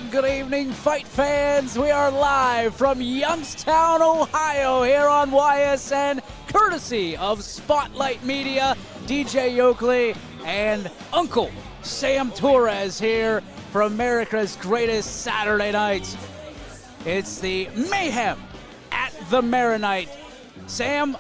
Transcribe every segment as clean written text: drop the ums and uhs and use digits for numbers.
And good evening, fight fans. We are live from Youngstown, Ohio, here on YSN, courtesy of Spotlight Media, DJ Yoakley, and Uncle Sam Torres here for America's greatest Saturday nights. It's the Mayhem at the Maronite. Sam,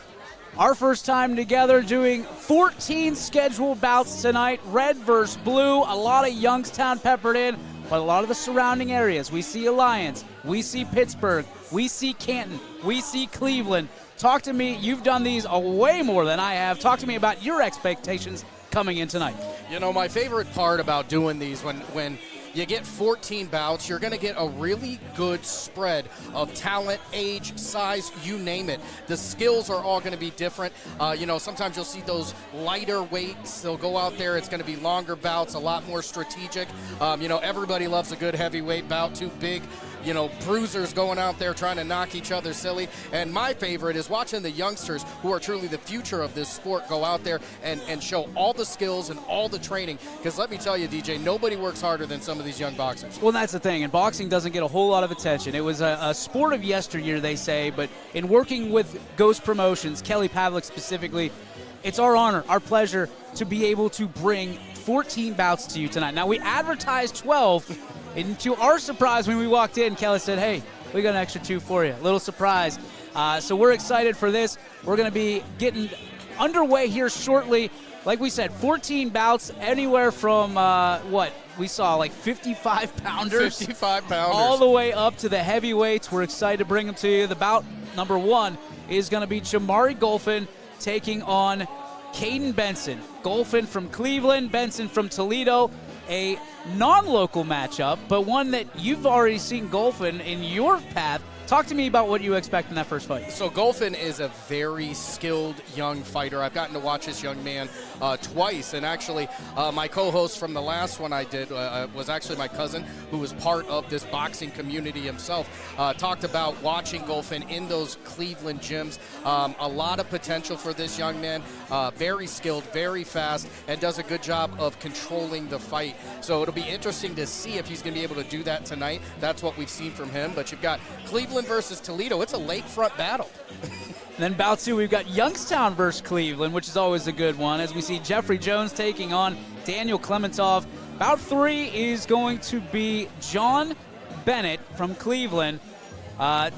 our first time together doing 14 scheduled bouts tonight, red versus blue, a lot of Youngstown peppered in, but a lot of the surrounding areas. We see Alliance, we see Pittsburgh, we see Canton, we see Cleveland. Talk to me, you've done these way more than I have. Talk to me about your expectations coming in tonight. You know, my favorite part about doing these, when you get 14 bouts, you're going to get a really good spread of talent, age, size, you name it. The skills are all going to be different. Sometimes you'll see those lighter weights. They'll go out there. It's going to be longer bouts, a lot more strategic. Everybody loves a good heavyweight bout, too big. Bruisers going out there trying to knock each other silly. And my favorite is watching the youngsters, who are truly the future of this sport, go out there and show all the skills and all the training. Because let me tell you, DJ, nobody works harder than some of these young boxers. Well, that's the thing, and boxing doesn't get a whole lot of attention. It was a sport of yesteryear, they say, but in working with Ghost Promotions, Kelly Pavlik specifically, it's our honor, our pleasure to be able to bring 14 bouts to you tonight. Now, we advertised 12, and to our surprise, when we walked in, Kelly said, hey, we got an extra 2 for you. A little surprise. So we're excited for this. We're going to be getting underway here shortly. Like we said, 14 bouts, anywhere from, we saw like 55-pounders. 55-pounders. All the way up to the heavyweights. We're excited to bring them to you. The bout number 1 is going to be Jamari Golfin taking on Caden Benson. Golfin from Cleveland, Benson from Toledo. A non-local matchup, but one that you've already seen Golfin in your path. Talk to me about what you expect in that first fight. So Golfin is a very skilled young fighter. I've gotten to watch this young man twice, and actually my co-host from the last one I did was actually my cousin, who was part of this boxing community himself. Talked about watching Golfin in those Cleveland gyms. A lot of potential for this young man. Very skilled, very fast, and does a good job of controlling the fight. So it'll be interesting to see if he's going to be able to do that tonight. That's what we've seen from him. But you've got Cleveland versus Toledo. It's a lakefront battle. Then bout 2, we've got Youngstown versus Cleveland, which is always a good one, as we see Jeffrey Jones taking on Daniel Klementov. Bout 3 is going to be John Bennett from Cleveland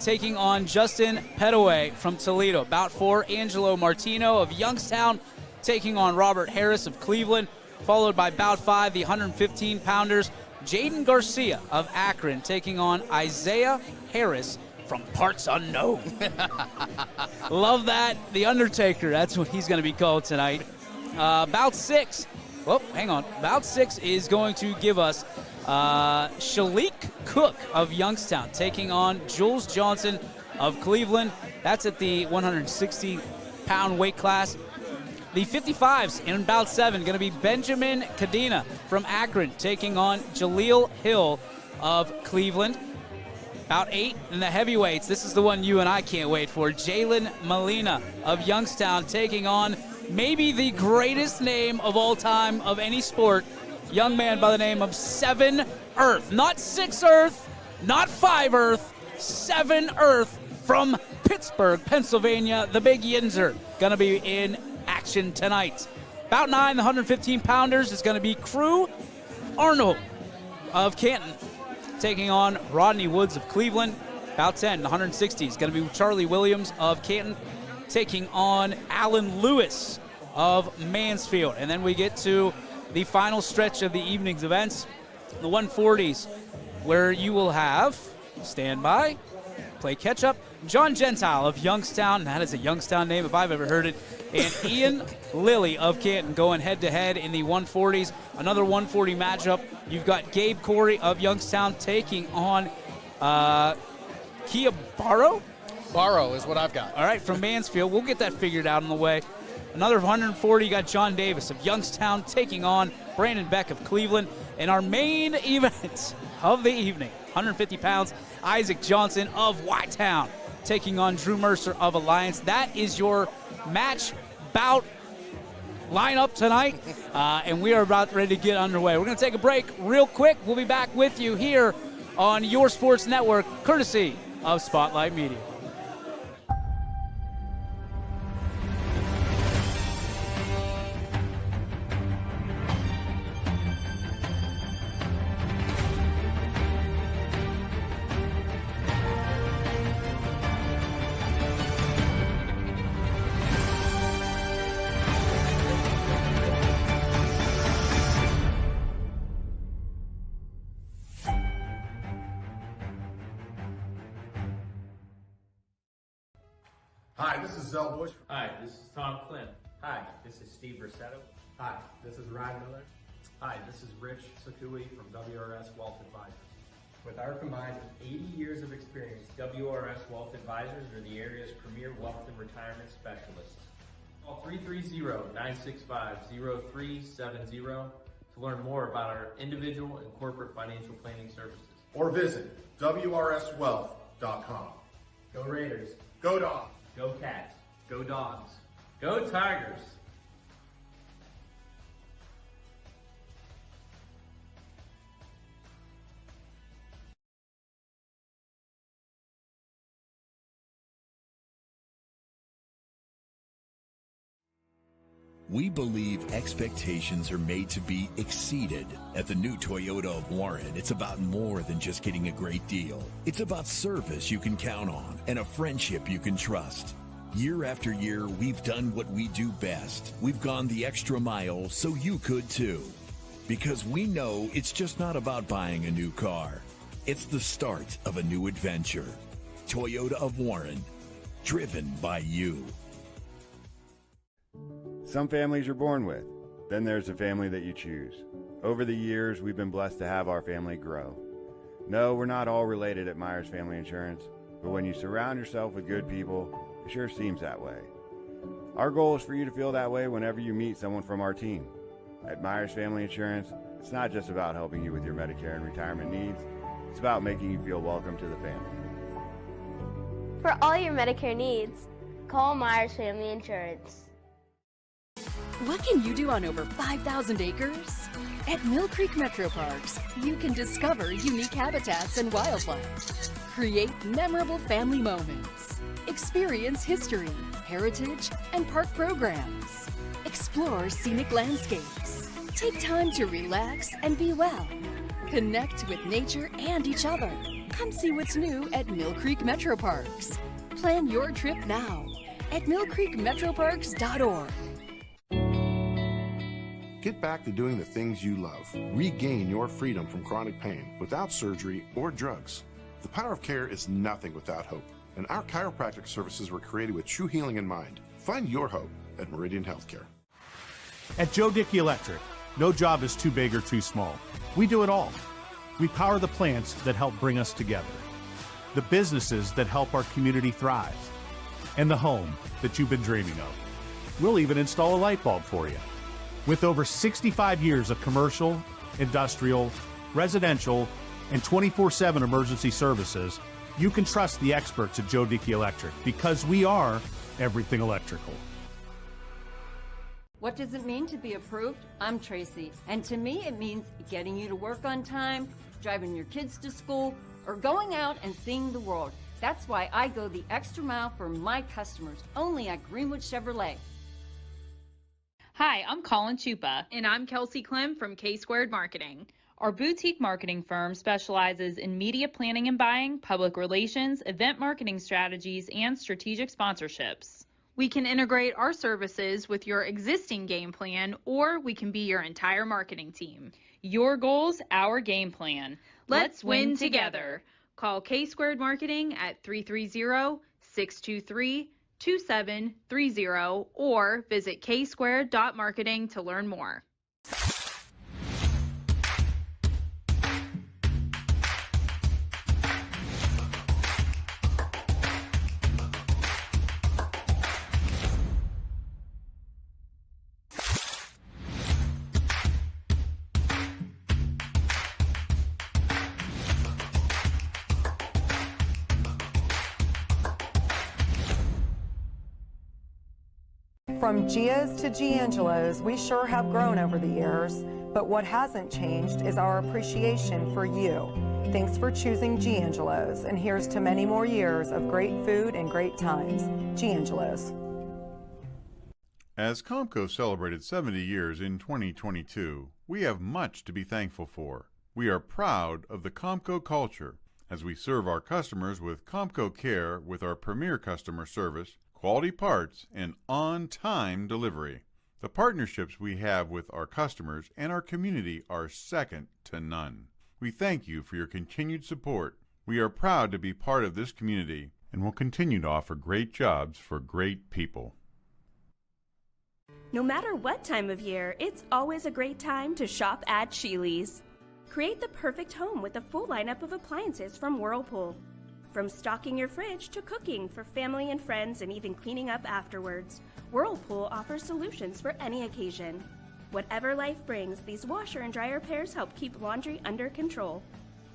taking on Justin Petaway from Toledo. Bout 4, Angelo Martino of Youngstown taking on Robert Harris of Cleveland, followed by bout 5, the 115-pounders, Jaden Garcia of Akron taking on Isaiah Harris from parts unknown. Love that. The Undertaker, that's what he's going to be called tonight. Bout 6. Well, hang on. Bout 6 is going to give us Shalik Cook of Youngstown taking on Jules Johnson of Cleveland. That's at the 160-pound weight class. The 55s in bout 7 going to be Benjamin Cadena from Akron taking on Jaleel Hill of Cleveland. Bout 8 in the heavyweights. This is the one you and I can't wait for. Jalen Molina of Youngstown taking on maybe the greatest name of all time of any sport, young man by the name of 7 Earth. Not 6 Earth, not 5 Earth, 7 Earth from Pittsburgh, Pennsylvania. The Big Yinzer going to be in action tonight. Bout 9, the 115-pounders is going to be Crew Arnold of Canton taking on Rodney Woods of Cleveland. Bout 10, the 160 is going to be Charlie Williams of Canton taking on Alan Lewis of Mansfield. And then we get to the final stretch of the evening's events, the 140s, where you will have, stand by, play catch-up, John Gentile of Youngstown. That is a Youngstown name if I've ever heard it. And Ian Lilly of Canton going head-to-head in the 140s. Another 140 matchup. You've got Gabe Cory of Youngstown taking on Kia Barrow? Barrow is what I've got. All right, from Mansfield. We'll get that figured out on the way. Another 140, you got John Davis of Youngstown taking on Brandon Beck of Cleveland. And our main event of the evening, 150 pounds, Isaac Johnson of Y-Town taking on Drew Mercer of Alliance. That is your match bout lineup tonight, and we are about ready to get underway. We're going to take a break real quick. We'll be back with you here on your sports network, courtesy of Spotlight Media. Hi, this is Zell Bush. Hi, this is Tom Klim. Hi, this is Steve Versetto. Hi, this is Ryan Miller. Hi, this is Rich Sakui from WRS Wealth Advisors. With our combined 80 years of experience, WRS Wealth Advisors are the area's premier wealth and retirement specialists. Call 330-965-0370 to learn more about our individual and corporate financial planning services. Or visit WRSwealth.com. go Raiders. Go Dogs. Go Cats. Go Dogs. Go Tigers. We believe expectations are made to be exceeded. At the new Toyota of Warren, it's about more than just getting a great deal. It's about service you can count on and a friendship you can trust. Year after year, we've done what we do best. We've gone the extra mile so you could too. Because we know it's just not about buying a new car. It's the start of a new adventure. Toyota of Warren, driven by you. Some families you're born with. Then there's the family that you choose. Over the years, we've been blessed to have our family grow. No, we're not all related at Myers Family Insurance, but when you surround yourself with good people, it sure seems that way. Our goal is for you to feel that way whenever you meet someone from our team. At Myers Family Insurance, it's not just about helping you with your Medicare and retirement needs, it's about making you feel welcome to the family. For all your Medicare needs, call Myers Family Insurance. What can you do on over 5,000 acres? At Mill Creek Metro Parks, you can discover unique habitats and wildlife, create memorable family moments, experience history, heritage, and park programs, explore scenic landscapes, take time to relax and be well, connect with nature and each other. Come see what's new at Mill Creek Metro Parks. Plan your trip now at millcreekmetroparks.org. Get back to doing the things you love. Regain your freedom from chronic pain without surgery or drugs. The power of care is nothing without hope, and our chiropractic services were created with true healing in mind. Find your hope at Meridian Healthcare. At Joe Dickey Electric, no job is too big or too small. We do it all. We power the plants that help bring us together, the businesses that help our community thrive, and the home that you've been dreaming of. We'll even install a light bulb for you. With over 65 years of commercial, industrial, residential, and 24/7 emergency services, you can trust the experts at Joe Dickey Electric because we are everything electrical. What does it mean to be approved? I'm Tracy, and to me it means getting you to work on time, driving your kids to school, or going out and seeing the world. That's why I go the extra mile for my customers, only at Greenwood Chevrolet. Hi, I'm Colin Chupa. And I'm Kelsey Clem from K-Squared Marketing. Our boutique marketing firm specializes in media planning and buying, public relations, event marketing strategies, and strategic sponsorships. We can integrate our services with your existing game plan, or we can be your entire marketing team. Your goals, our game plan. Let's win together. Call K-Squared Marketing at 330-623-2730 or visit ksquared.marketing to learn more. From Gia's to Giangelo's, we sure have grown over the years. But what hasn't changed is our appreciation for you. Thanks for choosing Giangelo's, and here's to many more years of great food and great times. Giangelo's. As Comco celebrated 70 years in 2022, we have much to be thankful for. We are proud of the Comco culture as we serve our customers with Comco Care with our premier customer service, quality parts, and on-time delivery. The partnerships we have with our customers and our community are second to none. We thank you for your continued support. We are proud to be part of this community and will continue to offer great jobs for great people. No matter what time of year, it's always a great time to shop at Sheely's. Create the perfect home with a full lineup of appliances from Whirlpool. From stocking your fridge to cooking for family and friends and even cleaning up afterwards, Whirlpool offers solutions for any occasion. Whatever life brings, these washer and dryer pairs help keep laundry under control.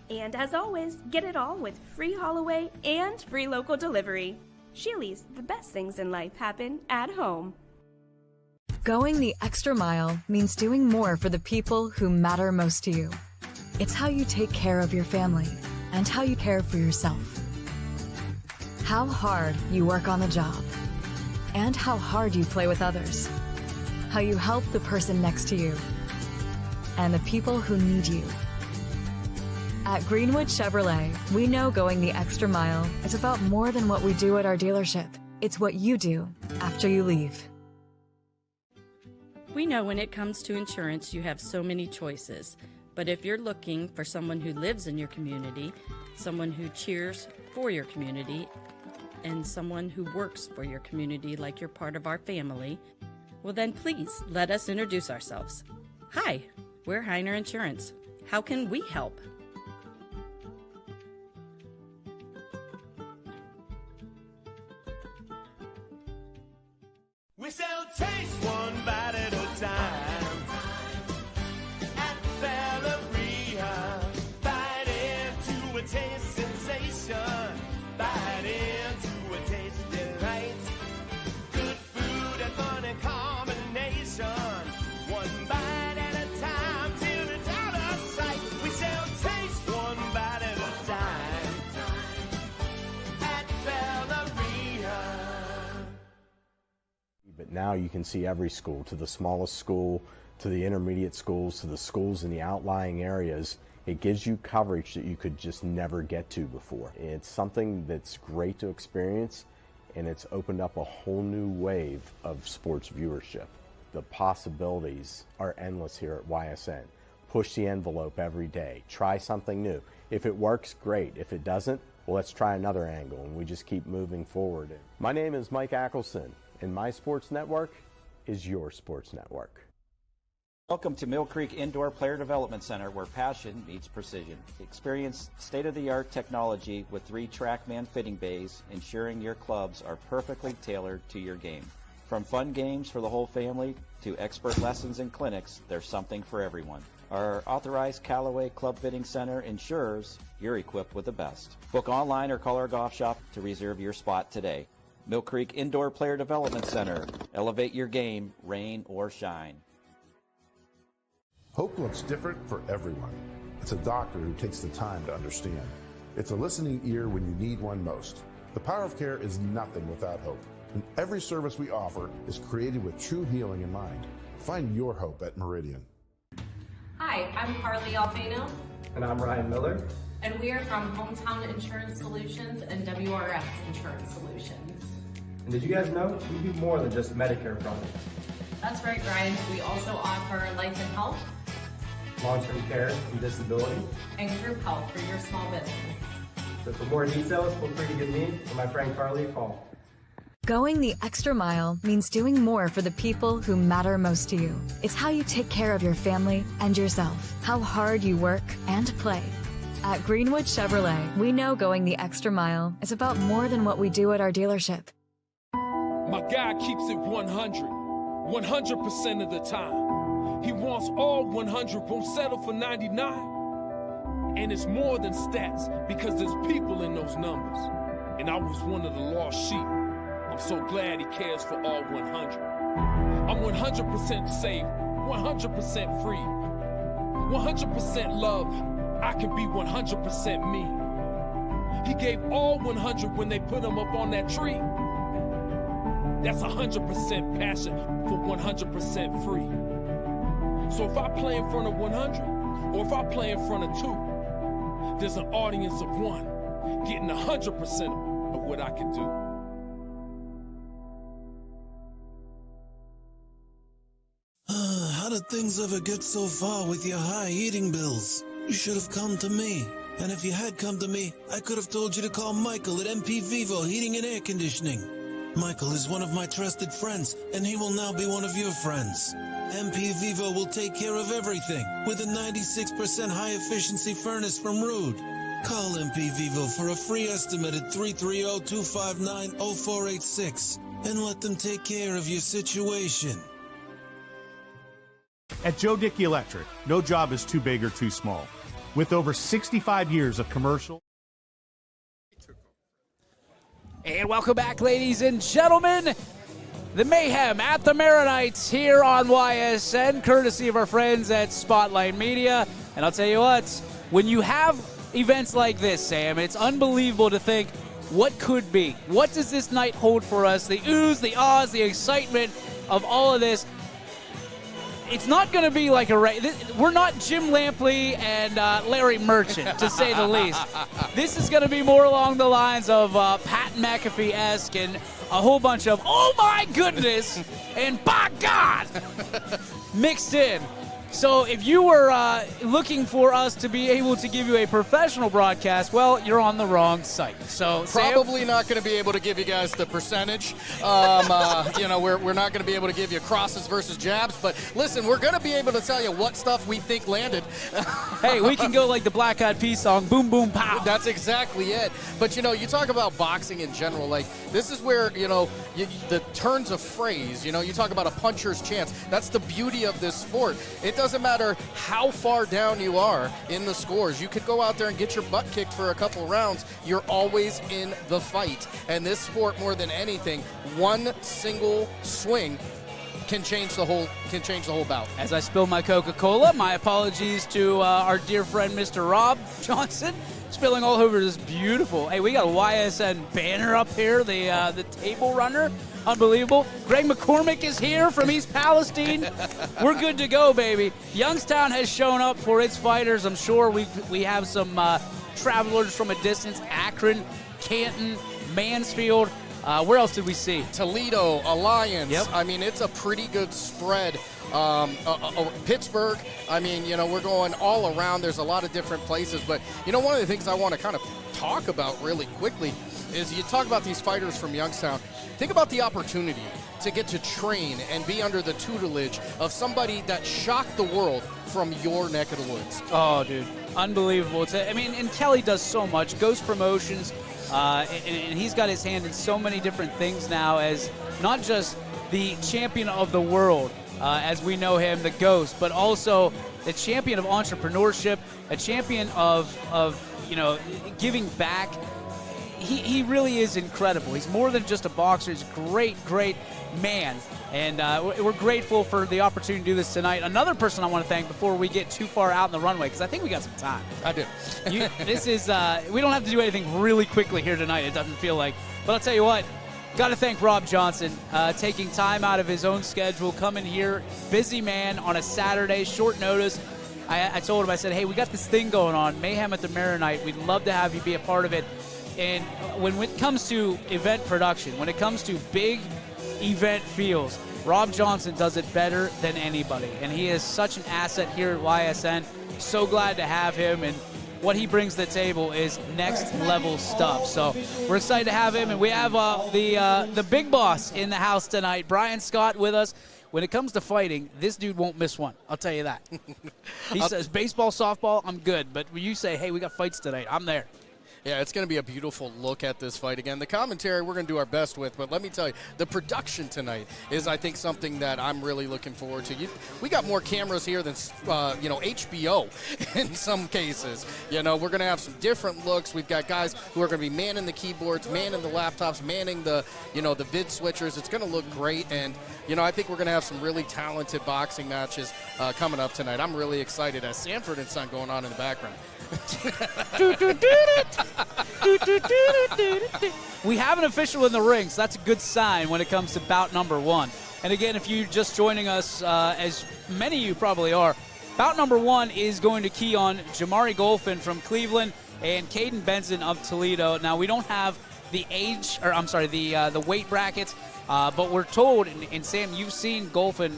And as always, get it all with free haul away and free local delivery. Sheely's, the best things in life happen at home. Going the extra mile means doing more for the people who matter most to you. It's how you take care of your family and how you care for yourself. How hard you work on the job and how hard you play with others. How you help the person next to you and the people who need you. At Greenwood Chevrolet, we know going the extra mile is about more than what we do at our dealership. It's what you do after you leave. We know when it comes to insurance, you have so many choices. But if you're looking for someone who lives in your community, someone who cheers for your community, and someone who works for your community like you're part of our family, well then please let us introduce ourselves. Hi, we're Heiner Insurance. How can we help? We sell taste one bite at a time. At Valeria, bite into a taste sensation. Bite into a taste delight. Good food and fun in combination. One bite at a time till it's out of sight. We sell taste one bite at a time. At Valeria. But now you can see every school, to the smallest school, to the intermediate schools, to the schools in the outlying areas. It gives you coverage that you could just never get to before. It's something that's great to experience, and it's opened up a whole new wave of sports viewership. The possibilities are endless here at YSN. Push the envelope every day. Try something new. If it works, great. If it doesn't, well, let's try another angle, and we just keep moving forward. My name is Mike Ackelson, and my sports network is your sports network. Welcome to Mill Creek Indoor Player Development Center, where passion meets precision. Experience state-of-the-art technology with 3 TrackMan fitting bays, ensuring your clubs are perfectly tailored to your game. From fun games for the whole family to expert lessons and clinics, there's something for everyone. Our authorized Callaway Club Fitting Center ensures you're equipped with the best. Book online or call our golf shop to reserve your spot today. Mill Creek Indoor Player Development Center. Elevate your game, rain or shine. Hope looks different for everyone. It's a doctor who takes the time to understand. It's a listening ear when you need one most. The power of care is nothing without hope. And every service we offer is created with true healing in mind. Find your hope at Meridian. Hi, I'm Carly Alfano. And I'm Ryan Miller. And we are from Hometown Insurance Solutions and WRS Insurance Solutions. And did you guys know we do more than just Medicare products? That's right, Ryan. We also offer life and health, long-term care and disability, and group health for your small business. So for more details, feel free to give me or my friend Carly a call. Going the extra mile means doing more for the people who matter most to you. It's how you take care of your family and yourself, how hard you work and play. At Greenwood Chevrolet, we know going the extra mile is about more than what we do at our dealership. My guy keeps it 100% of the time. He wants all 100, won't settle for 99. And it's more than stats, because there's people in those numbers. And I was one of the lost sheep. I'm so glad he cares for all 100. I'm 100% safe, 100% free, 100% love, I can be 100% me. He gave all 100 when they put him up on that tree. That's 100% passion for 100% free. So if I play in front of 100, or if I play in front of 2, there's an audience of 1 getting 100% of what I can do. How did things ever get so far with your high heating bills? You should have come to me. And if you had come to me, I could have told you to call Michael at MP Vivo Heating and Air Conditioning. Michael is one of my trusted friends, and he will now be one of your friends. MP Vivo will take care of everything with a 96% high-efficiency furnace from Rude. Call MP Vivo for a free estimate at 330-259-0486 and let them take care of your situation. At Joe Dickey Electric, no job is too big or too small. With over 65 years of commercial. And welcome back, ladies and gentlemen. The Mayhem at the Maronites here on YSN, courtesy of our friends at Spotlight Media. And I'll tell you what, when you have events like this, Sam, it's unbelievable to think, what could be? What does this night hold for us? The oohs, the ahs, the excitement of all of this. It's not going to be like we're not Jim Lampley and Larry Merchant, to say the least. This is going to be more along the lines of Pat McAfee-esque and a whole bunch of, oh my goodness, and by God, mixed in. So if you were looking for us to be able to give you a professional broadcast, well, you're on the wrong site. So probably not going to be able to give you guys the percentage. We're not going to be able to give you crosses versus jabs. But listen, we're going to be able to tell you what stuff we think landed. Hey, we can go like the Black Eyed Peas song, boom, boom, pow. That's exactly it. But, you talk about boxing in general. Like, this is where, the turns of phrase, you talk about a puncher's chance. That's the beauty of this sport. It doesn't matter how far down you are in the scores. You could go out there and get your butt kicked for a couple rounds. You're always in the fight. And this sport, more than anything, one single swing can change the whole bout. As I spill my Coca-Cola, my apologies to our dear friend Mr. Rob Johnson, spilling all over this beautiful. Hey, we got a YSN banner up here, the table runner. Unbelievable. Greg McCormick is here from East Palestine. We're good to go, baby. Youngstown has shown up for its fighters. I'm sure we have some travelers from a distance. Akron, Canton, Mansfield. Where else did we see? Toledo, Alliance. Yep. I mean, it's a pretty good spread. Pittsburgh, we're going all around. There's a lot of different places. But, one of the things I want to kind of talk about really quickly is you talk about these fighters from Youngstown. Think about the opportunity to get to train and be under the tutelage of somebody that shocked the world from your neck of the woods. Oh, dude. Unbelievable. And Kelly does so much. Ghost Promotions, and he's got his hand in so many different things now as not just the champion of the world, as we know him, the Ghost, but also the champion of entrepreneurship, a champion of giving back. He really is incredible. He's more than just a boxer. He's a great, great man. And we're grateful for the opportunity to do this tonight. Another person I want to thank before we get too far out in the runway, because I think we got some time. I do. We don't have to do anything really quickly here tonight, it doesn't feel like. But I'll tell you what, got to thank Rob Johnson, taking time out of his own schedule, coming here, busy man on a Saturday, short notice. I told him, I said, hey, we got this thing going on, Mayhem at the Maronite. We'd love to have you be a part of it. And when it comes to event production, when it comes to big event feels, Rob Johnson does it better than anybody. And he is such an asset here at YSN. So glad to have him. And what he brings to the table is next level stuff. So we're excited to have him. And we have the big boss in the house tonight, Brian Scott, with us. When it comes to fighting, this dude won't miss one. I'll tell you that. He says, baseball, softball, I'm good. But when you say, hey, we got fights tonight, I'm there. Yeah, it's going to be a beautiful look at this fight again. The commentary we're going to do our best with, but let me tell you, the production tonight is, I think, something that I'm really looking forward to. We got more cameras here than, HBO in some cases. We're going to have some different looks. We've got guys who are going to be manning the keyboards, manning the laptops, manning the vid switchers. It's going to look great, and, I think we're going to have some really talented boxing matches coming up tonight. I'm really excited as Sanford and Son going on in the background. We have an official in the ring, so that's a good sign when it comes to bout number 1. And again, if you're just joining us, as many of you probably are, bout number 1 is going to key on Jamari Golfin from Cleveland and Caden Benson of Toledo. Now, we don't have the the weight brackets, but we're told, and Sam, you've seen Golfin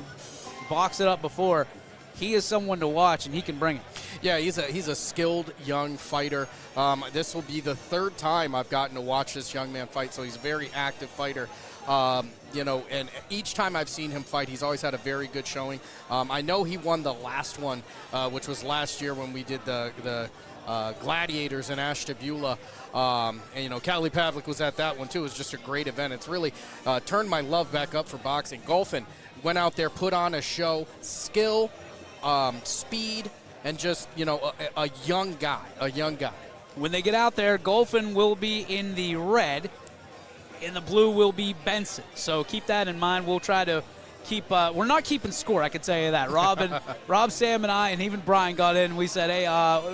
box it up before. He is someone to watch, and he can bring it. Yeah, he's a skilled young fighter. This will be the 3rd time I've gotten to watch this young man fight, so he's a very active fighter. And each time I've seen him fight, he's always had a very good showing. I know he won the last one, which was last year when we did the Gladiators in Ashtabula. And, Callie Pavlik was at that one, too. It was just a great event. It's really turned my love back up for boxing. Golfin went out there, put on a show, skill, speed, and just, a young guy. When they get out there, Golfin will be in the red. In the blue will be Benson. So keep that in mind. We'll try to keep we're not keeping score, I can tell you that. Rob, Sam, and I, and even Brian got in, and we said, hey,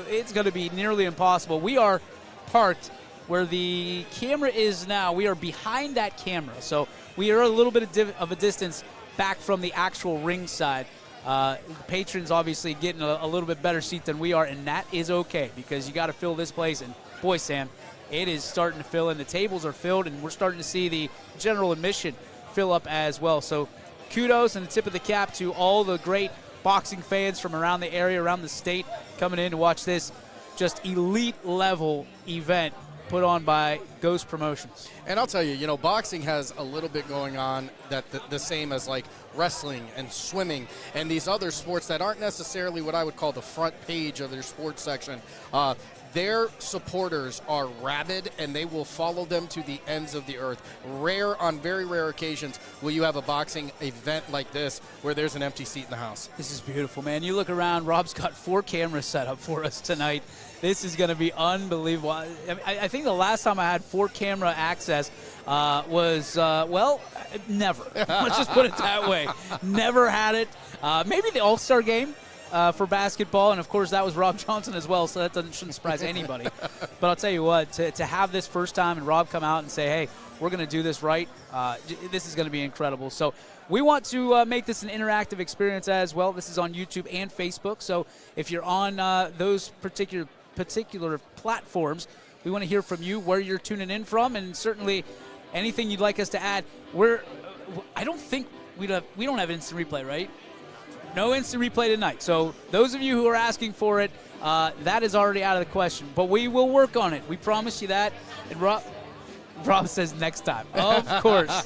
it's going to be nearly impossible. We are parked where the camera is now. We are behind that camera. So we are a little bit of a distance back from the actual ring side. The patrons obviously getting a little bit better seat than we are, and that is okay because you got to fill this place. And boy, Sam, it is starting to fill in. The tables are filled, and we're starting to see the general admission fill up as well. So kudos and the tip of the cap to all the great boxing fans from around the area, around the state, coming in to watch this just elite level event put on by Ghost Promotions. And I'll tell you, boxing has a little bit going on that the same as like wrestling and swimming and these other sports that aren't necessarily what I would call the front page of their sports section. Their supporters are rabid, and they will follow them to the ends of the earth. On very rare occasions, will you have a boxing event like this where there's an empty seat in the house. This is beautiful, man. You look around, Rob's got 4 cameras set up for us tonight. This is going to be unbelievable. I think the last time I had 4 camera access was, never. Let's just put it that way. Never had it. Maybe the All-Star game. For basketball, and of course that was Rob Johnson as well, so that shouldn't surprise anybody. But I'll tell you what, to have this first time and Rob come out and say, hey, we're going to do this right, this is going to be incredible. So we want to make this an interactive experience as well. This is on YouTube and Facebook, so if you're on those particular platforms, we want to hear from you, where you're tuning in from, and certainly anything you'd like us to add. I don't think we don't have instant replay, right? No instant replay tonight. So those of you who are asking for it, that is already out of the question. But we will work on it. We promise you that. And Rob says next time. Of course.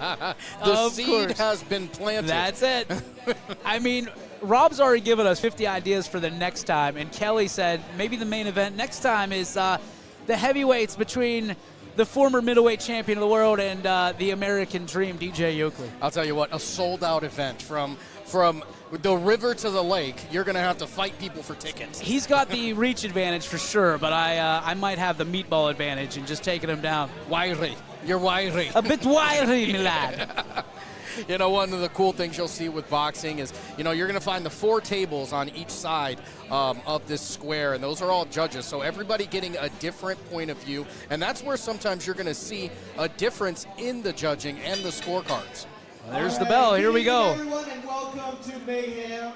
The seed has been planted. That's it. I mean, Rob's already given us 50 ideas for the next time. And Kelly said maybe the main event next time is the heavyweights between the former middleweight champion of the world and the American Dream, DJ Yoakley. I'll tell you what, a sold-out event from the river to the lake. You're going to have to fight people for tickets. He's got the reach advantage for sure, but I might have the meatball advantage and just taking him down. Wiry. You're wiry. A bit wiry, my lad. One of the cool things you'll see with boxing is, you're going to find the 4 tables on each side of this square, and those are all judges. So everybody getting a different point of view, and that's where sometimes you're going to see a difference in the judging and the scorecards. Well, there's the bell. Here we go. Everyone, and welcome to Mayhem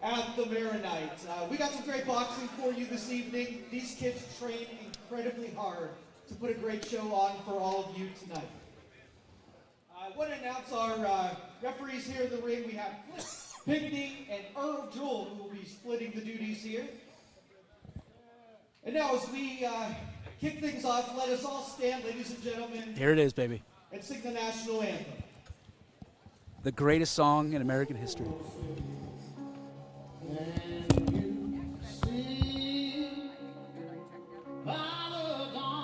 at the Maronite. We got some great boxing for you this evening. These kids train incredibly hard to put a great show on for all of you tonight. I want to announce our referees here in the ring. We have Flip Pinkney and Earl Jewell, who will be splitting the duties here. And now as we kick things off, let us all stand, ladies and gentlemen. Here it is, baby. And sing the national anthem. The greatest song in American history. By the dawn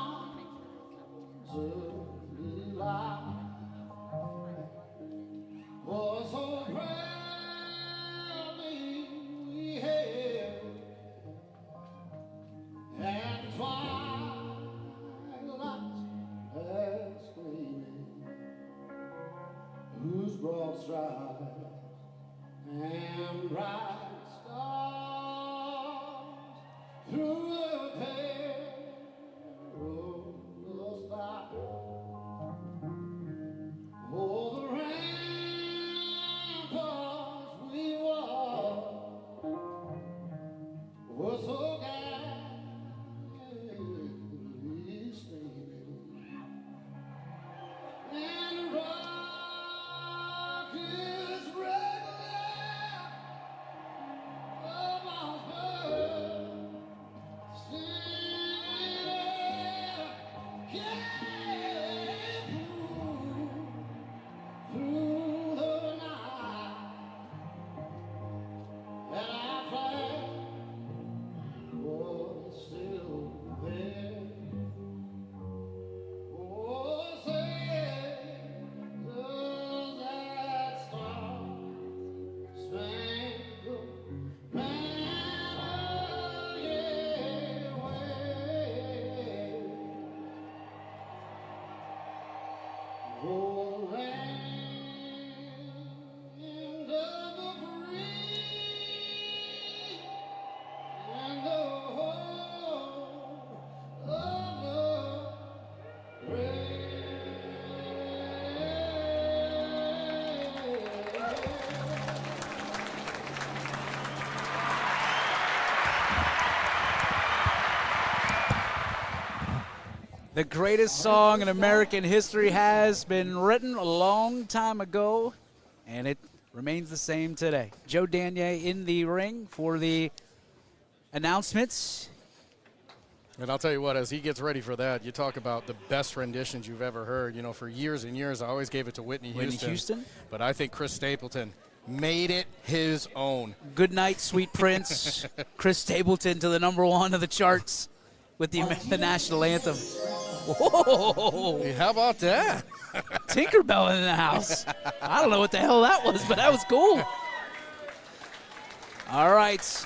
walks right and bright stars through a perilous fight. Oh, the ramparts we walked were so gallantly standing, and the rock is regular of our birth, singing, yeah, through the night, and our flag was still there. Oh, say, does that star-spangled banner yet wave? Oh, land of the free and the home of the The greatest song in American history has been written a long time ago, and it remains the same today. Joe Danier in the ring for the announcements. And I'll tell you what, as he gets ready for that, you talk about the best renditions you've ever heard. You know, for years and years, I always gave it to Whitney Houston. But I think Chris Stapleton made it his own. Good Night, Sweet Prince. Chris Stapleton to the #1 of the charts with the national anthem. Whoa! Hey, how about that? Tinkerbell in the house. I don't know what the hell that was, but that was cool. All right.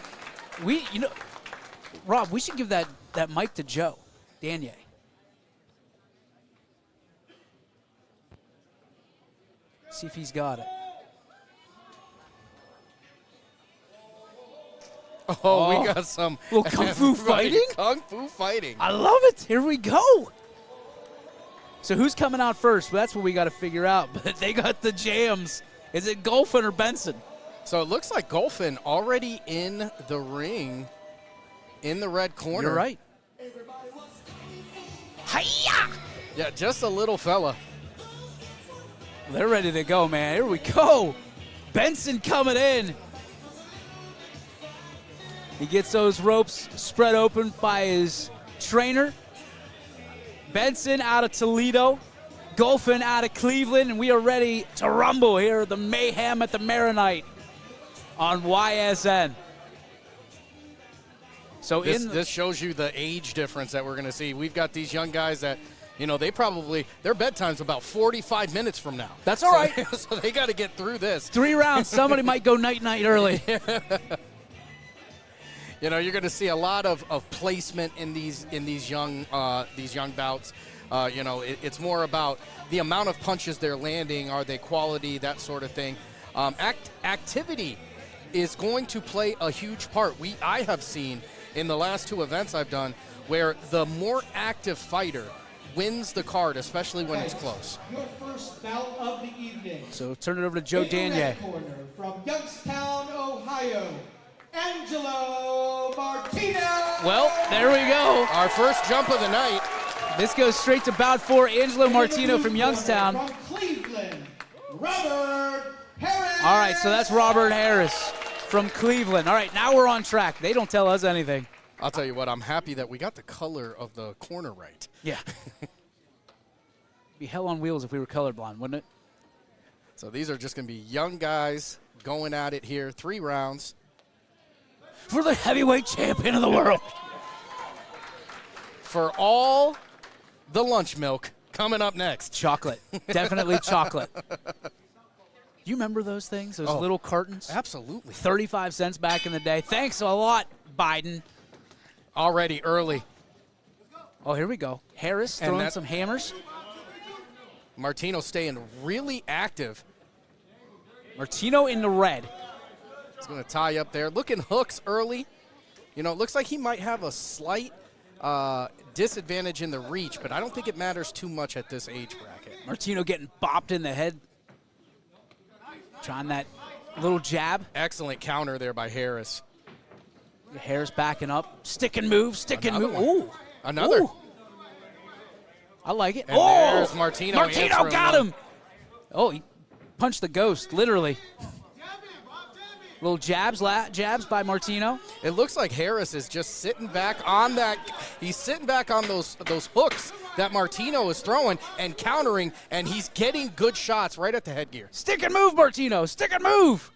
Rob, we should give that mic to Joe Danier. See if he's got it. Oh, we got some little kung fu fighting. Kung fu fighting. I love it. Here we go. So who's coming out first? Well, that's what we got to figure out. But they got the jams. Is it Golfin or Benson? So it looks like Golfin already in the ring, in the red corner. You're right. Hi-ya! Yeah, just a little fella. They're ready to go, man. Here we go. Benson coming in. He gets those ropes spread open by his trainer. Benson out of Toledo. Golfin out of Cleveland. And we are ready to rumble here at the Mayhem at the Maronite on YSN. So this shows you the age difference that we're going to see. We've got these young guys that, you know, their bedtime's about 45 minutes from now. That's all right. So they got to get through this. 3 rounds. Somebody might go night-night early. You know, you're going to see a lot of placement in these young bouts. You know, it's more about the amount of punches they're landing, are they quality, that sort of thing. Activity is going to play a huge part. I have seen in the last 2 events I've done where the more active fighter wins the card, especially when it's close. Your first bout of the evening. So turn it over to Joe Danier. From Youngstown, Ohio, Angelo Martino. Well, there we go. Our first jump of the night. This goes straight to bout 4. Angelo Martino from Youngstown. From Cleveland, Robert Harris. All right, so that's Robert Harris from Cleveland. All right, now we're on track. They don't tell us anything. I'll tell you what, I'm happy that we got the color of the corner right. Yeah. Be hell on wheels if we were colorblind, wouldn't it? So these are just going to be young guys going at it here. 3 rounds. For the heavyweight champion of the world. For all the lunch milk coming up next. Chocolate. Definitely chocolate. You remember those things? Those little cartons? Absolutely. 35 cents back in the day. Thanks a lot, Biden. Already early. Oh, here we go. Harris throwing some hammers. Martino staying really active. Martino in the red. He's going to tie up there. Looking hooks early. You know, it looks like he might have a slight disadvantage in the reach, but I don't think it matters too much at this age bracket. Martino getting bopped in the head. Trying that little jab. Excellent counter there by Harris. Harris backing up. Stick and move, Another one. Ooh. Another. Ooh. I like it. And there's Martino. Martino got him. Oh, he punched the ghost, literally. Little jabs by Martino. It looks like Harris is just sitting back on that. He's sitting back on those hooks that Martino is throwing and countering, and he's getting good shots right at the headgear. Stick and move, Martino. Stick and move.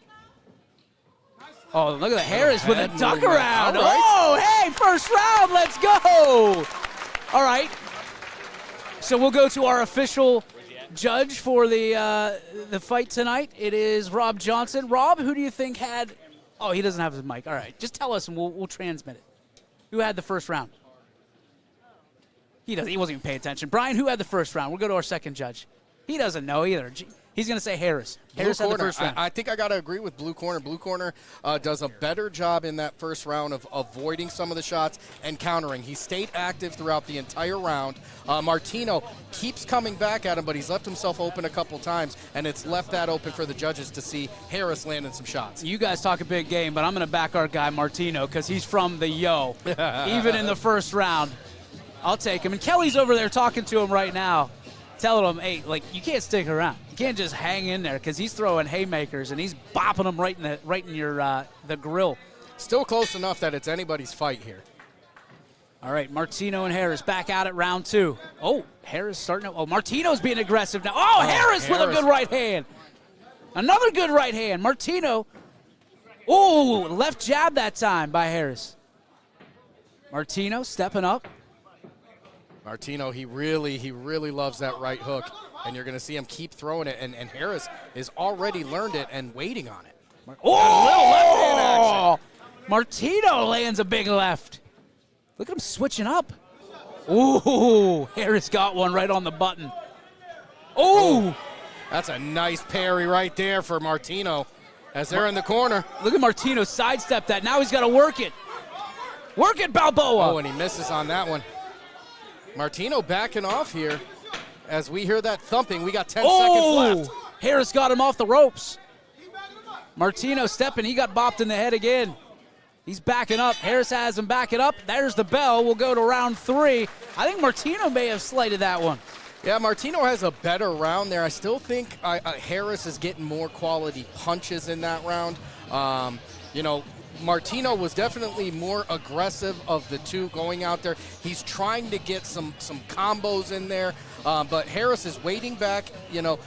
Oh, look at the Harris with a duck around. All right. Oh, hey, first round. Let's go. All right. So we'll go to our official judge for the fight tonight. It is Rob Johnson. Rob, who do you think had? Oh, he doesn't have his mic. All right, just tell us and we'll transmit it. Who had the first round? He doesn't. He wasn't even paying attention. Brian, who had the first round? We'll go to our second judge. He doesn't know either. He's going to say Harris. Harris had the first round. I think I got to agree with Blue Corner. Blue Corner does a better job in that first round of avoiding some of the shots and countering. He stayed active throughout the entire round. Martino keeps coming back at him, but he's left himself open a couple times, and it's left that open for the judges to see Harris landing some shots. You guys talk a big game, but I'm going to back our guy Martino because he's from the yo. Even in the first round, I'll take him. And Kelly's over there talking to him right now, telling him, hey, like, you can't stick around. You can't just hang in there because he's throwing haymakers and he's bopping them right in your the grill. Still close enough that it's anybody's fight here. All right, Martino and Harris back out at round two. Oh, Harris starting to. Oh, Martino's being aggressive now. Oh, Harris with a good right hand. Another good right hand. Martino. Oh, left jab that time by Harris. Martino stepping up. Martino, he really loves that right hook, and you're going to see him keep throwing it, and Harris has already learned it and waiting on it. Oh! A little left-hand action. Martino lands a big left. Look at him switching up. Ooh, Harris got one right on the button. Ooh. That's a nice parry right there for Martino as they're in the corner. Look at Martino sidestep that. Now he's got to work it. Work it, Balboa. Oh, and he misses on that one. Martino backing off here as we hear that thumping. We got 10 seconds left. Harris got him off the ropes. Martino stepping. He got bopped in the head again. He's backing up. Harris has him backing up. There's the bell. We'll go to round three. I think Martino may have slighted that one. Yeah, Martino has a better round there. I still think Harris is getting more quality punches in that round. You know, Martino was definitely more aggressive of the two going out there. He's trying to get some combos in there, but Harris is waiting back, you know,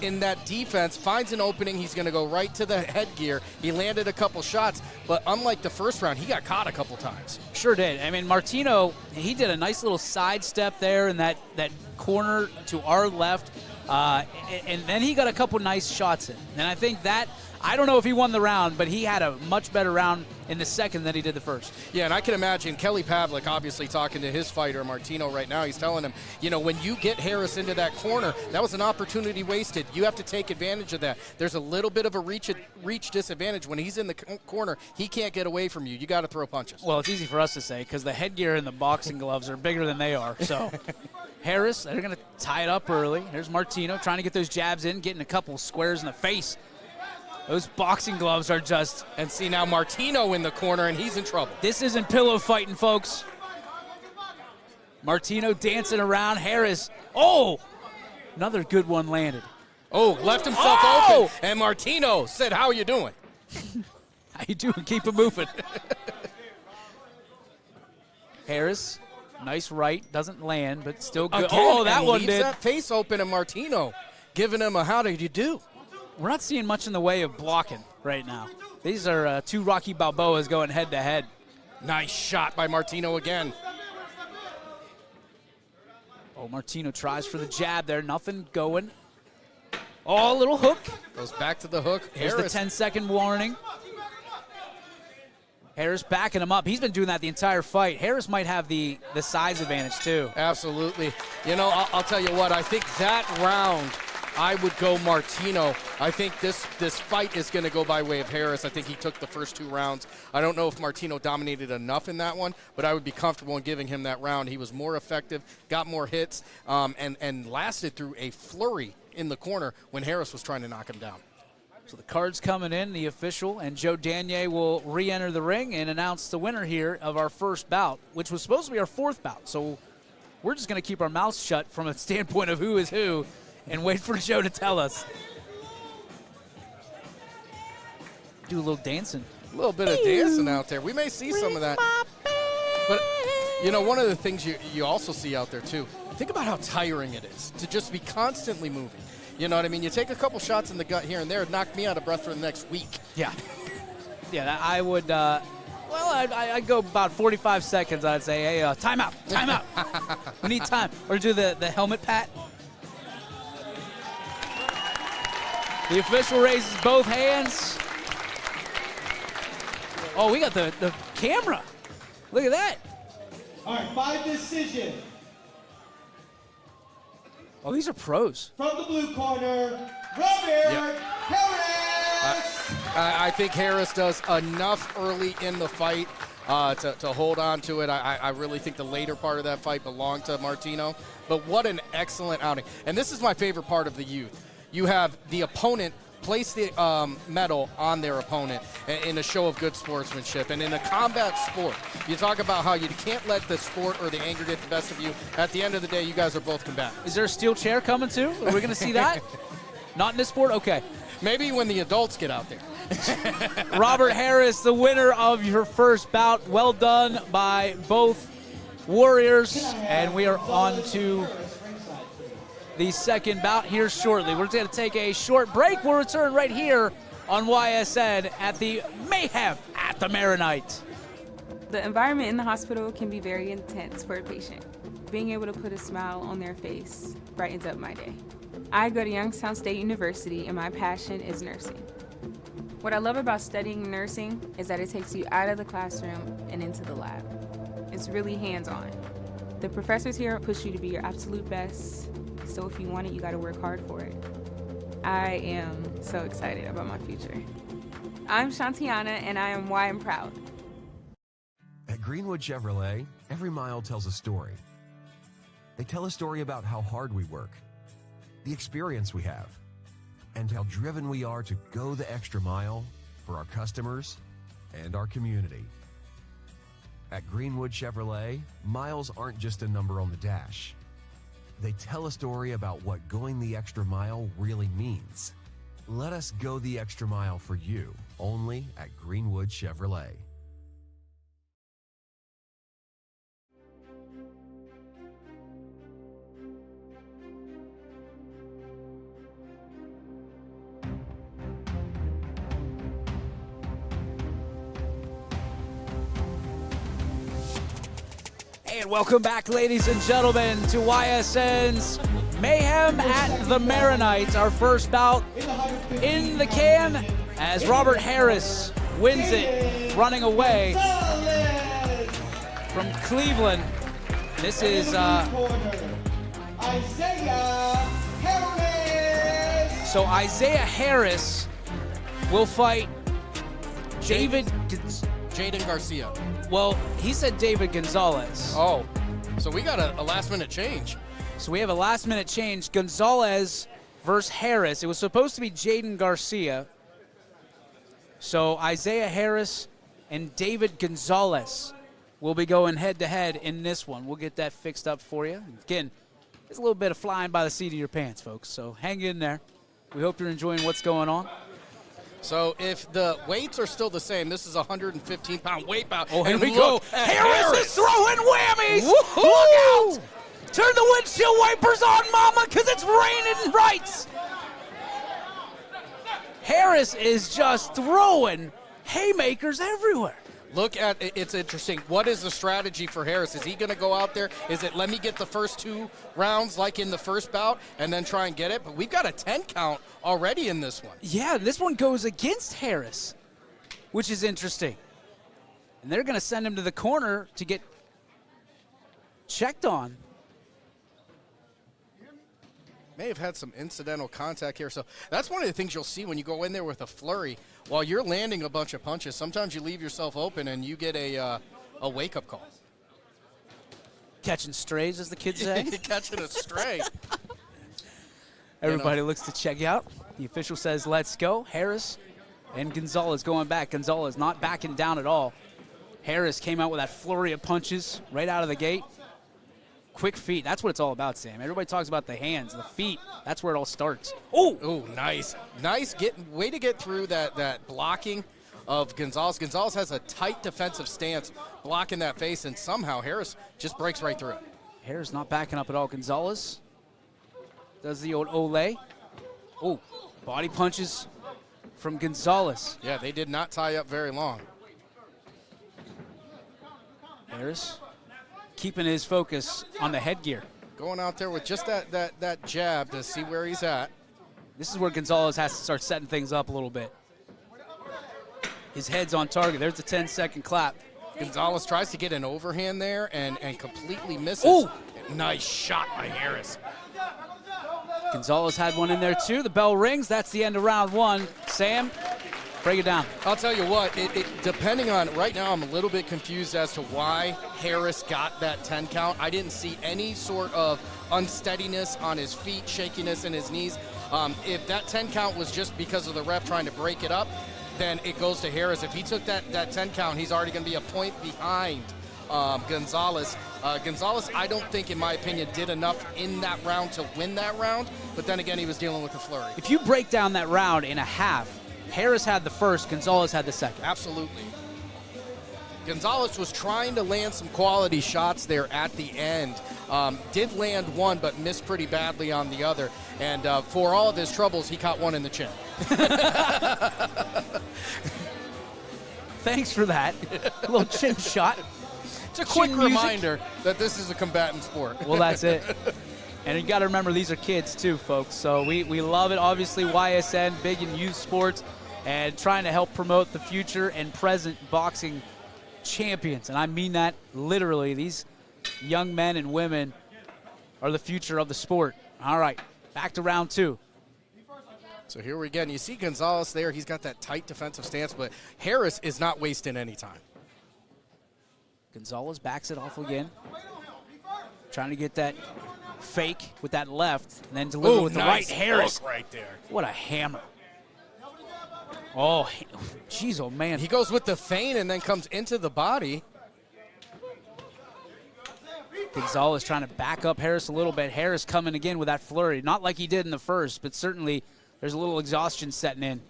in that defense, finds an opening. He's going to go right to the headgear. He landed a couple shots, but unlike the first round, he got caught a couple times. Sure did. I mean, Martino, he did a nice little sidestep there in that corner to our left, and then he got a couple nice shots in. And I think that, I don't know if he won the round, but he had a much better round in the second than he did the first. Yeah, and I can imagine Kelly Pavlik obviously talking to his fighter, Martino, right now. He's telling him, you know, when you get Harris into that corner, that was an opportunity wasted. You have to take advantage of that. There's a little bit of a reach disadvantage. When he's in the corner, he can't get away from you. You got to throw punches. Well, it's easy for us to say because the headgear and the boxing gloves are bigger than they are. So Harris, they're going to tie it up early. Here's Martino trying to get those jabs in, getting a couple squares in the face. Those boxing gloves are just... And see now Martino in the corner, and he's in trouble. This isn't pillow fighting, folks. Martino dancing around. Harris. Oh! Another good one landed. Oh, left himself open. And Martino said, how you doing? How you doing? Keep it moving. Harris, nice right. Doesn't land, but still good. Again, that one leaves did. That face open, and Martino giving him a how did you do? We're not seeing much in the way of blocking right now. These are two Rocky Balboas going head-to-head. Nice shot by Martino again. Oh, Martino tries for the jab there. Nothing going. Oh, a little hook. Goes back to the hook. Here's the 10-second warning. Harris backing him up. He's been doing that the entire fight. Harris might have the size advantage, too. Absolutely. You know, I'll tell you what. I think that round I would go Martino. I think this fight is going to go by way of Harris. I think he took the first 2 rounds. I don't know if Martino dominated enough in that one, but I would be comfortable in giving him that round. He was more effective, got more hits, and lasted through a flurry in the corner when Harris was trying to knock him down. So the card's coming in, the official, and Joe Danier will re-enter the ring and announce the winner here of our first bout, which was supposed to be our 4th bout. So we're just going to keep our mouths shut from a standpoint of who is who and wait for Joe to tell us. Do a little dancing. A little bit of dancing out there. We may see some of that. But, you know, one of the things you also see out there, too, think about how tiring it is to just be constantly moving. You know what I mean? You take a couple shots in the gut here and there, knock me out of breath for the next week. Yeah. Yeah, I would, I'd go about 45 seconds. I'd say, hey, time out. We need time. Or do the helmet pat. The official raises both hands. Oh, we got the camera. Look at that. All right, 5 decision. Oh, these are pros. From the blue corner, Robert Harris. I think Harris does enough early in the fight to hold on to it. I really think the later part of that fight belonged to Martino. But what an excellent outing. And this is my favorite part of the youth. You have the opponent place the medal on their opponent in a show of good sportsmanship. And in a combat sport, you talk about how you can't let the sport or the anger get the best of you. At the end of the day, you guys are both combatants. Is there a steel chair coming too? Are we going to see that? Not in this sport? Okay. Maybe when the adults get out there. Robert Harris, the winner of your first bout. Well done by both warriors. And we are on to the second bout here shortly. We're going to take a short break. We'll return right here on YSN at the Mayhem at the Maronite. The environment in the hospital can be very intense for a patient. Being able to put a smile on their face brightens up my day. I go to Youngstown State University and my passion is nursing. What I love about studying nursing is that it takes you out of the classroom and into the lab. It's really hands-on. The professors here push you to be your absolute best. So if you want it, you got to work hard for it. I am so excited about my future. I'm Shantiana, and I am why I'm proud. At Greenwood Chevrolet, every mile tells a story. They tell a story about how hard we work, the experience we have, and how driven we are to go the extra mile for our customers and our community. At Greenwood Chevrolet, miles aren't just a number on the dash. They tell a story about what going the extra mile really means. Let us go the extra mile for you, only at Greenwood Chevrolet. And welcome back, ladies and gentlemen, to YSN's Mayhem at the Maronite. Our first bout in the can as Robert Harris wins it, running away from Cleveland. This is so Isaiah Harris will fight Jaden Garcia. Well, he said David Gonzalez. Oh, so we got a last-minute change. So we have a last-minute change. Gonzalez versus Harris. It was supposed to be Jaden Garcia. So Isaiah Harris and David Gonzalez will be going head-to-head in this one. We'll get that fixed up for you. Again, there's a little bit of flying by the seat of your pants, folks. So hang in there. We hope you're enjoying what's going on. So if the weights are still the same, this is a 115-pound weight bout. Oh, here and we go. Harris is throwing whammies. Woo-hoo! Look out. Turn the windshield wipers on, mama, because it's raining rights. Harris is just throwing haymakers everywhere. Look at it. It's interesting. What is the strategy for Harris? Is he going to go out there? Is it let me get the first 2 rounds like in the first bout and then try and get it? But we've got a 10 count already in this one. Yeah, this one goes against Harris, which is interesting. And they're going to send him to the corner to get checked on. May have had some incidental contact here. So that's one of the things you'll see when you go in there with a flurry. While you're landing a bunch of punches, sometimes you leave yourself open and you get a wake-up call. Catching strays, as the kids say. Catching a stray. Everybody looks to check out. The official says, let's go. Harris and Gonzalez going back. Gonzalez not backing down at all. Harris came out with that flurry of punches right out of the gate. Quick feet. That's what it's all about, Sam. Everybody talks about the hands, the feet. That's where it all starts. Oh, nice. Nice way to get through that blocking of Gonzalez. Gonzalez has a tight defensive stance blocking that face, and somehow Harris just breaks right through it. Harris not backing up at all. Gonzalez does the old Olay. Oh, body punches from Gonzalez. Yeah, they did not tie up very long. Harris keeping his focus on the headgear. Going out there with just that jab to see where he's at. This is where Gonzalez has to start setting things up a little bit. His head's on target. There's a 10-second clap. Gonzalez tries to get an overhand there and completely misses. Ooh. Nice shot by Harris. Gonzalez had one in there too. The bell rings. That's the end of round one. Sam, break it down. I'll tell you what, depending on, right now I'm a little bit confused as to why Harris got that 10 count. I didn't see any sort of unsteadiness on his feet, shakiness in his knees. If that 10 count was just because of the ref trying to break it up, then it goes to Harris. If he took that 10 count, he's already going to be a point behind Gonzalez. Gonzalez, I don't think, in my opinion, did enough in that round to win that round, but then again, he was dealing with the flurry. If you break down that round in a half, Harris had the first, Gonzalez had the second. Absolutely. Gonzalez was trying to land some quality shots there at the end. Did land one, but missed pretty badly on the other. And for all of his troubles, he caught one in the chin. Thanks for that. A little chin shot. It's a quick reminder that this is a combatant sport. Well, that's it. And you got to remember, these are kids too, folks. So we love it. Obviously, YSN, big in youth sports, and trying to help promote the future and present boxing champions. And I mean that literally. These young men and women are the future of the sport. All right, back to round two. So here we again. You see Gonzalez there. He's got that tight defensive stance, but Harris is not wasting any time. Gonzalez backs it off again. Trying to get that fake with that left and then deliver with the right. Harris. Right there. What a hammer. Oh, jeez, oh, man. He goes with the feint and then comes into the body. Gonzalez trying to back up Harris a little bit. Harris coming again with that flurry. Not like he did in the first, but certainly there's a little exhaustion setting in.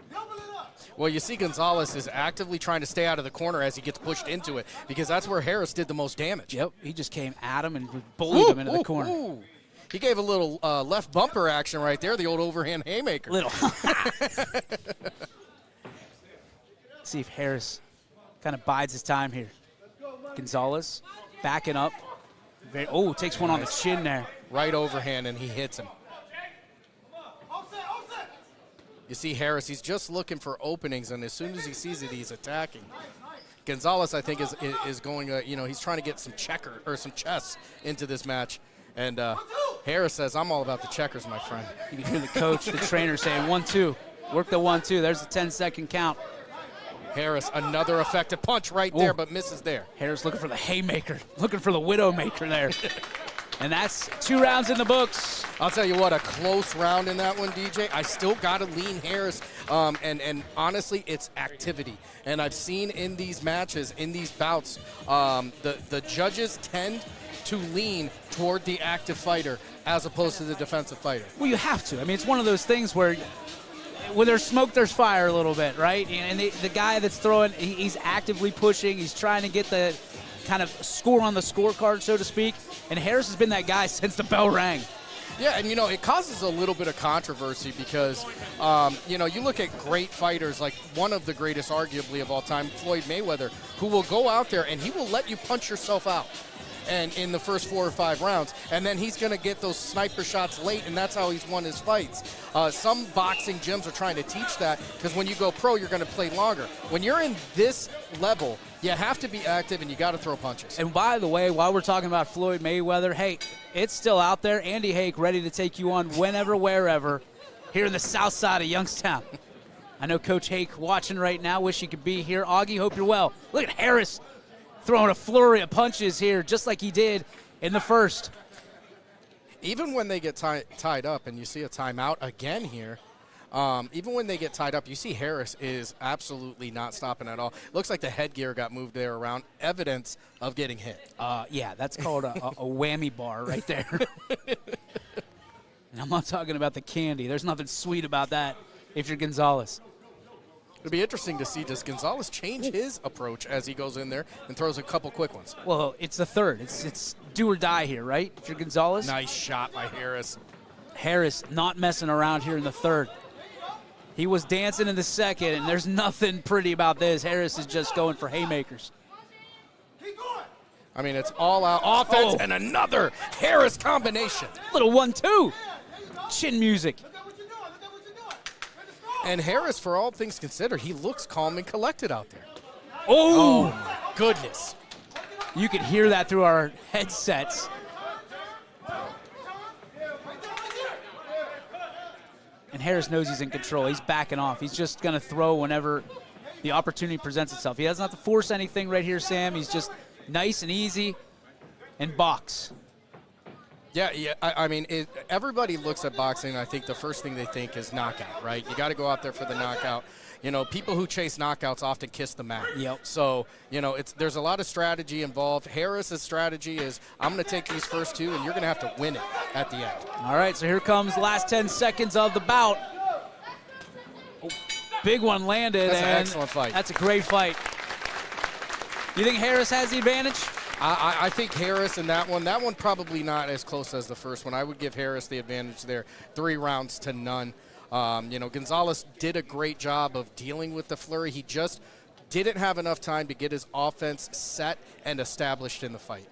Well, you see Gonzalez is actively trying to stay out of the corner as he gets pushed into it, because that's where Harris did the most damage. Yep, he just came at him and bullied him into the corner. Ooh. He gave a little left bumper action right there, the old overhand haymaker. Little. See if Harris kind of bides his time here. Gonzalez backing up. Takes one on the chin there. Right overhand, and he hits him. You see Harris, he's just looking for openings, and as soon as he sees it, he's attacking. Gonzalez, I think, is going, he's trying to get some some chess into this match. And Harris says, I'm all about the checkers, my friend. You can hear the coach, the trainer saying 1-2. Work the 1-2. There's the 10-second count. Harris, another effective punch right there, but misses there. Harris looking for the haymaker, looking for the widowmaker there. And that's 2 rounds in the books. I'll tell you what, a close round in that one, DJ. I still got to lean Harris, and honestly, it's activity. And I've seen in these matches, in these bouts, the judges tend to lean toward the active fighter as opposed to the defensive fighter. Well, you have to. I mean, it's one of those things where when there's smoke, there's fire a little bit, right? And the guy that's throwing, he's actively pushing. He's trying to get the kind of score on the scorecard, so to speak. And Harris has been that guy since the bell rang. Yeah, and, it causes a little bit of controversy because, you look at great fighters, like one of the greatest, arguably, of all time, Floyd Mayweather, who will go out there and he will let you punch yourself out. and in the first 4 or 5 rounds, and then he's going to get those sniper shots late, and that's how he's won his fights. Some boxing gyms are trying to teach that because when you go pro, you're going to play longer. When you're in this level, you have to be active, and you got to throw punches. And by the way, while we're talking about Floyd Mayweather, hey, it's still out there. Andy Hake ready to take you on whenever, wherever, here in the south side of Youngstown. I know Coach Hake watching right now. Wish he could be here. Augie, hope you're well. Look at Harris throwing a flurry of punches here, just like he did in the first. Even when they get tied up, and you see a timeout again here, even when they get tied up, you see Harris is absolutely not stopping at all. Looks like the headgear got moved there around, evidence of getting hit. Yeah, that's called a whammy bar right there. And I'm not talking about the candy. There's nothing sweet about that if you're Gonzalez. It'll be interesting to see, does Gonzalez change his approach as he goes in there and throws a couple quick ones? Well, it's the third. It's do or die here, right? If you're Gonzalez. Nice shot by Harris. Harris not messing around here in the third. He was dancing in the second, and there's nothing pretty about this. Harris is just going for haymakers. I mean, it's all out offense and another Harris combination. Little 1-2. Chin music. And Harris, for all things considered, he looks calm and collected out there. Oh, my goodness. You could hear that through our headsets. And Harris knows he's in control. He's backing off. He's just going to throw whenever the opportunity presents itself. He doesn't have to force anything right here, Sam. He's just nice and easy and box. Yeah. I mean, everybody looks at boxing, and I think the first thing they think is knockout, right? You got to go out there for the knockout. You know, people who chase knockouts often kiss the mat. Yep. So, you know, there's a lot of strategy involved. Harris's strategy is, I'm going to take these first 2, and you're going to have to win it at the end. All right, so here comes the last 10 seconds of the bout. Oh, big one landed. That's an excellent fight. That's a great fight. You think Harris has the advantage? I think Harris in that one probably not as close as the first one. I would give Harris the advantage there, 3 rounds to none. You know, Gonzalez did a great job of dealing with the flurry. He just didn't have enough time to get his offense set and established in the fight.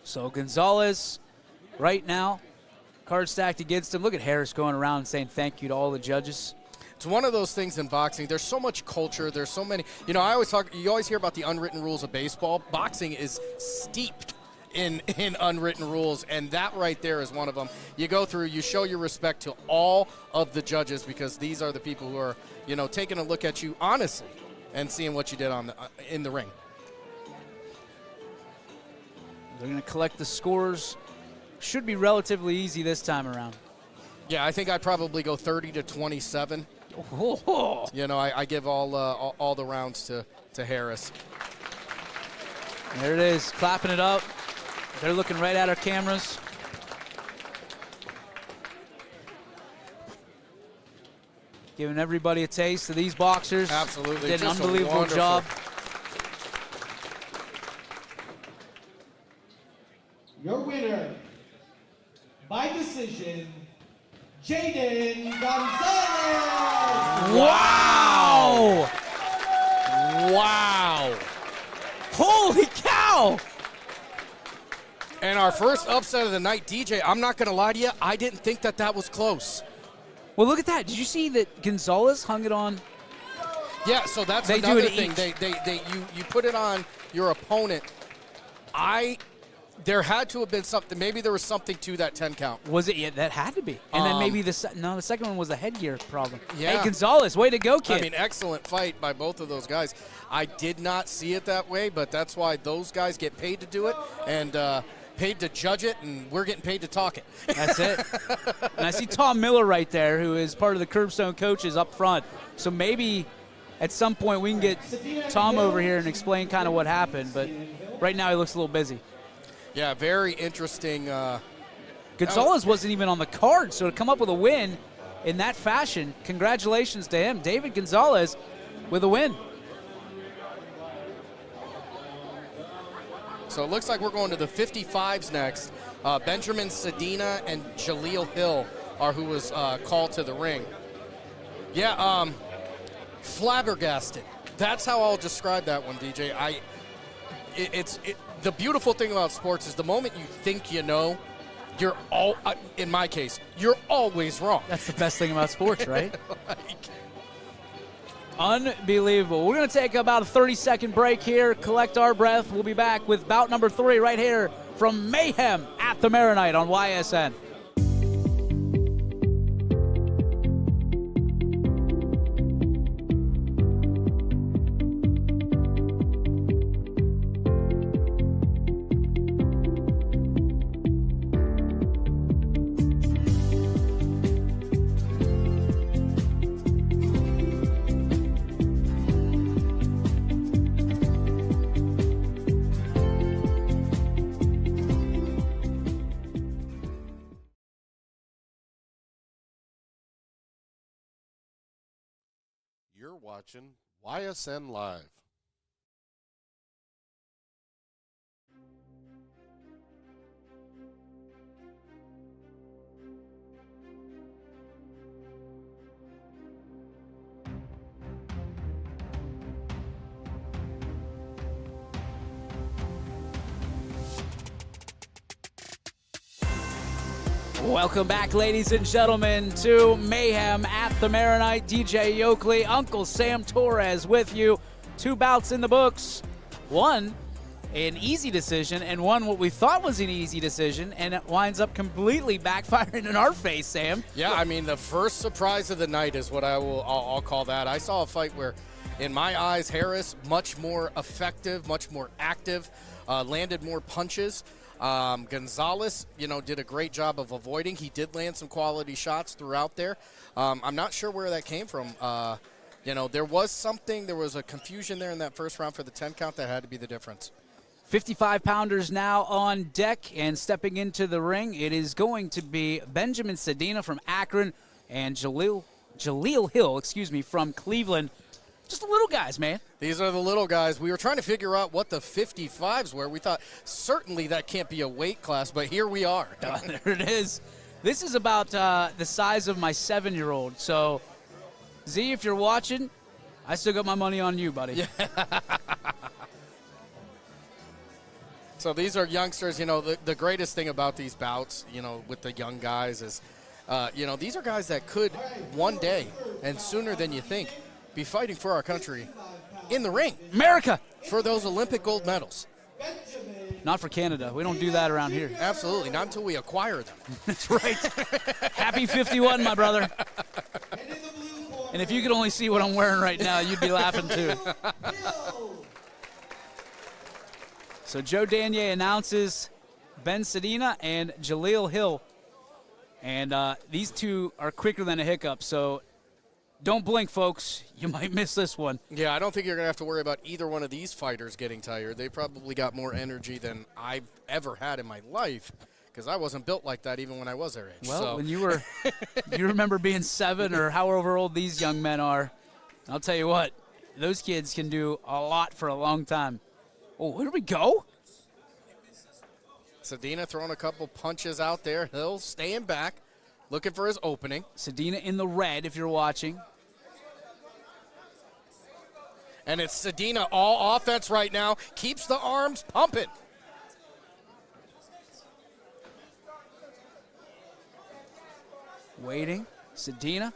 So Gonzalez, right now, card stacked against him. Look at Harris going around and saying thank you to all the judges. It's one of those things in boxing. There's so much culture. There's so many. You know, you always hear about the unwritten rules of baseball. Boxing is steeped in unwritten rules, and that right there is one of them. You go through, you show your respect to all of the judges because these are the people who are, you know, taking a look at you honestly and seeing what you did in the ring. They're going to collect the scores. Should be relatively easy this time around. Yeah, I think I'd probably go 30-27. Oh. You know, I give all the rounds to Harris. There it is, clapping it up. They're looking right at our cameras. Giving everybody a taste of these boxers. Absolutely. Did an Just unbelievable job. Your winner, by decision, Jaden Gonzalez. Wow! Wow! Holy cow! And our first upset of the night, DJ, I'm not going to lie to you, I didn't think that was close. Well, look at that. Did you see that Gonzalez hung it on? Yeah, so that's They another do it thing. You put it on your opponent. There had to have been something. Maybe there was something to that 10 count. Was it? Yeah, that had to be. And then maybe the second one was the headgear problem. Yeah. Hey, Gonzalez, way to go, kid. I mean, excellent fight by both of those guys. I did not see it that way, but that's why those guys get paid to do it and paid to judge it, and we're getting paid to talk it. That's it. And I see Tom Miller right there, who is part of the Curbstone coaches up front. So maybe at some point we can get Tom over here and explain kind of what happened. But right now he looks a little busy. Yeah, very interesting. Gonzalez wasn't even on the card, so to come up with a win in that fashion, congratulations to him. David Gonzalez with a win. So it looks like we're going to the 55s next. Benjamin Sadena and Jaleel Hill are who was called to the ring. Yeah, the beautiful thing about sports is the moment you think you know, you're all, in my case, you're always wrong. That's the best thing about sports, right? Unbelievable. We're going to take about a 30-second break here, collect our breath. We'll be back with bout number 3 right here from Mayhem at the Maronite on YSN. You're watching YSN Live. Welcome back, ladies and gentlemen, to Mayhem at the Maronite. DJ Yoakley, Uncle Sam Torres with you. 2 bouts in the books. One, an easy decision, and one what we thought was an easy decision, and it winds up completely backfiring in our face, Sam. Yeah, I mean, the first surprise of the night is what I'll call that. I saw a fight where, in my eyes, Harris, much more effective, much more active, landed more punches. Gonzalez, did a great job of avoiding. He did land some quality shots throughout there. I'm not sure where that came from. There was a confusion there in that first round for the 10 count that had to be the difference. 55-pounders now on deck and stepping into the ring. It is going to be Benjamin Sadena from Akron and Jaleel Hill, from Cleveland. Just the little guys, man. These are the little guys. We were trying to figure out what the 55s were. We thought certainly that can't be a weight class, but here we are. There it is. This is about the size of my 7-year-old. So, Z, if you're watching, I still got my money on you, buddy. Yeah. So these are youngsters. The greatest thing about these bouts, with the young guys is, these are guys that could one day, and sooner than you think, be fighting for our country in the ring. America! For those Olympic gold medals. Not for Canada. We don't do that around here. Absolutely. Not until we acquire them. That's right. Happy 51, my brother. And if you could only see what I'm wearing right now, you'd be laughing too. So Joe Danier announces Ben Sadena and Jaleel Hill. And these two are quicker than a hiccup, so don't blink, folks. You might miss this one. Yeah, I don't think you're going to have to worry about either one of these fighters getting tired. They probably got more energy than I've ever had in my life because I wasn't built like that even when I was their age. Well, when you were – you remember being 7 or however old these young men are. I'll tell you what, those kids can do a lot for a long time. Oh, where do we go? Sadena throwing a couple punches out there. Hill staying back, looking for his opening. Sadena in the red if you're watching. And it's Sadena all offense right now. Keeps the arms pumping. Waiting. Sadena.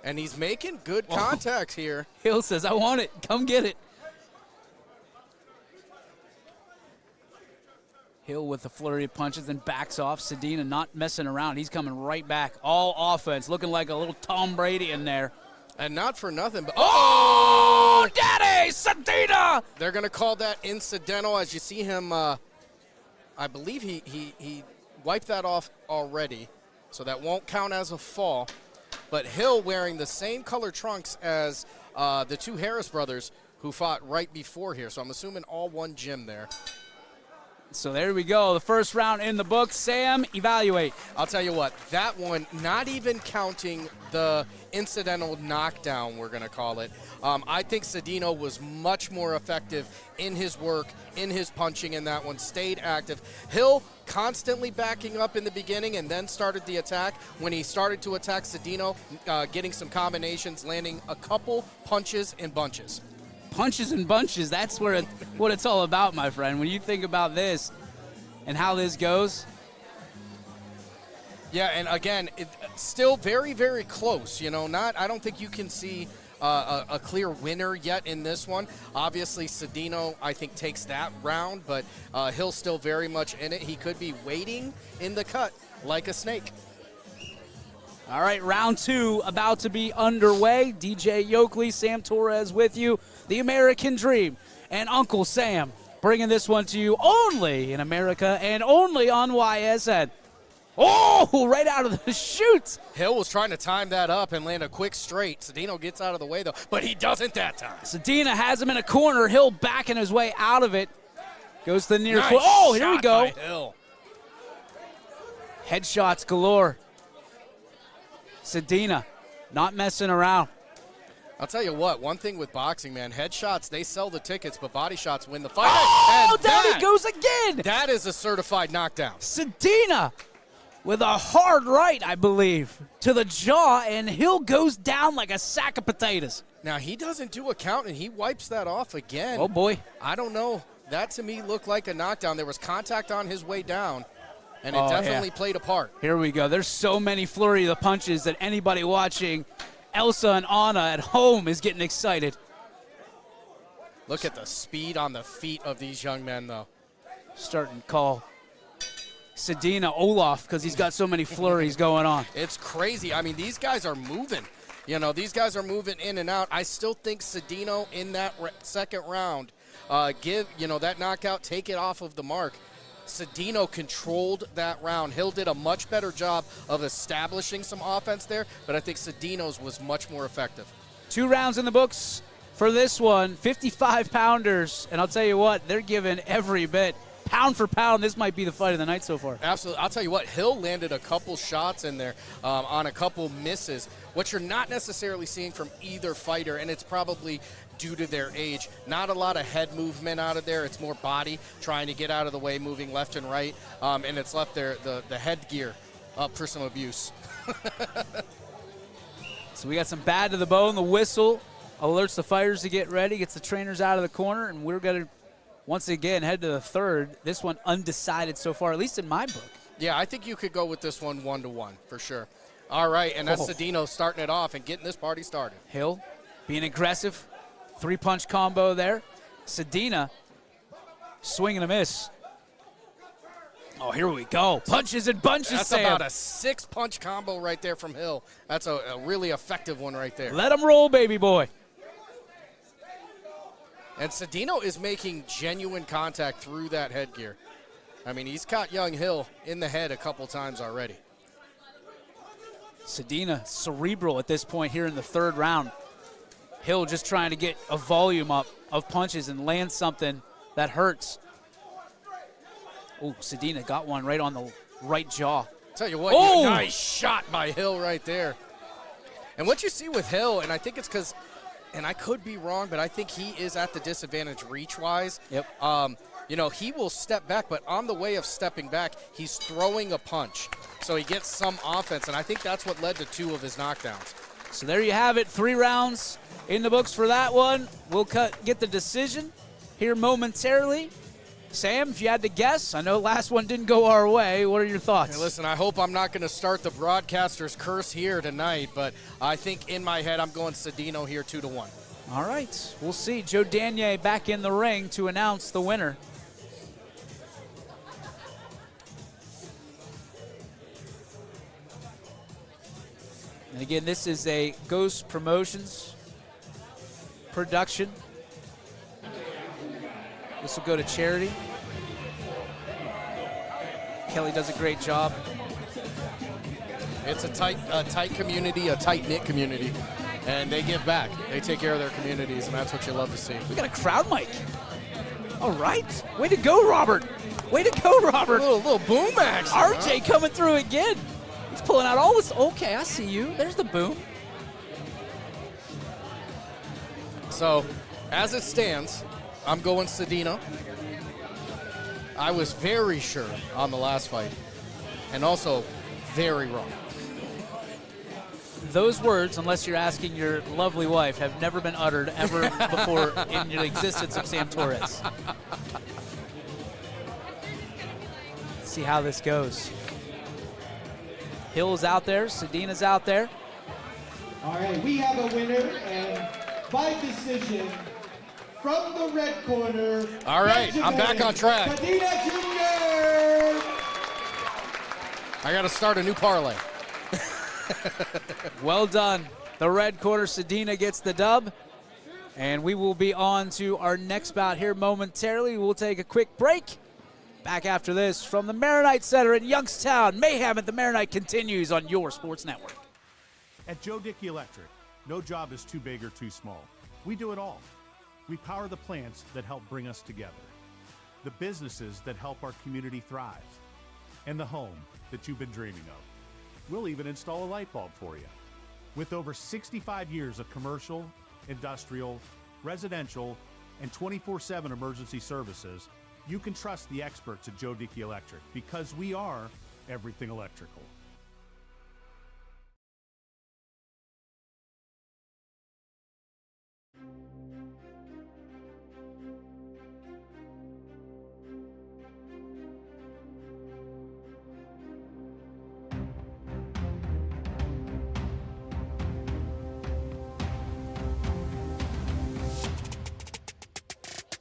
And he's making good contacts here. Hill says, I want it. Come get it. Hill with a flurry of punches, then backs off. Sadena not messing around. He's coming right back. All offense. Looking like a little Tom Brady in there. And not for nothing, but oh, Daddy, Sadena! They're going to call that incidental as you see him. I believe he wiped that off already, so that won't count as a fall. But Hill wearing the same color trunks as the two Harris brothers who fought right before here. So I'm assuming all one gym there. So there we go. The first round in the book. Sam, evaluate. I'll tell you what, that one, not even counting the incidental knockdown, we're going to call it, I think Sadena was much more effective in his work, in his punching in that one, stayed active. Hill constantly backing up in the beginning and then started the attack. When he started to attack Sadena, getting some combinations, landing a couple punches in bunches. punches and bunches. That's what it's all about, my friend. When you think about this and how this goes. Yeah, and again, still very, very close. I don't think you can see a clear winner yet in this one. Obviously, Sadena, I think, takes that round, but Hill's still very much in it. He could be waiting in the cut like a snake. All right, round 2 about to be underway. DJ Yoakley, Sam Torres with you, the American Dream, and Uncle Sam bringing this one to you only in America and only on YSN. Oh, right out of the chute. Hill was trying to time that up and land a quick straight. Sadena gets out of the way, though, but he doesn't that time. Sadena has him in a corner. Hill backing his way out of it. Goes to the near nice corner. Oh, here we shot go. by Hill. Headshots galore. Sadena not messing around. I'll tell you what, one thing with boxing, man, headshots, they sell the tickets, but body shots win the fight. Oh, and down he goes again. That is a certified knockdown. Sadena with a hard right, I believe, to the jaw, and Hill goes down like a sack of potatoes. Now, he doesn't do a count, and he wipes that off again. Oh, boy. I don't know. That, to me, looked like a knockdown. There was contact on his way down, and it definitely played a part. Here we go. There's so many flurry of the punches that anybody watching Elsa and Anna at home is getting excited. Look at the speed on the feet of these young men, though. Starting to call Sadena Olaf because he's got so many flurries going on. It's crazy. I mean, these guys are moving. These guys are moving in and out. I still think Sadena in that second round, that knockout, take it off of the mark. Sadena controlled that round. Hill did a much better job of establishing some offense there, but I think Sadena's was much more effective. 2 rounds in the books for this one, 55-pounders, and I'll tell you what, they're giving every bit. Pound for pound, this might be the fight of the night so far. Absolutely. I'll tell you what, Hill landed a couple shots in there on a couple misses, what you're not necessarily seeing from either fighter, and it's probably due to their age. Not a lot of head movement out of there. It's more body trying to get out of the way, moving left and right, and it's left the headgear up for some abuse. So we got some bad to the bone. The whistle alerts the fighters to get ready, gets the trainers out of the corner, and we're going to once again head to the third. This one undecided so far, at least in my book. Yeah, I think you could go with this one 1-1 for sure. All right, and that's Sadena starting it off and getting this party started. Hill being aggressive. 3-punch combo there. Sadena swing and a miss. Oh, here we go. Punches and bunches, That's Sam. about a 6-punch combo right there from Hill. That's a really effective one right there. Let him roll, baby boy. And Sadena is making genuine contact through that headgear. I mean, he's caught young Hill in the head a couple times already. Sadena cerebral at this point here in the third round. Hill just trying to get a volume up of punches and land something that hurts. Oh, Sadena got one right on the right jaw. Tell you what, nice shot by Hill right there. And what you see with Hill, and I think it's because, and I could be wrong, but I think he is at the disadvantage reach-wise. Yep. He will step back, but on the way of stepping back, he's throwing a punch. So he gets some offense, and I think that's what led to 2 of his knockdowns. So there you have it, 3 rounds in the books for that one. We'll get the decision here momentarily. Sam, if you had to guess, I know last one didn't go our way. What are your thoughts? Hey, listen, I hope I'm not going to start the broadcaster's curse here tonight, but I think in my head I'm going Sadena here 2-1. All right, we'll see. Joe Danier back in the ring to announce the winner. And again, this is a Ghost Promotions production. This will go to charity. Kelly does a great job. It's a tight community, a tight-knit community, and they give back. They take care of their communities, and that's what you love to see. We got a crowd mic. All right. Way to go, Robert. Way to go, Robert. A little boom action. RJ coming through again. He's pulling out all this. Okay, I see you. There's the boom. So, as it stands, I'm going Sadena. I was very sure on the last fight, and also very wrong. Those words, unless you're asking your lovely wife, have never been uttered ever before in the existence of Sam Torres. Let's see how this goes. Hill's out there. Sadena's out there. All right, we have a winner, and by decision, from the red corner. All right, I'm back on track. Sadena Jr. I got to start a new parlay. Well done. The red corner, Sadena gets the dub. And we will be on to our next bout here momentarily. We'll take a quick break. Back after this from the Maronite Center in Youngstown. Mayhem at the Maronite continues on your sports network. At Joe Dickey Electric, no job is too big or too small. We do it all. We power the plants that help bring us together, the businesses that help our community thrive, and the home that you've been dreaming of. We'll even install a light bulb for you. With over 65 years of commercial, industrial, residential, and 24/7 emergency services, you can trust the experts at Joe Dickey Electric because we are everything electrical.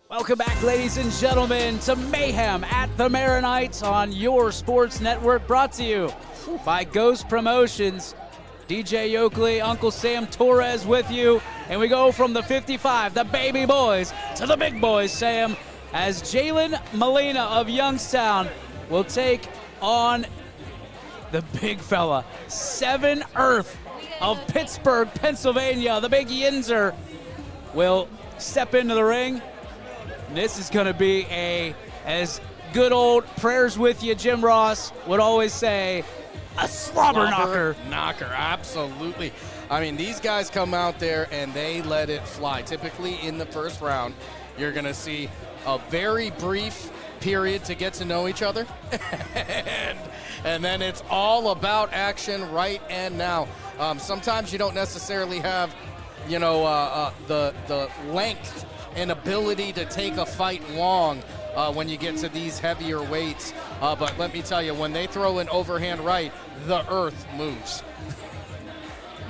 Welcome back, ladies and gentlemen, to Mayhem at the Maronite on your sports network, brought to you by Ghost Promotions. DJ Yoakley, Uncle Sam Torres with you, and we go from the 55, the baby boys, to the big boys, Sam, as Jalen Molina of Youngstown will take on the big fella, 7 Earth of Pittsburgh, Pennsylvania. The big Yinzer will step into the ring. This is going to be as good old prayers with you, Jim Ross would always say, a slobber knocker. Absolutely. I mean, these guys come out there and they let it fly. Typically in the first round, you're going to see a very brief period to get to know each other. and then it's all about action right and now. Sometimes you don't necessarily have, the length and ability to take a fight long when you get to these heavier weights. But let me tell you, when they throw an overhand right, the earth moves.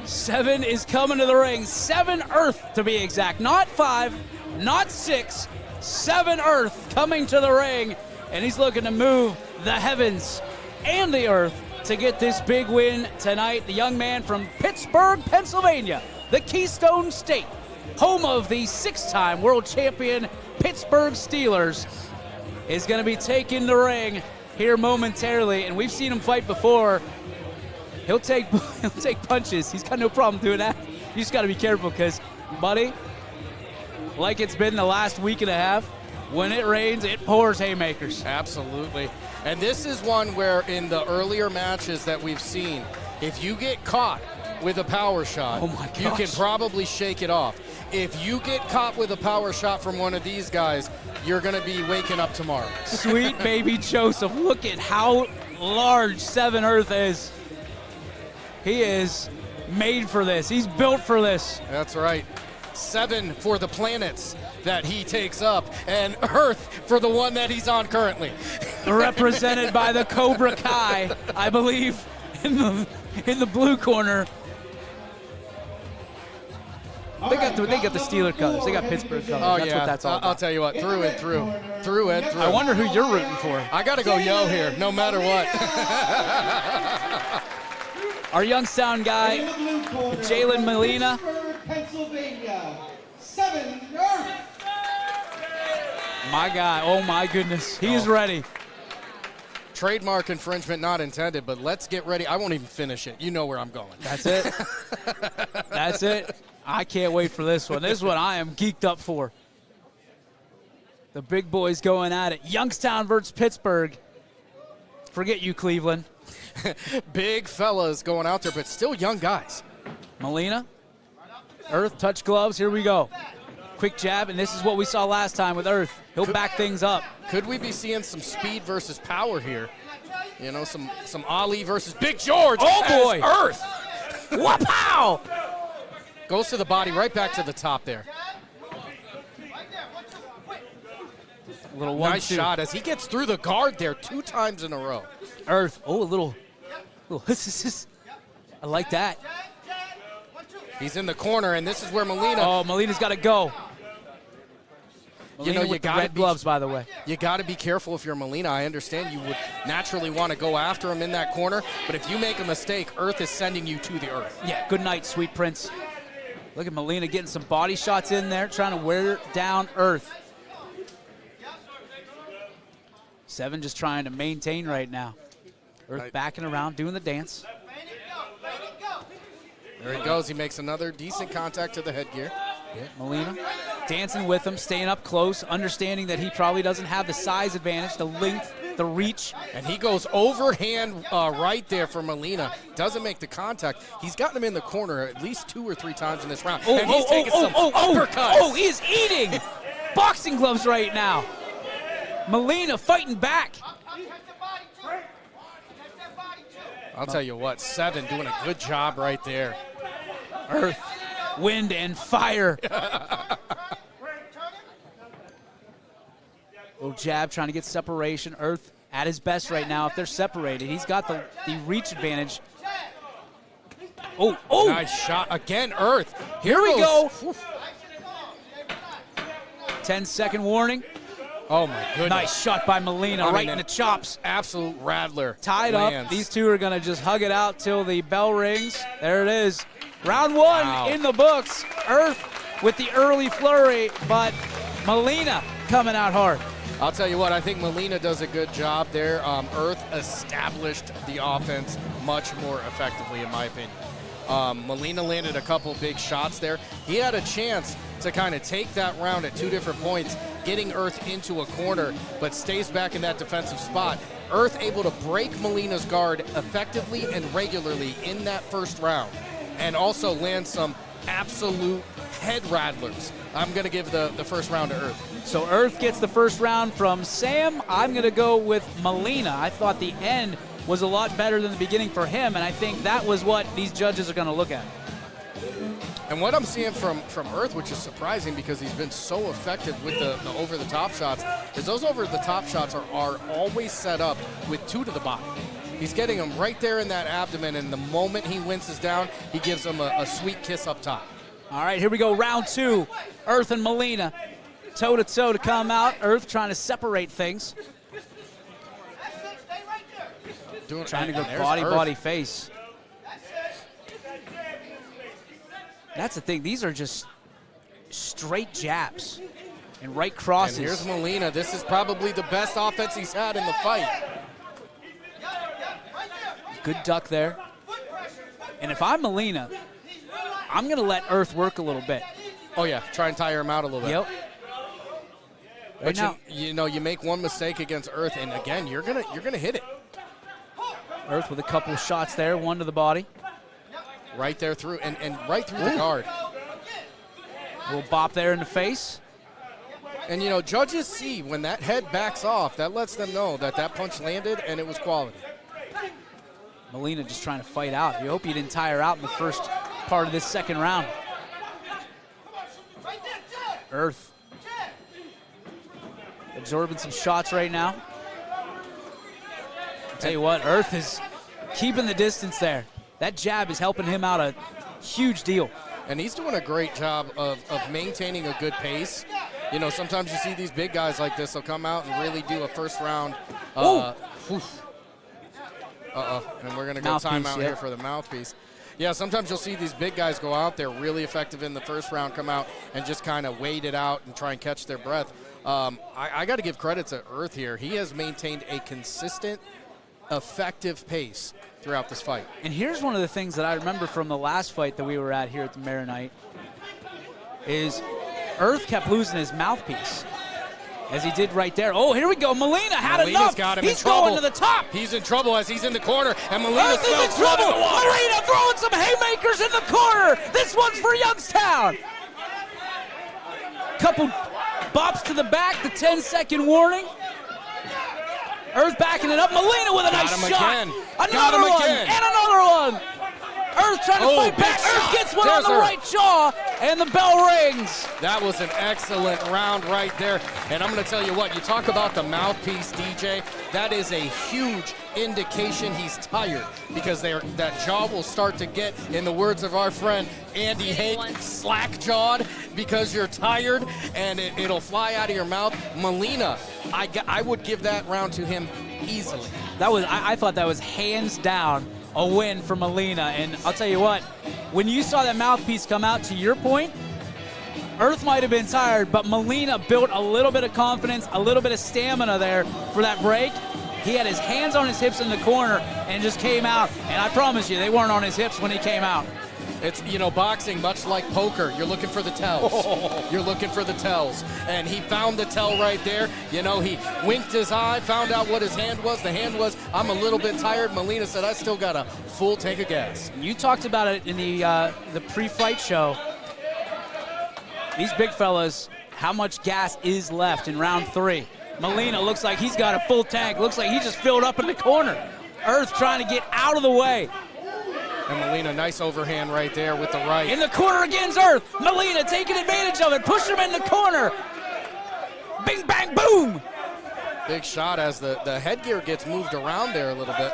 7 is coming to the ring. 7 Earth to be exact. Not 5, not 6. 7 Earth coming to the ring. And he's looking to move the heavens and the earth to get this big win tonight. The young man from Pittsburgh, Pennsylvania, the Keystone State, home of the 6-time world champion Pittsburgh Steelers, is going to be taking the ring here momentarily. And we've seen him fight before. He'll take punches. He's got no problem doing that. You just got to be careful because, buddy, like it's been the last week and a half, when it rains, it pours haymakers. Absolutely. And this is one where in the earlier matches that we've seen, if you get caught with a power shot, you can probably shake it off. If you get caught with a power shot from one of these guys, you're going to be waking up tomorrow. Sweet baby Joseph. Look at how large 7 Earth is. He is made for this. He's built for this. That's right. 7 for the planets that he takes up, and Earth for the one that he's on currently. Represented by the Cobra Kai, I believe, in the blue corner. They got the Steeler colors. They got Pittsburgh colors. Oh, that's yeah. what that's all about. I'll tell you what, through and through. Through and through. I wonder who you're rooting for. I got to go Yo here, no matter what. Our Youngstown guy, Jalen Molina. Pennsylvania, 7 Earth. My guy, oh my goodness, he's ready. Trademark infringement not intended, but let's get ready. I won't even finish it. You know where I'm going. That's it. That's it. I can't wait for this one. This one I am geeked up for. The big boys going at it. Youngstown versus Pittsburgh. Forget you, Cleveland. Big fellas going out there, but still young guys. Molina, Earth, touch gloves. Here we go. Quick jab, and this is what we saw last time with Earth. He'll back things up. Could we be seeing some speed versus power here? You know, some Ali versus Big George. Oh, boy. Earth. Wapow! Goes to the body, right back to the top there. Little nice 1-2. shot as he gets through the guard there 2 times in a row. Earth, a little hiss. I like that. He's in the corner, and this is where Molina. Oh, Molina's got to go. Molina with the red gloves, by the way. You got to be careful if you're Molina. I understand you would naturally want to go after him in that corner, but if you make a mistake, Earth is sending you to the earth. Yeah, good night, sweet prince. Look at Molina getting some body shots in there, trying to wear down Earth. 7 just trying to maintain right now. Earth backing around, doing the dance. There he goes. He makes another decent contact to the headgear. Yeah, Molina dancing with him, staying up close, understanding that he probably doesn't have the size advantage, the length, the reach. And he goes overhand right there for Molina. Doesn't make the contact. He's gotten him in the corner at least 2 or 3 times in this round. And he's taking some uppercuts. Oh, he is eating boxing gloves right now. Molina fighting back. I'll tell you what, 7 doing a good job right there. Earth, wind, and fire. Little jab trying to get separation. Earth at his best right now. If they're separated, he's got the reach advantage. Oh. Nice shot. Again, Earth. Here we go. 10-second warning. Oh, my goodness. Nice shot by Molina, right in the chops. Absolute rattler. Tied up. These two are going to just hug it out till the bell rings. There it is. Round 1 in the books. Earth with the early flurry, but Molina coming out hard. I'll tell you what, I think Molina does a good job there. Earth established the offense much more effectively, in my opinion. Molina landed a couple big shots there. He had a chance to kind of take that round at 2 different points, getting Earth into a corner, but stays back in that defensive spot. Earth able to break Molina's guard effectively and regularly in that first round, and also land some absolute head rattlers. I'm going to give the first round to Earth. So Earth gets the first round from Sam. I'm going to go with Molina. I thought the end was a lot better than the beginning for him, and I think that was what these judges are going to look at. And what I'm seeing from Earth, which is surprising because he's been so effective with the over-the-top shots, is those over-the-top shots are always set up with 2 to the body. He's getting them right there in that abdomen, and the moment he winces down, he gives them a sweet kiss up top. All right, here we go, round 2. Earth and Molina, toe-to-toe to come out. Earth trying to separate things. Trying to go body, face. That's the thing. These are just straight jabs and right crosses. And here's Molina. This is probably the best offense he's had in the fight. Good duck there. And if I'm Molina, I'm going to let Earth work a little bit. Oh, yeah. Try and tire him out a little bit. Yep. But you make one mistake against Earth, and again, you're gonna hit it. Earth with a couple of shots there, 1 to the body. Right there through, and right through the guard. A little bop there in the face. And, judges see when that head backs off, that lets them know that punch landed and it was quality. Molina just trying to fight out. You hope he didn't tire out in the first part of this second round. Earth absorbing some shots right now. I'll tell you what, Earth is keeping the distance there. That jab is helping him out a huge deal. And he's doing a great job of maintaining a good pace. Sometimes you see these big guys like this, they'll come out and really do a first round. And we're going to go timeout here for the mouthpiece. Yeah, sometimes you'll see these big guys go out there really effective in the first round, come out and just kind of wait it out and try and catch their breath. I got to give credit to Earth here. He has maintained a consistent, effective pace throughout this fight. And here's one of the things that I remember from the last fight that we were at here at the Maronite is Earth kept losing his mouthpiece, as he did right there. Oh, here we go. Molina had enough. Got him he's in trouble. Going to the top. He's in trouble as he's in the corner, and Molina's in trouble. Molina throwing some haymakers in the corner. This one's for Youngstown. Couple bops to the back, the 10-second warning. Earth backing it up. Molina with a nice shot. Again. Another one. Again. And another one. Earth trying to fight back. Earth gets one on the right jaw, and the bell rings. That was an excellent round right there. And I'm going to tell you what, you talk about the mouthpiece, DJ, that is a huge indication he's tired, because that jaw will start to get, in the words of our friend Andy Hake, slack-jawed because you're tired, and it'll fly out of your mouth. Molina, I would give that round to him easily. I thought that was hands down a win for Molina, and I'll tell you what, when you saw that mouthpiece come out, to your point, Earth might have been tired, but Molina built a little bit of confidence, a little bit of stamina there for that break. He had his hands on his hips in the corner and just came out, and I promise you, they weren't on his hips when he came out. It's, boxing, much like poker, you're looking for the tells. You're looking for the tells. And he found the tell right there. He winked his eye, found out what his hand was. The hand was, I'm a little bit tired. Molina said, I still got a full tank of gas. You talked about it in the pre-fight show. These big fellas, how much gas is left in round 3? Molina looks like he's got a full tank. Looks like he just filled up in the corner. Earth trying to get out of the way. And Molina, nice overhand right there with the right. In the corner against Earth. Molina taking advantage of it. Push him in the corner. Bing, bang, boom. Big shot as the headgear gets moved around there a little bit.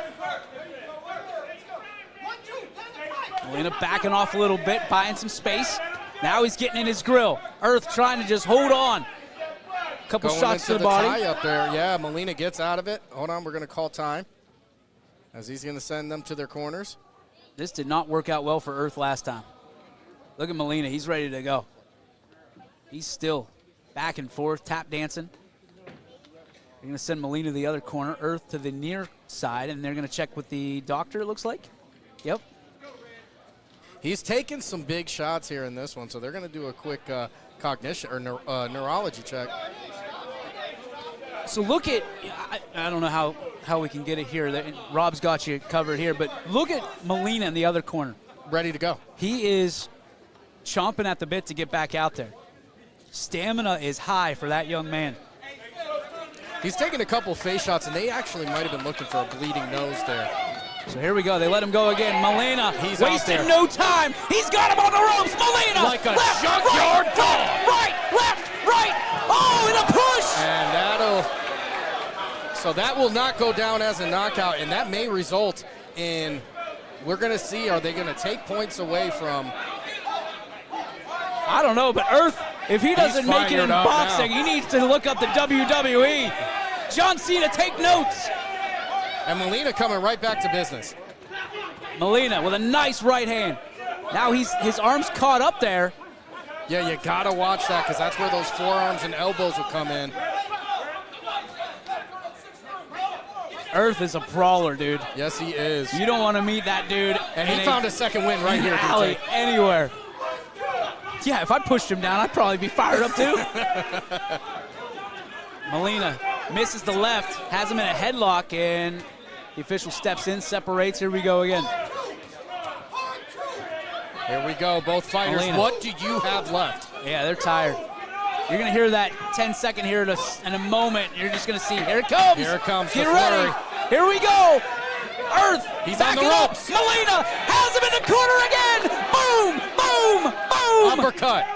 Molina backing off a little bit, buying some space. Now he's getting in his grill. Earth trying to just hold on. Couple Going shots to into the body. Tie up there. Yeah, Molina gets out of it. Hold on, we're going to call time as he's going to send them to their corners. This did not work out well for Earth last time. Look at Molina. He's ready to go. He's still back and forth, tap dancing. They're going to send Molina to the other corner, Earth to the near side, and they're going to check with the doctor, it looks like. Yep. He's taking some big shots here in this one, so they're going to do a quick cognition or neurology check. So look at, I don't know how we can get it here. Rob's got you covered here, but look at Molina in the other corner. Ready to go. He is chomping at the bit to get back out there. Stamina is high for that young man. He's taking a couple face shots, and they actually might have been looking for a bleeding nose there. So here we go. They let him go again. Molina, he's wasting no time. He's got him on the ropes. Molina, like a left, junkyard right, dog. Right, left, right. Oh, and a push. And so that will not go down as a knockout, and that may result in, we're going to see, are they going to take points away from? I don't know, but Earth, if he doesn't make it in boxing, he needs to look up the WWE. John Cena, take notes. And Molina coming right back to business. Molina with a nice right hand. Now his arm's caught up there. Yeah, you got to watch that, because that's where those forearms and elbows will come in. Earth is a brawler, dude. Yes, he is. You don't want to meet that dude. And he found a second win right here, alley, DJ. Anywhere. Yeah, if I pushed him down, I'd probably be fired up too. Molina misses the left, has him in a headlock, and the official steps in, separates. Here we go again. Here we go, both fighters. Molina. What do you have left? Yeah, they're tired. You're going to hear that 10-second here in a moment. You're just going to see. Here it comes. Here it comes. Get ready. Here we go. Earth. He's on the ropes. Molina has him in the corner again. Boom, boom, boom. Uppercut.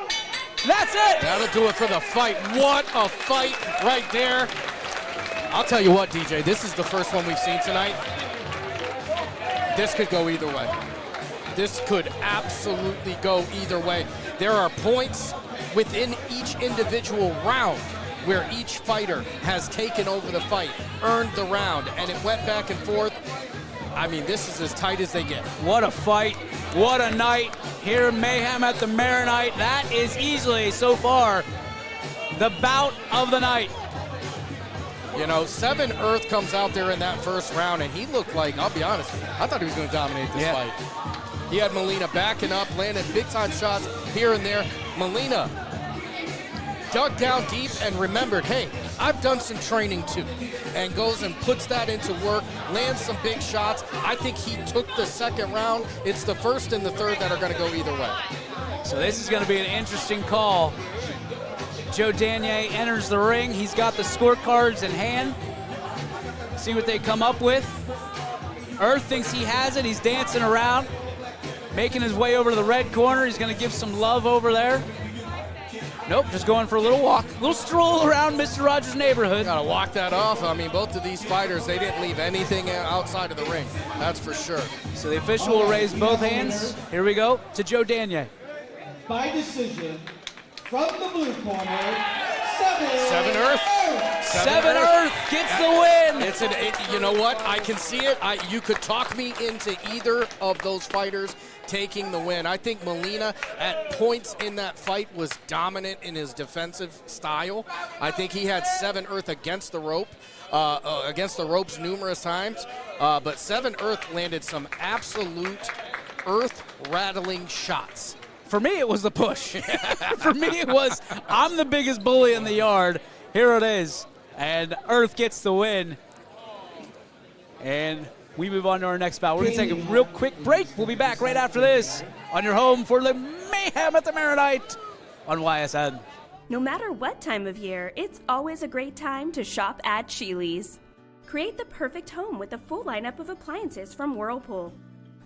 That's it. That'll do it for the fight. What a fight right there. I'll tell you what, DJ, this is the first one we've seen tonight. This could go either way. This could absolutely go either way. There are points within each individual round where each fighter has taken over the fight, earned the round, and it went back and forth. I mean, this is as tight as they get. What a fight. What a night here in Mayhem at the Maronite. That is easily, so far, the bout of the night. 7 Earth comes out there in that first round, and he looked like, I'll be honest, I thought he was going to dominate this fight. He had Molina backing up, landing big-time shots here and there. Molina dug down deep and remembered, hey, I've done some training too, and goes and puts that into work, lands some big shots. I think he took the second round. It's the first and the third that are going to go either way. So this is going to be an interesting call. Joe Danier enters the ring. He's got the scorecards in hand. See what they come up with. Earth thinks he has it. He's dancing around. making his way over to the red corner. He's going to give some love over there. Nope, just going for a little walk, a little stroll around Mr. Rogers' neighborhood. Got to walk that off. I mean, both of these fighters, they didn't leave anything outside of the ring. That's for sure. So the official will raise both hands. Here we go to Joe Danier. By decision, from the blue corner, Seven Earth. Seven Earth gets the win. You know what? I can see it. You could talk me into either of those fighters taking the win. I think Molina at points in that fight was dominant in his defensive style. I think he had Seven Earth against the rope. Against the ropes numerous times, but Seven Earth landed some absolute earth-rattling shots. For me, it was the push. For me, it was, I'm the biggest bully in the yard. Here it is. And Earth gets the win. And we move on to our next bout. We're going to take a real quick break. We'll be back right after this on your home for the Mayhem at the Maronite on YSN. No matter what time of year, it's always a great time to shop at Sheely's. Create the perfect home with a full lineup of appliances from Whirlpool.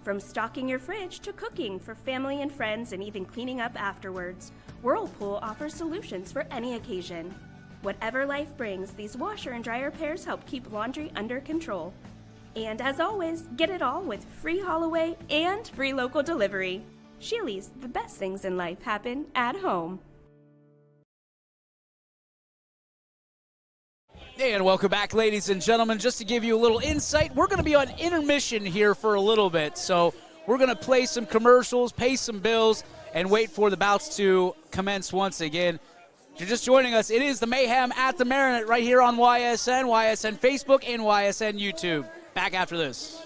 From stocking your fridge to cooking for family and friends and even cleaning up afterwards, Whirlpool offers solutions for any occasion. Whatever life brings, these washer and dryer pairs help keep laundry under control. And as always, get it all with free haul away and free local delivery. Sheely's, the best things in life happen at home. And welcome back, ladies and gentlemen. Just to give you a little insight, we're going to be on intermission here for a little bit. So we're going to play some commercials, pay some bills, and wait for the bouts to commence once again. If you're just joining us, it is the Mayhem at the Maronite right here on YSN, YSN Facebook, and YSN YouTube. Back after this.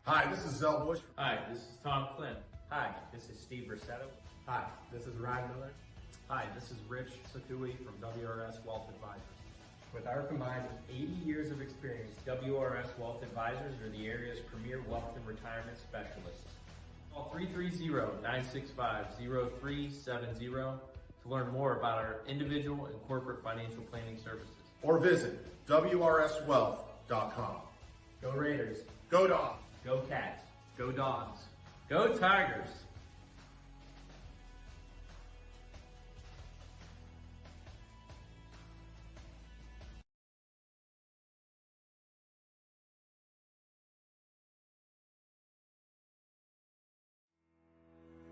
Hi, this is Zell Bush. Hi, this is Tom Clint. Hi, this is Steve Versetto. Hi, this is Ryan Miller. Hi, this is Rich Sakui from WRS Wealth Advisors. With our combined 80 years of experience, WRS Wealth Advisors are the area's premier wealth and retirement specialists. Call 330-965-0370 to learn more about our individual and corporate financial planning services. Or visit WRSwealth.com. Go Raiders. Go Dogs. Go Cats. Go Dogs. Go Tigers.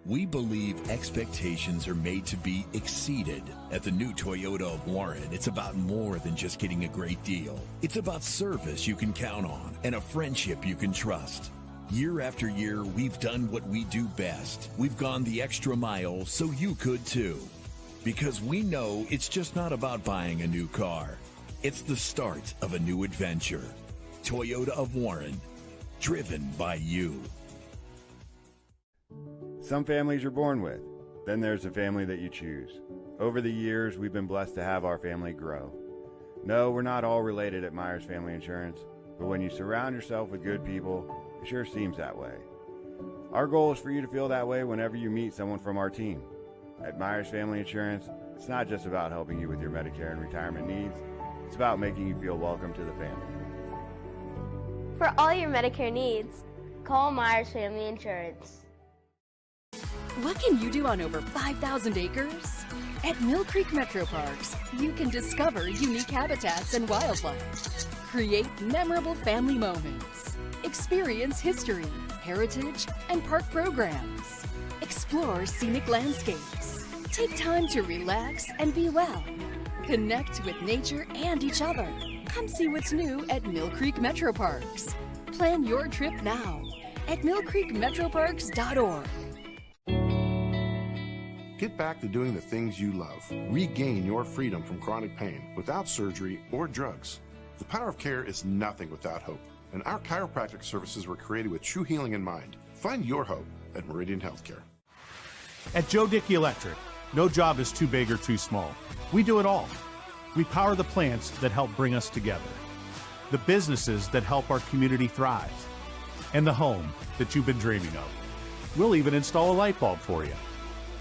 We believe expectations are made to be exceeded. At the new Toyota of Warren, it's about more than just getting a great deal. It's about service you can count on and a friendship you can trust. Year after year, we've done what we do best. We've gone the extra mile so you could too. Because we know it's just not about buying a new car. It's the start of a new adventure. Toyota of Warren, driven by you. Some families you're born with. Then there's a family that you choose. Over the years, we've been blessed to have our family grow. No, we're not all related at Myers Family Insurance, But when you surround yourself with good people, it sure seems that way. Our goal is for you to feel that way whenever you meet someone from our team. At Myers Family Insurance, it's not just about helping you with your Medicare and retirement needs, it's about making you feel welcome to the family. For all your Medicare needs, call Myers Family Insurance. What can you do on over 5,000 acres? At Mill Creek Metro Parks, you can discover unique habitats and wildlife, create memorable family moments, experience history, heritage, and park programs, explore scenic landscapes, take time to relax and be well, connect with nature and each other. Come see what's new at Mill Creek Metro Parks. Plan your trip now at millcreekmetroparks.org. Get back to doing the things you love. Regain your freedom from chronic pain without surgery or drugs. The power of care is nothing without hope, and our chiropractic services were created with true healing in mind. Find your hope at Meridian Healthcare. At Joe Dickey Electric, no job is too big or too small. We do it all. We power the plants that help bring us together, the businesses that help our community thrive, and the home that you've been dreaming of. We'll even install a light bulb for you.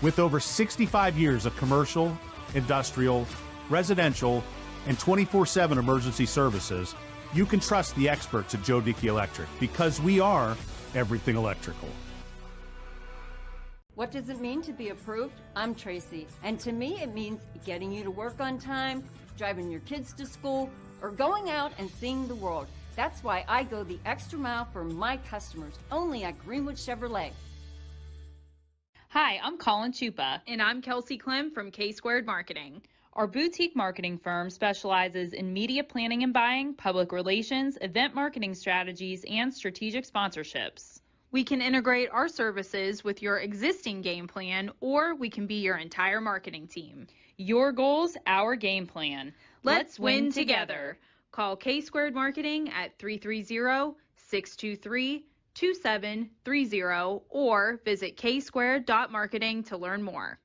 With over 65 years of commercial, industrial, residential, and 24/7 emergency services, you can trust the experts at Joe Dickey Electric because we are everything electrical. What does it mean to be approved? I'm Tracy, and to me it means getting you to work on time, driving your kids to school, or going out and seeing the world. That's why I go the extra mile for my customers, only at Greenwood Chevrolet. Hi, I'm Colin Chupa. And I'm Kelsey Clem from K-Squared Marketing. Our boutique marketing firm specializes in media planning and buying, public relations, event marketing strategies, and strategic sponsorships. We can integrate our services with your existing game plan, or we can be your entire marketing team. Your goals, our game plan. Let's win together. Call K-Squared Marketing at 330-623-2730 or visit ksquared.marketing to learn more.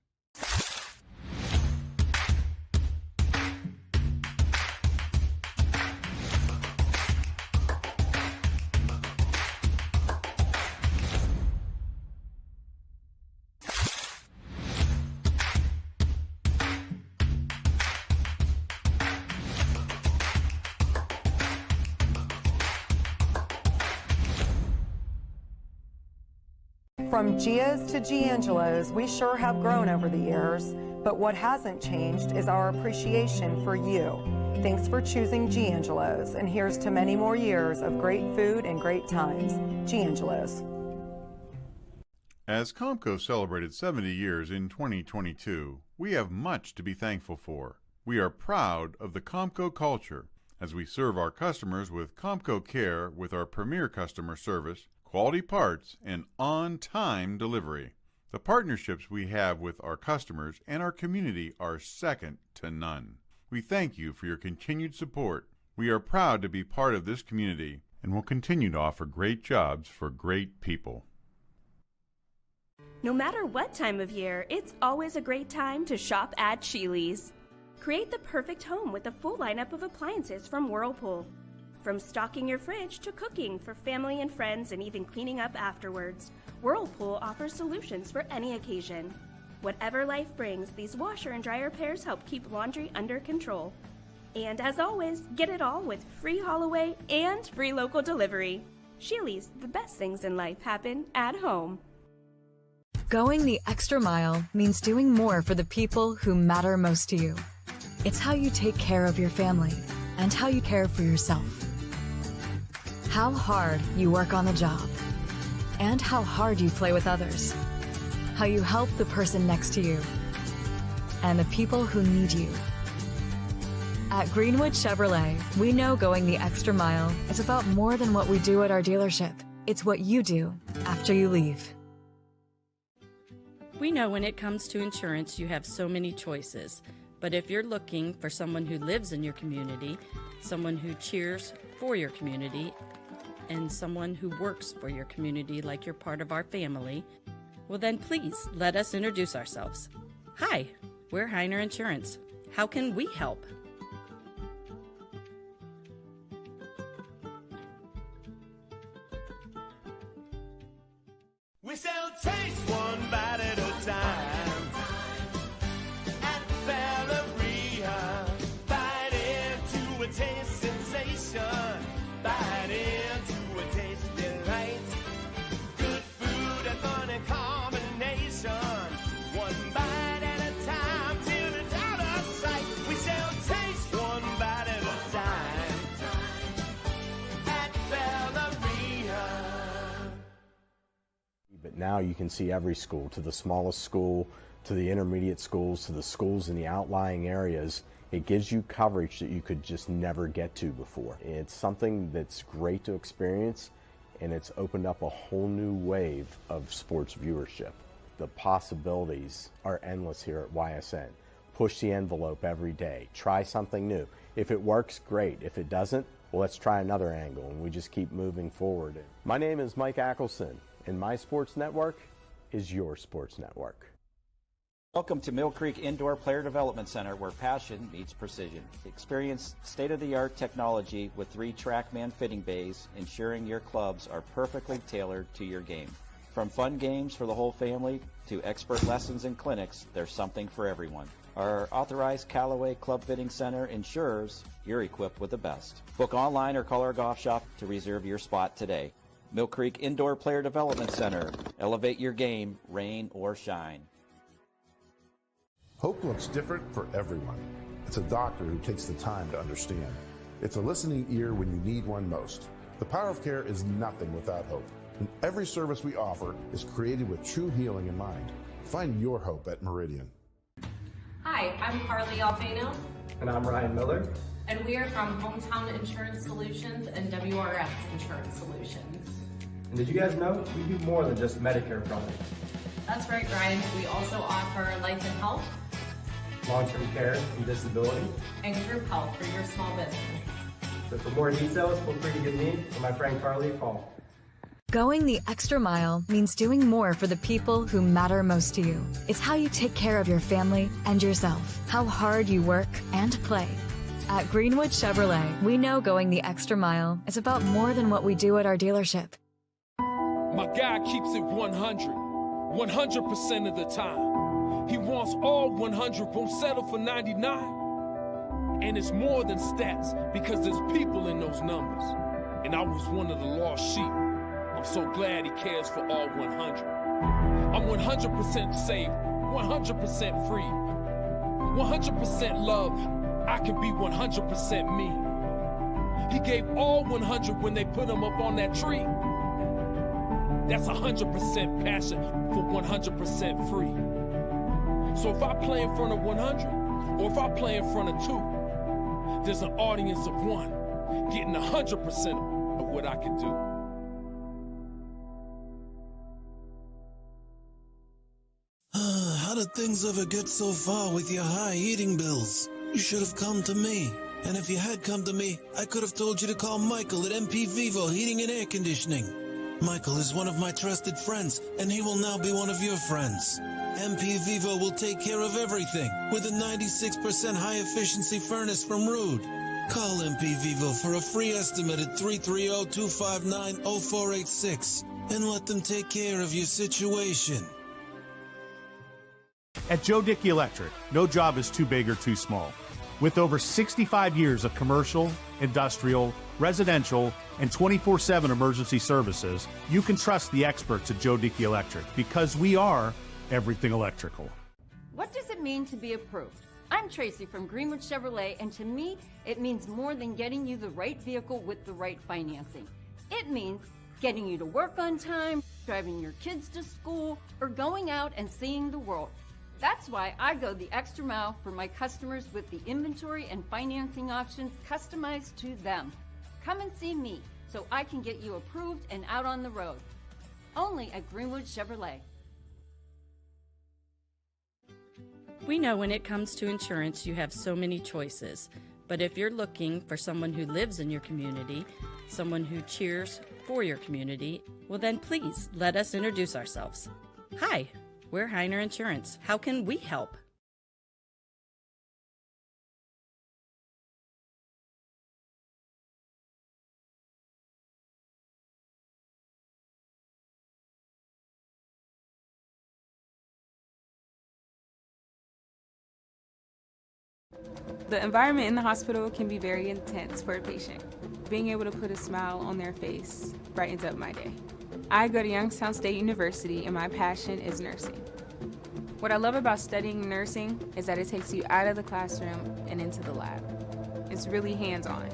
From Gia's to Giangelo's, we sure have grown over the years, but what hasn't changed is our appreciation for you. Thanks for choosing Giangelo's, and here's to many more years of great food and great times. Giangelo's. As Comco celebrated 70 years in 2022, we have much to be thankful for. We are proud of the Comco culture as we serve our customers with Comco Care with our premier customer service, quality parts, and on-time delivery. The partnerships we have with our customers and our community are second to none. We thank you for your continued support. We are proud to be part of this community and will continue to offer great jobs for great people. No matter what time of year, it's always a great time to shop at Sheely's. Create the perfect home with a full lineup of appliances from Whirlpool. From stocking your fridge to cooking for family and friends and even cleaning up afterwards, Whirlpool offers solutions for any occasion. Whatever life brings, these washer and dryer pairs help keep laundry under control. And as always, get it all with free haul away and free local delivery. Sheely's, the best things in life happen at home. Going the extra mile means doing more for the people who matter most to you. It's how you take care of your family and how you care for yourself. How hard you work on the job and how hard you play with others. How you help the person next to you and the people who need you. At Greenwood Chevrolet, we know going the extra mile is about more than what we do at our dealership. It's what you do after you leave. We know when it comes to insurance, you have so many choices. But if you're looking for someone who lives in your community, someone who cheers for your community, and someone who works for your community like you're part of our family, well then please let us introduce ourselves. Hi, we're Heiner Insurance. How can we help? We sell taste one bite at a time. At Balleria, bite into a taste sensation. Bite into a taste delight. Good food and funny combination. One bite at a time till it's out of sight. We sell taste one bite at a time. At Balleria. But now you can see every school, to the smallest school, to the intermediate schools, to the schools in the outlying areas. It gives you coverage that you could just never get to before. It's something that's great to experience, and it's opened up a whole new wave of sports viewership. The possibilities are endless here at YSN. Push the envelope every day. Try something new. If it works, great. If it doesn't, well, let's try another angle, and we just keep moving forward. My name is Mike Ackelson, and my sports network is your sports network. Welcome to Mill Creek Indoor Player Development Center, where passion meets precision. Experience state-of-the-art technology with 3 TrackMan fitting bays, ensuring your clubs are perfectly tailored to your game. From fun games for the whole family to expert lessons and clinics, there's something for everyone. Our authorized Callaway Club Fitting Center ensures you're equipped with the best. Book online or call our golf shop to reserve your spot today. Mill Creek Indoor Player Development Center. Elevate your game, rain or shine. Hope looks different for everyone. It's a doctor who takes the time to understand. It's a listening ear when you need one most. The power of care is nothing without hope. And every service we offer is created with true healing in mind. Find your hope at Meridian. Hi, I'm Carly Alfano. And I'm Ryan Miller. And we are from Hometown Insurance Solutions and WRS Insurance Solutions. And did you guys know we do more than just Medicare products? That's right, Ryan. We also offer life and health, long-term care and disability, and group health for your small business. So for more details, feel free to give me and my friend Carly a call. Going the extra mile means doing more for the people who matter most to you. It's how you take care of your family and yourself, how hard you work and play. At Greenwood Chevrolet, we know going the extra mile is about more than what we do at our dealership. My guy keeps it 100% of the time. He wants all 100, won't settle for 99. And it's more than stats, because there's people in those numbers. And I was one of the lost sheep. I'm so glad he cares for all 100. I'm 100% safe, 100% free, 100% love. I can be 100% me. He gave all 100 when they put him up on that tree. That's 100% passion for 100% free. So if I play in front of 100, or if I play in front of 2, there's an audience of 1 getting 100% of what I can do. How did things ever get so far with your high heating bills? You should have come to me. And if you had come to me, I could have told you to call Michael at MP Vivo Heating and Air Conditioning. Michael is one of my trusted friends, and he will now be one of your friends. MP Vivo will take care of everything with a 96% high-efficiency furnace from Rude. Call MP Vivo for a free estimate at 330-259-0486 and let them take care of your situation. At Joe Dickey Electric, no job is too big or too small. With over 65 years of commercial, industrial, residential, and 24/7 emergency services, you can trust the experts at Joe Dickey Electric, because we are everything electrical. What does it mean to be approved? I'm Tracy from Greenwood Chevrolet, and to me, it means more than getting you the right vehicle with the right financing. It means getting you to work on time, driving your kids to school, or going out and seeing the world. That's why I go the extra mile for my customers with the inventory and financing options customized to them. Come and see me so I can get you approved and out on the road. Only at Greenwood Chevrolet. We know when it comes to insurance, you have so many choices. But if you're looking for someone who lives in your community, someone who cheers for your community, well then please let us introduce ourselves. Hi, we're Heiner Insurance. How can we help? The environment in the hospital can be very intense for a patient. Being able to put a smile on their face brightens up my day. I go to Youngstown State University and my passion is nursing. What I love about studying nursing is that it takes you out of the classroom and into the lab. It's really hands-on.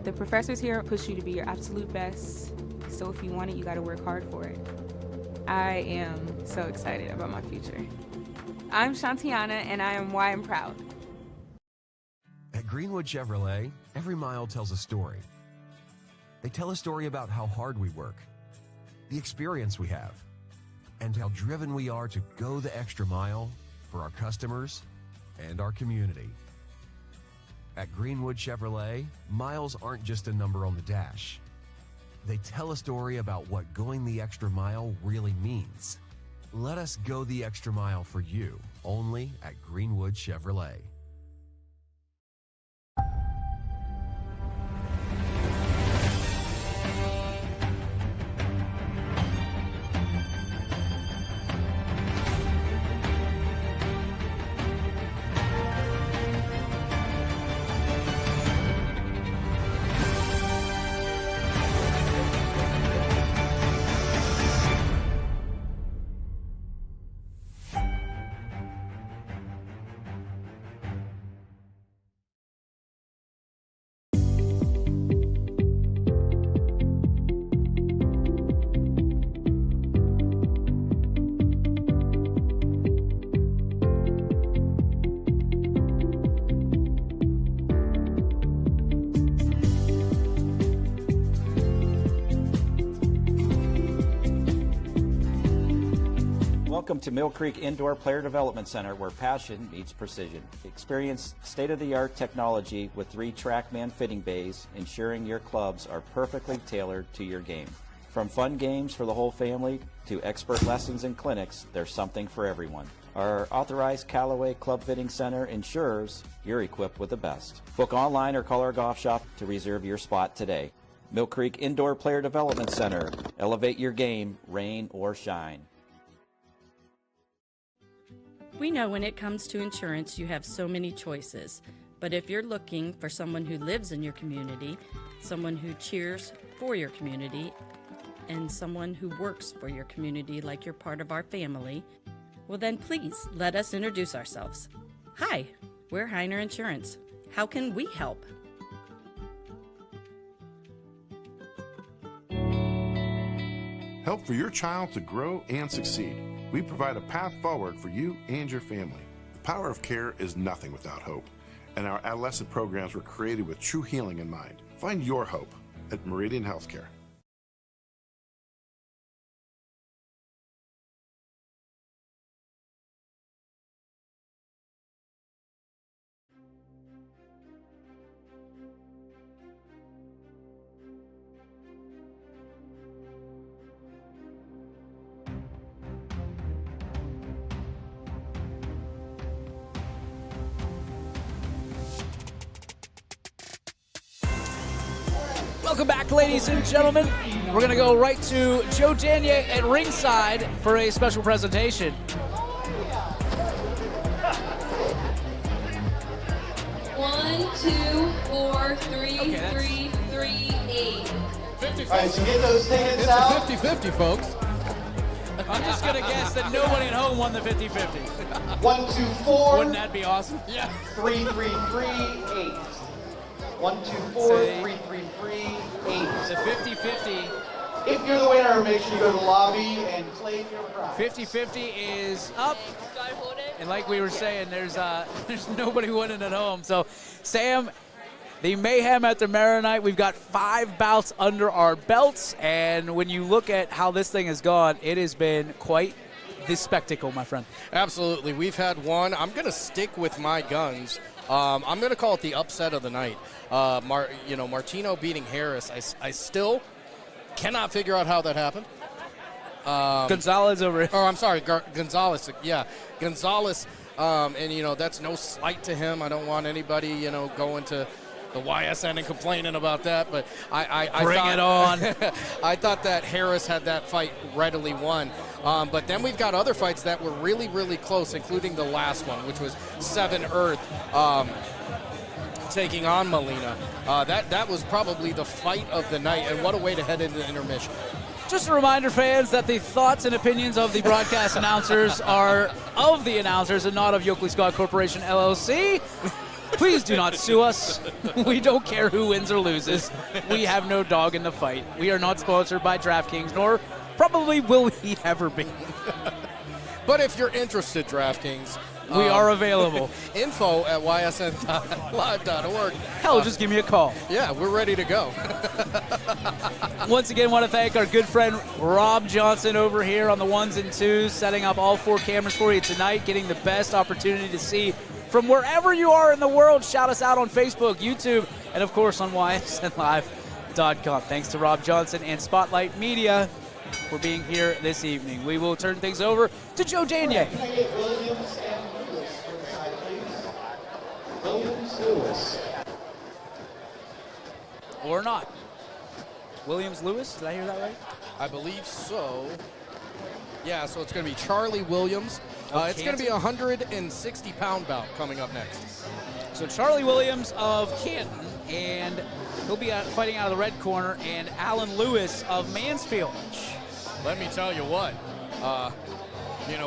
The professors here push you to be your absolute best, so if you want it, you gotta work hard for it. I am so excited about my future. I'm Shantiana and I am why I'm proud. At Greenwood Chevrolet, every mile tells a story. They tell a story about how hard we work, the experience we have, and how driven we are to go the extra mile for our customers and our community. At Greenwood Chevrolet, miles aren't just a number on the dash. They tell a story about what going the extra mile really means. Let us go the extra mile for you, only at Greenwood Chevrolet. Welcome to Mill Creek Indoor Player Development Center, where passion meets precision. Experience state-of-the-art technology with 3 TrackMan fitting bays, ensuring your clubs are perfectly tailored to your game. From fun games for the whole family to expert lessons and clinics, there's something for everyone. Our authorized Callaway Club Fitting Center ensures you're equipped with the best. Book online or call our golf shop to reserve your spot today. Mill Creek Indoor Player Development Center. Elevate your game, rain or shine. We know when it comes to insurance, you have so many choices. But if you're looking for someone who lives in your community, someone who cheers for your community, and someone who works for your community like you're part of our family, well then please let us introduce ourselves. Hi, we're Heiner Insurance. How can we help? Help for your child to grow and succeed. We provide a path forward for you and your family. The power of care is nothing without hope, and our adolescent programs were created with true healing in mind. Find your hope at Meridian Healthcare. Welcome back, ladies and gentlemen. We're going to go right to Joe Danier at ringside for a special presentation. 1, 2, 4, 3, 3, 3, 8. All right, so get those tickets out. It's a 50-50, folks. I'm just going to guess that nobody at home won the 50-50. 1, 2, 4. Wouldn't that be awesome? Yeah. 3, 3, 3, 8. 1, 2, 4, 3, 3, 3, 8. It's a 50-50. If you're the winner, make sure you go to the lobby and claim your prize. 50-50 is up. And like we were saying, there's nobody winning at home. So, Sam, the Mayhem at the Maronite, we've got 5 bouts under our belts. And when you look at how this thing has gone, it has been quite the spectacle, my friend. Absolutely. We've had one. I'm going to stick with my guns. I'm going to call it the upset of the night. Martino beating Harris. I still cannot figure out how that happened. Gonzalez over here. Oh, I'm sorry, Gonzalez. Yeah, Gonzalez. And that's no slight to him. I don't want anybody, going to the YSN and complaining about that. But I Bring thought, it on. I thought that Harris had that fight readily won. But then we've got other fights that were really, really close, including the last one, which was 7 Earth. taking on Molina. That was probably the fight of the night, and what a way to head into the intermission. Just a reminder, fans, that the thoughts and opinions of the broadcast announcers are of the announcers and not of Yoakley Scott Corporation, LLC. Please do not sue us. We don't care who wins or loses. We have no dog in the fight. We are not sponsored by DraftKings, nor probably will we ever be. But if you're interested, DraftKings, we are available. Info at ysn.live.org. Hell, just give me a call. Yeah, we're ready to go. Once again, want to thank our good friend Rob Johnson over here on the ones and twos, setting up all 4 cameras for you tonight, getting the best opportunity to see from wherever you are in the world. Shout us out on Facebook, YouTube, and of course on ysnlive.com. Thanks to Rob Johnson and Spotlight Media for being here this evening. We will turn things over to Joe Danier. Or not. Williams-Lewis, did I hear that right? I believe so. Yeah, so it's going to be Charlie Williams. It's going to be a 160-pound bout coming up next. So Charlie Williams of Canton, and he'll be fighting out of the red corner, and Alan Lewis of Mansfield. Let me tell you what,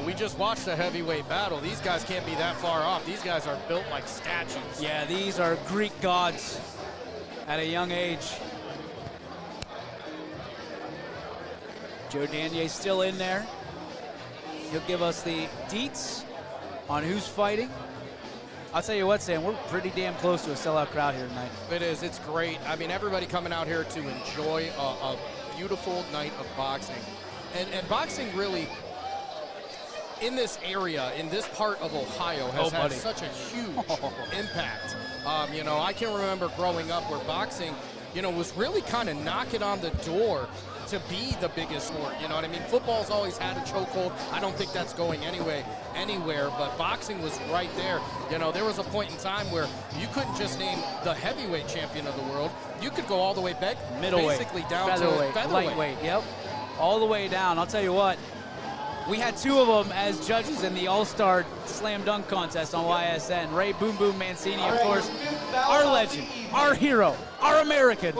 we just watched a heavyweight battle. These guys can't be that far off. These guys are built like statues. Yeah, these are Greek gods at a young age. Joe Danier's still in there. He'll give us the deets on who's fighting. I'll tell you what, Sam, we're pretty damn close to a sellout crowd here tonight. It is. It's great. I mean, everybody coming out here to enjoy a beautiful night of boxing. And boxing really, in this area, in this part of Ohio, has had such a huge impact. I can remember growing up where boxing, was really kind of knocking on the door to be the biggest sport. You know what I mean? Football's always had a chokehold. I don't think that's going anywhere, but boxing was right there. There was a point in time where you couldn't just name the heavyweight champion of the world. You could go all the way back, middleweight, basically down featherweight, to featherweight. Lightweight, yep. All the way down. I'll tell you what, we had 2 of them as judges in the All-Star Slam Dunk Contest on YSN. Ray Boom Boom Mancini, of course, our legend, our hero, our American,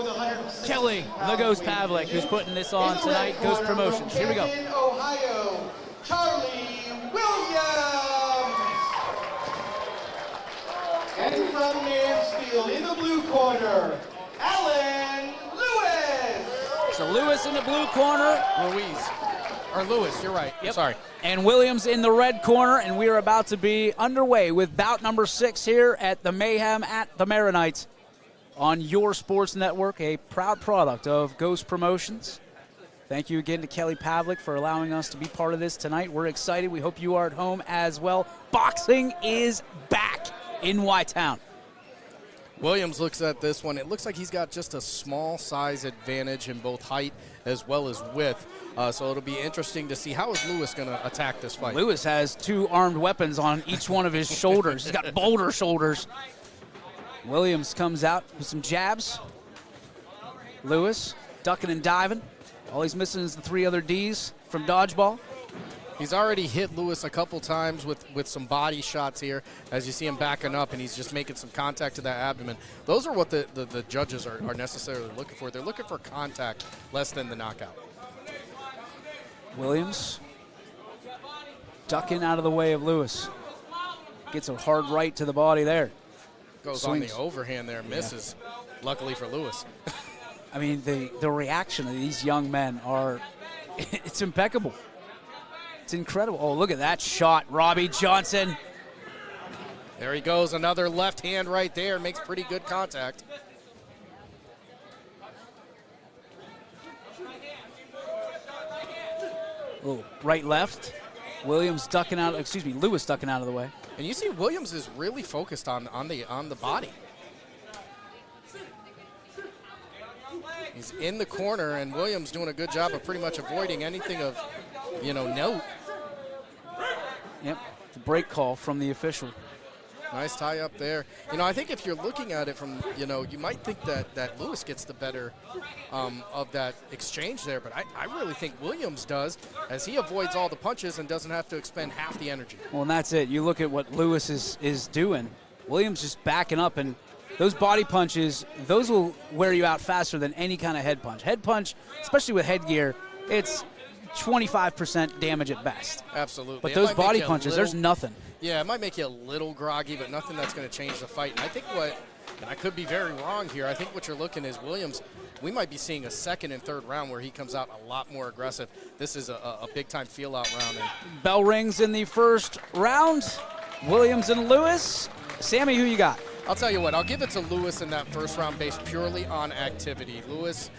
Kelly the Ghost Pavlik, who's putting this on tonight, Ghost Promotions. Here we go. Ohio, Charlie Williams. And from Mansfield, in the blue corner, Alan Lewis. So Lewis in the blue corner. Lewis, you're right. Yep. Sorry. And Williams in the red corner, and we are about to be underway with bout number 6 here at the Mayhem at the Maronite on your sports network, a proud product of Ghost Promotions. Thank you again to Kelly Pavlik for allowing us to be part of this tonight. We're excited. We hope you are at home as well. Boxing is back in Y-Town. Williams looks at this one. It looks like he's got just a small size advantage in both height as well as width. So it'll be interesting to see how is Lewis going to attack this fight. Lewis has 2 armed weapons on each one of his shoulders. He's got boulder shoulders. Williams comes out with some jabs. Lewis ducking and diving. All he's missing is the 3 other Ds from dodgeball. He's already hit Lewis a couple times with some body shots here as you see him backing up, and he's just making some contact to that abdomen. Those are what the judges are necessarily looking for. They're looking for contact less than the knockout. Williams ducking out of the way of Lewis. Gets a hard right to the body there. Goes Swings. on the overhand there, misses. Yeah. Luckily for Lewis. I mean, the reaction of these young men it's impeccable. It's incredible. Oh, look at that shot, Robbie Johnson. There he goes, another left hand right there. Makes pretty good contact. Oh, right, left. Lewis ducking out of the way. And you see Williams is really focused on the body. He's in the corner, and Williams doing a good job of pretty much avoiding anything of, note. Yep, the break call from the official. Nice tie up there. I think if you're looking at it from, you might think that Lewis gets the better of that exchange there, but I really think Williams does, as he avoids all the punches and doesn't have to expend half the energy. Well, and that's it. You look at what Lewis is doing. Williams just backing up and those body punches, those will wear you out faster than any kind of head punch. Head punch, especially with headgear, it's 25% damage at best. Absolutely. But those body punches, there's nothing. Yeah, it might make you a little groggy, but nothing that's going to change the fight. And I think and I could be very wrong here, I think what you're looking is Williams, we might be seeing a second and third round where he comes out a lot more aggressive. This is a big-time feel-out round. And Bell rings in the first round. Williams and Lewis. Sammy, who you got? I'll tell you what, I'll give it to Lewis in that first round based purely on activity. Lewis,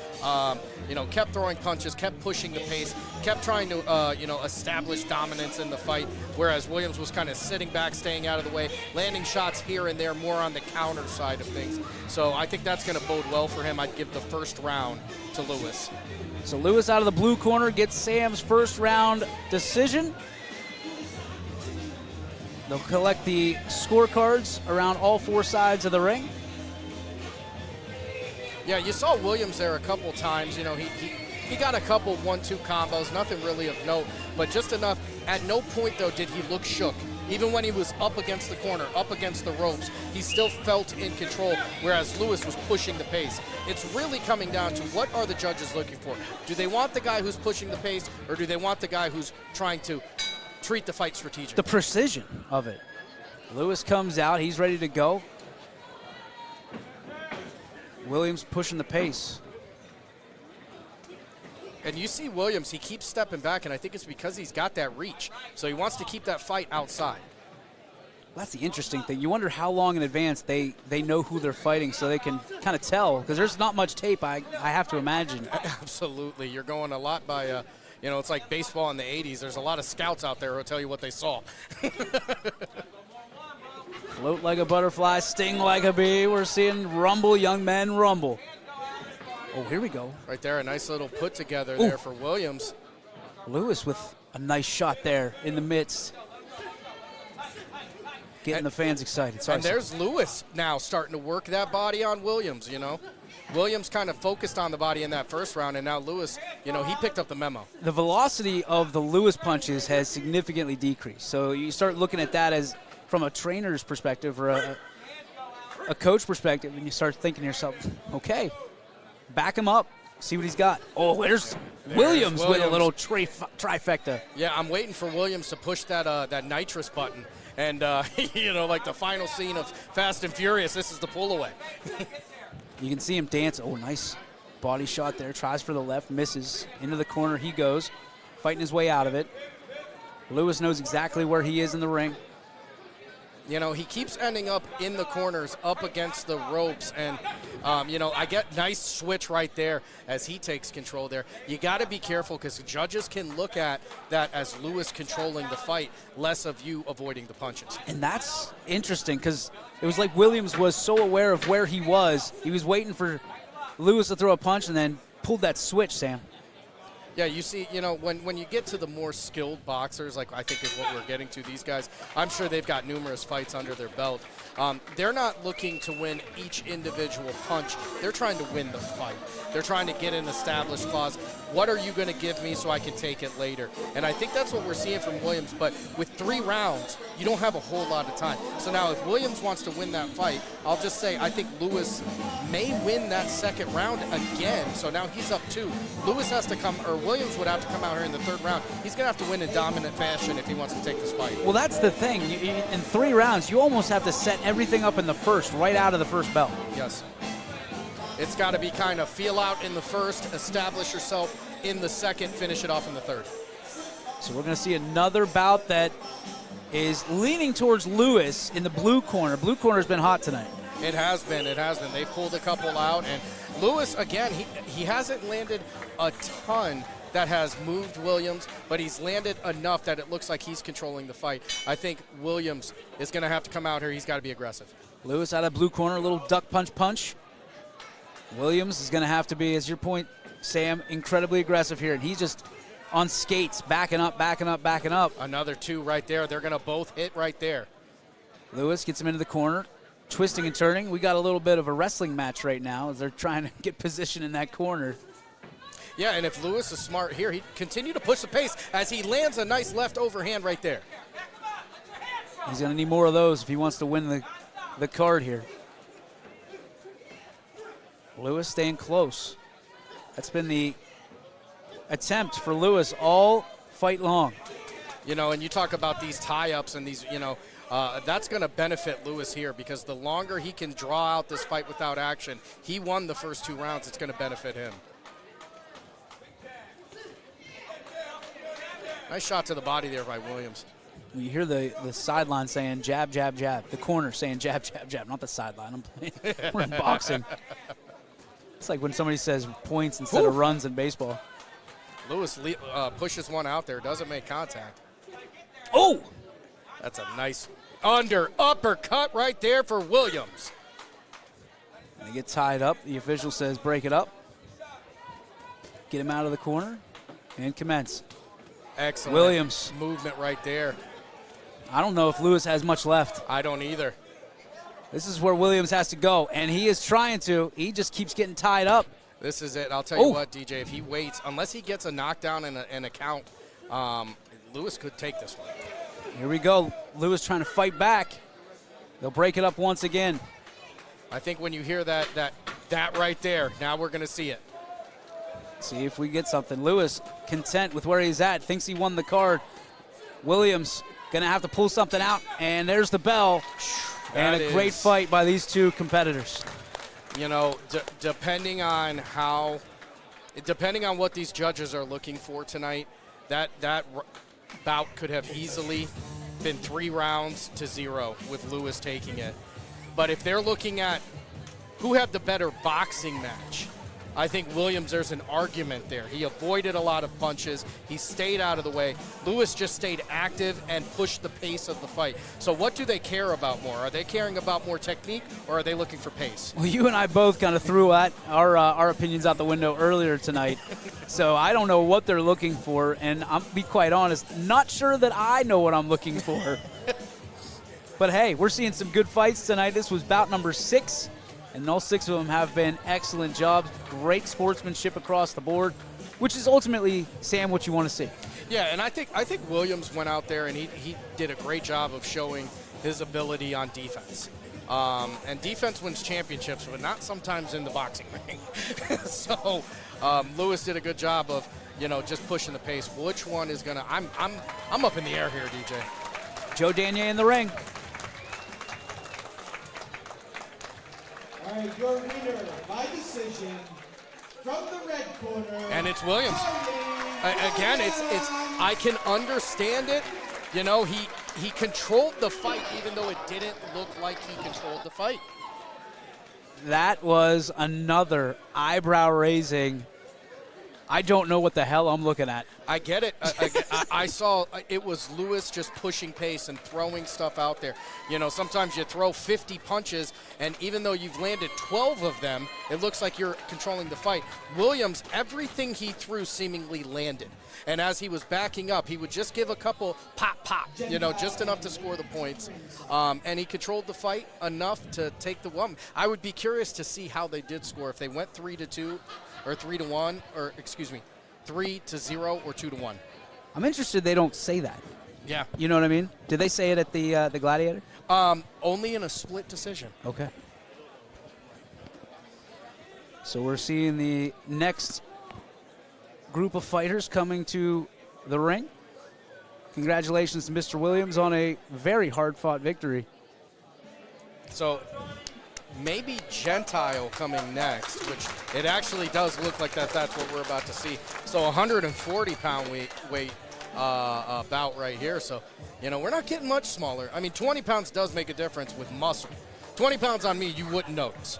kept throwing punches, kept pushing the pace, kept trying to, establish dominance in the fight, whereas Williams was kind of sitting back, staying out of the way, landing shots here and there, more on the counter side of things. So I think that's going to bode well for him. I'd give the first round to Lewis. So Lewis out of the blue corner gets Sam's first round decision. They'll collect the scorecards around all four sides of the ring. Yeah, you saw Williams there a couple times. He got a couple 1-2 combos, nothing really of note, but just enough. At no point, though, did he look shook. Even when he was up against the corner, up against the ropes, he still felt in control, whereas Lewis was pushing the pace. It's really coming down to what are the judges looking for? Do they want the guy who's pushing the pace, or do they want the guy who's trying to treat the fight strategically? The precision of it. Lewis comes out. He's ready to go. Williams pushing the pace. And you see Williams, he keeps stepping back, and I think it's because he's got that reach. So he wants to keep that fight outside. That's the interesting thing. You wonder how long in advance they know who they're fighting so they can kind of tell, because there's not much tape, I have to imagine. Absolutely. You're going a lot by it's like baseball in the 80s. There's a lot of scouts out there who will tell you what they saw. Float like a butterfly, sting like a bee. We're seeing rumble, young men rumble. Oh, here we go. Right there, a nice little put together there for Williams. Lewis with a nice shot there in the midst. Getting the fans excited. And there's Lewis now starting to work that body on Williams, Williams kind of focused on the body in that first round, and now Lewis, he picked up the memo. The velocity of the Lewis punches has significantly decreased. So you start looking at that as from a trainer's perspective or a coach perspective, and you start thinking to yourself, okay, back him up, see what he's got. Oh, there's Williams with a little trifecta. Yeah, I'm waiting for Williams to push that nitrous button. And, like the final scene of Fast and Furious, this is the pull away. You can see him dance. Oh, nice body shot there. Tries for the left, misses. Into the corner he goes, fighting his way out of it. Lewis knows exactly where he is in the ring. He keeps ending up in the corners, up against the ropes, and, I get nice switch right there as he takes control there. You got to be careful because judges can look at that as Lewis controlling the fight, less of you avoiding the punches. And that's interesting because it was like Williams was so aware of where he was. He was waiting for Lewis to throw a punch and then pulled that switch, Sam. Yeah, you see, when you get to the more skilled boxers, like I think is what we're getting to, these guys, I'm sure they've got numerous fights under their belt. They're not looking to win each individual punch. They're trying to win the fight. They're trying to get an established clause. What are you going to give me so I can take it later? And I think that's what we're seeing from Williams. But with 3 rounds, you don't have a whole lot of time. So now if Williams wants to win that fight, I'll just say I think Lewis may win that second round again. So now he's up 2. Lewis has to come, or Williams would have to come out here in the third round. He's going to have to win in dominant fashion if he wants to take this fight. Well, that's the thing. In 3 rounds, you almost have to set everything up in the first, right out of the first bell. Yes. It's got to be kind of feel out in the first, establish yourself in the second, finish it off in the third. So we're going to see another bout that is leaning towards Lewis in the blue corner. Blue corner has been hot tonight. It has been. They've pulled a couple out, and Lewis, again, he hasn't landed a ton that has moved Williams, but he's landed enough that it looks like he's controlling the fight. I think Williams is going to have to come out here. He's got to be aggressive. Lewis out of blue corner, a little duck punch. Williams is going to have to be, as your point, Sam, incredibly aggressive here, and he's just on skates, backing up. Another 2 right there. They're going to both hit right there. Lewis gets him into the corner, twisting and turning. We got a little bit of a wrestling match right now as they're trying to get position in that corner. Yeah, and if Lewis is smart here, he'd continue to push the pace as he lands a nice left overhand right there. He's going to need more of those if he wants to win the card here. Lewis staying close. That's been the attempt for Lewis all fight long. You know, and you talk about these tie-ups and these, that's going to benefit Lewis here because the longer he can draw out this fight without action, he won the first 2 rounds, it's going to benefit him. Nice shot to the body there by Williams. You hear the sideline saying jab, jab, jab. The corner saying jab, jab, jab. Not the sideline. I'm playing. We're in boxing. It's like when somebody says points instead of runs in baseball. Lewis pushes one out there, doesn't make contact. Oh! That's a nice uppercut right there for Williams. They get tied up. The official says break it up. Get him out of the corner and commence. Excellent Williams. Movement right there. I don't know if Lewis has much left. I don't either. This is where Williams has to go, and he is trying to. He just keeps getting tied up. This is it. I'll tell you what, DJ, if he waits, unless he gets a knockdown and a count, Lewis could take this one. Here we go. Lewis trying to fight back. They'll break it up once again. I think when you hear that right there, now we're going to see it. See if we get something. Lewis content with where he's at, thinks he won the card. Williams going to have to pull something out, and there's the bell. And a great fight by these two competitors. You know, depending on what these judges are looking for tonight, that bout could have easily been 3 rounds to 0 with Lewis taking it. But if they're looking at who had the better boxing match, I think Williams, there's an argument there. He avoided a lot of punches. He stayed out of the way. Lewis just stayed active and pushed the pace of the fight. So what do they care about more? Are they caring about more technique, or are they looking for pace? Well, you and I both kind of threw our opinions out the window earlier tonight. So I don't know what they're looking for, and I'm be quite honest, not sure that I know what I'm looking for. But hey, we're seeing some good fights tonight. This was bout number 6. And all 6 of them have been excellent jobs, great sportsmanship across the board, which is ultimately, Sam, what you want to see. Yeah, and I think Williams went out there and he did a great job of showing his ability on defense. And defense wins championships, but not sometimes in the boxing ring. So Lewis did a good job of, just pushing the pace. Which one is gonna? I'm up in the air here, DJ. Joe Danier in the ring. All right, your winner by decision from the red corner. And it's Williams. Again, it's I can understand it. He controlled the fight even though it didn't look like he controlled the fight. That was another eyebrow-raising. I don't know what the hell I'm looking at. I get it. I saw it was Lewis just pushing pace and throwing stuff out there. Sometimes you throw 50 punches, and even though you've landed 12 of them, it looks like you're controlling the fight. Williams, everything he threw seemingly landed. And as he was backing up, he would just give a couple pop, just enough to score the points. And he controlled the fight enough to take the one. I would be curious to see how they did score, if they went 3-2 or 3-1, or 3-0 or 2-1. I'm interested they don't say that. Yeah. You know what I mean? Did they say it at the Gladiator? Only in a split decision. Okay. So we're seeing the next group of fighters coming to the ring. Congratulations to Mr. Williams on a very hard-fought victory. So maybe Gentile coming next, which it actually does look like that's what we're about to see. So 140-pound weight bout right here. So, we're not getting much smaller. I mean, 20 pounds does make a difference with muscle. 20 pounds on me, you wouldn't notice.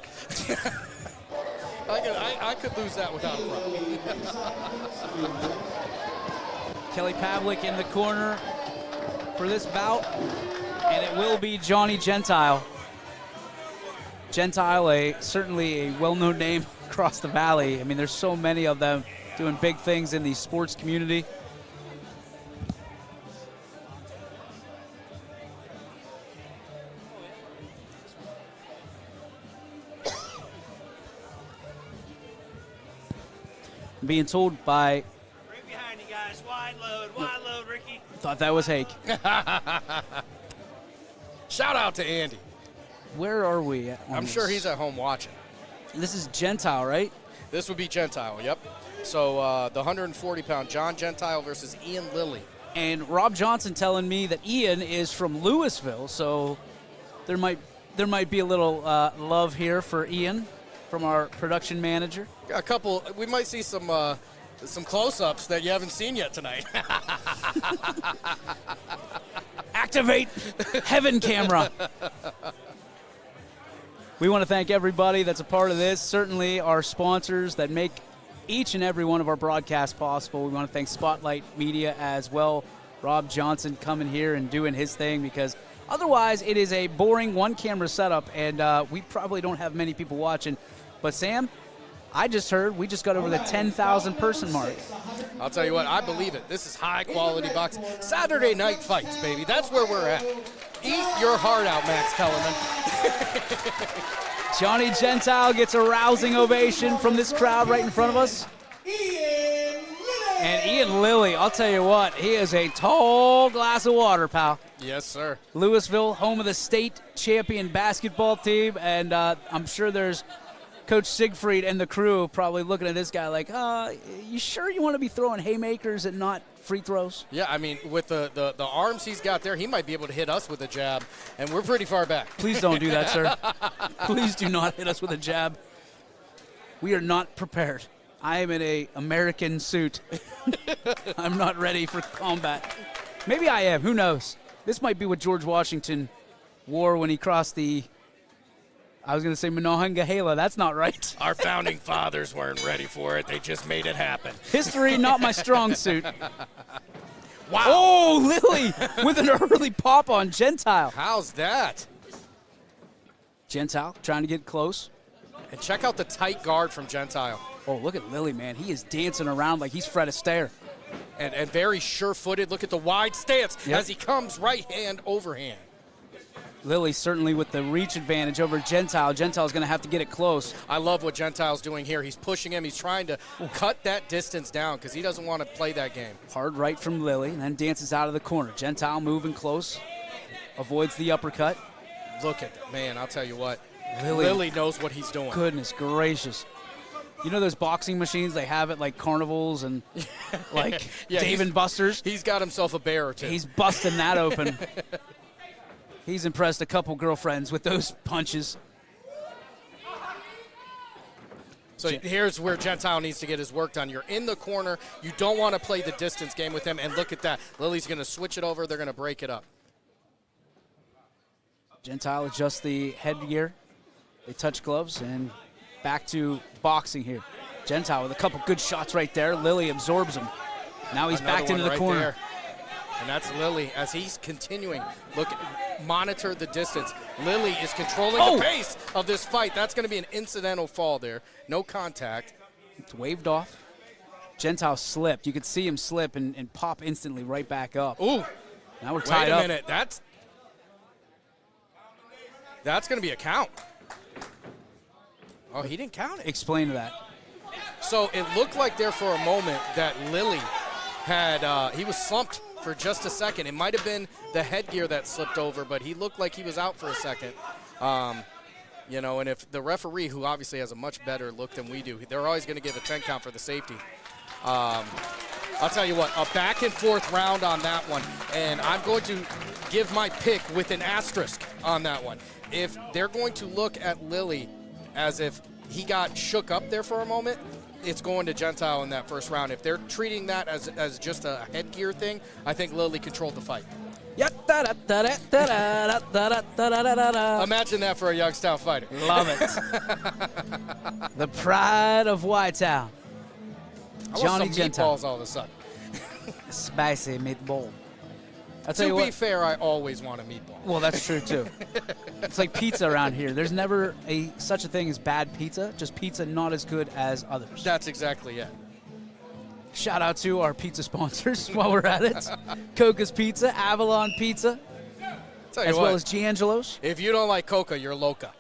I could lose that without a problem. Kelly Pavlik in the corner for this bout, and it will be Johnny Gentile. Gentile, certainly a well-known name across the valley. I mean, there's so many of them doing big things in the sports community. I'm being told by... Right behind you guys. Wide load, Ricky. Thought that was Hake. Shout out to Andy. Where are we at? I'm sure he's at home watching. This is Gentile, right? This would be Gentile, yep. So the 140-pound John Gentile versus Ian Lilly. And Rob Johnson telling me that Ian is from Louisville, so there might be a little love here for Ian from our production manager. A couple. We might see some close-ups that you haven't seen yet tonight. Activate heaven camera. We want to thank everybody that's a part of this, certainly our sponsors that make each and every one of our broadcasts possible. We want to thank Spotlight Media as well. Rob Johnson coming here and doing his thing, because otherwise it is a boring one-camera setup, and we probably don't have many people watching. But, Sam, I just heard we just got over the 10,000 person mark. I'll tell you what, I believe it. This is high-quality boxing. Saturday night fights, baby. That's where we're at. Eat your heart out, Max Kellerman. Johnny Gentile gets a rousing ovation from this crowd right in front of us. And Ian Lilly, I'll tell you what, he is a tall glass of water, pal. Yes, sir. Louisville, home of the state champion basketball team, and I'm sure there's Coach Siegfried and the crew probably looking at this guy like, you sure you want to be throwing haymakers and not free throws? Yeah, I mean, with the arms he's got there, he might be able to hit us with a jab, and we're pretty far back. Please don't do that, sir. Please do not hit us with a jab. We are not prepared. I am in an American suit. I'm not ready for combat. Maybe I am. Who knows? This might be what George Washington wore when he crossed the, I was going to say Monongahela. That's not right. Our founding fathers weren't ready for it. They just made it happen. History, not my strong suit. Wow. Oh, Lilly with an early pop on Gentile. How's that? Gentile trying to get close. And check out the tight guard from Gentile. Oh, look at Lilly, man. He is dancing around like he's Fred Astaire. And very sure-footed. Look at the wide stance as he comes right hand overhand. Lilly certainly with the reach advantage over Gentile. Gentile's going to have to get it close. I love what Gentile's doing here. He's pushing him. He's trying to cut that distance down because he doesn't want to play that game. Hard right from Lilly, and then dances out of the corner. Gentile moving close. Avoids the uppercut. Look at that. Man, I'll tell you what. Lilly Lilly knows what he's doing. Goodness gracious. You know those boxing machines they have at like carnivals and like Dave & Buster's? He's got himself a bear or two. He's busting that open. He's impressed a couple girlfriends with those punches. So here's where Gentile needs to get his work done. You're in the corner. You don't want to play the distance game with him. And look at that. Lilly's going to switch it over. They're going to break it up. Gentile adjusts the headgear. They touch gloves and back to boxing here. Gentile with a couple good shots right there. Lilly absorbs him. Now he's backed into the corner. There. And that's Lilly as he's continuing. Look, monitor the distance. Lilly is controlling the pace of this fight. That's going to be an incidental fall there. No contact. It's waved off. Gentile slipped. You could see him slip and pop instantly right back up. Ooh. Now we're tied up. Wait a minute. That's going to be a count. Oh, he didn't count it. Explain that. So it looked like there for a moment that Lilly had, he was slumped for just a second. It might have been the headgear that slipped over, but he looked like he was out for a second. You know, and if the referee, who obviously has a much better look than we do, they're always going to give a 10 count for the safety. I'll tell you what, a back and forth round on that one, and I'm going to give my pick with an asterisk on that one. If they're going to look at Lilly as if he got shook up there for a moment, it's going to Gentile in that first round. If they're treating that as just a headgear thing, I think Lilly controlled the fight. Imagine that for a Youngstown fighter. Love it. The pride of Whitetown. Johnny want some meatballs all of a sudden. Spicy meatball. To be fair, I always want a meatball. Well, that's true, too. It's like pizza around here. There's never such a thing as bad pizza, just pizza not as good as others. That's exactly it. Shout out to our pizza sponsors while we're at it. Coca's Pizza, Avalon Pizza, as well as Giangelo's. If you don't like Coca, you're loca.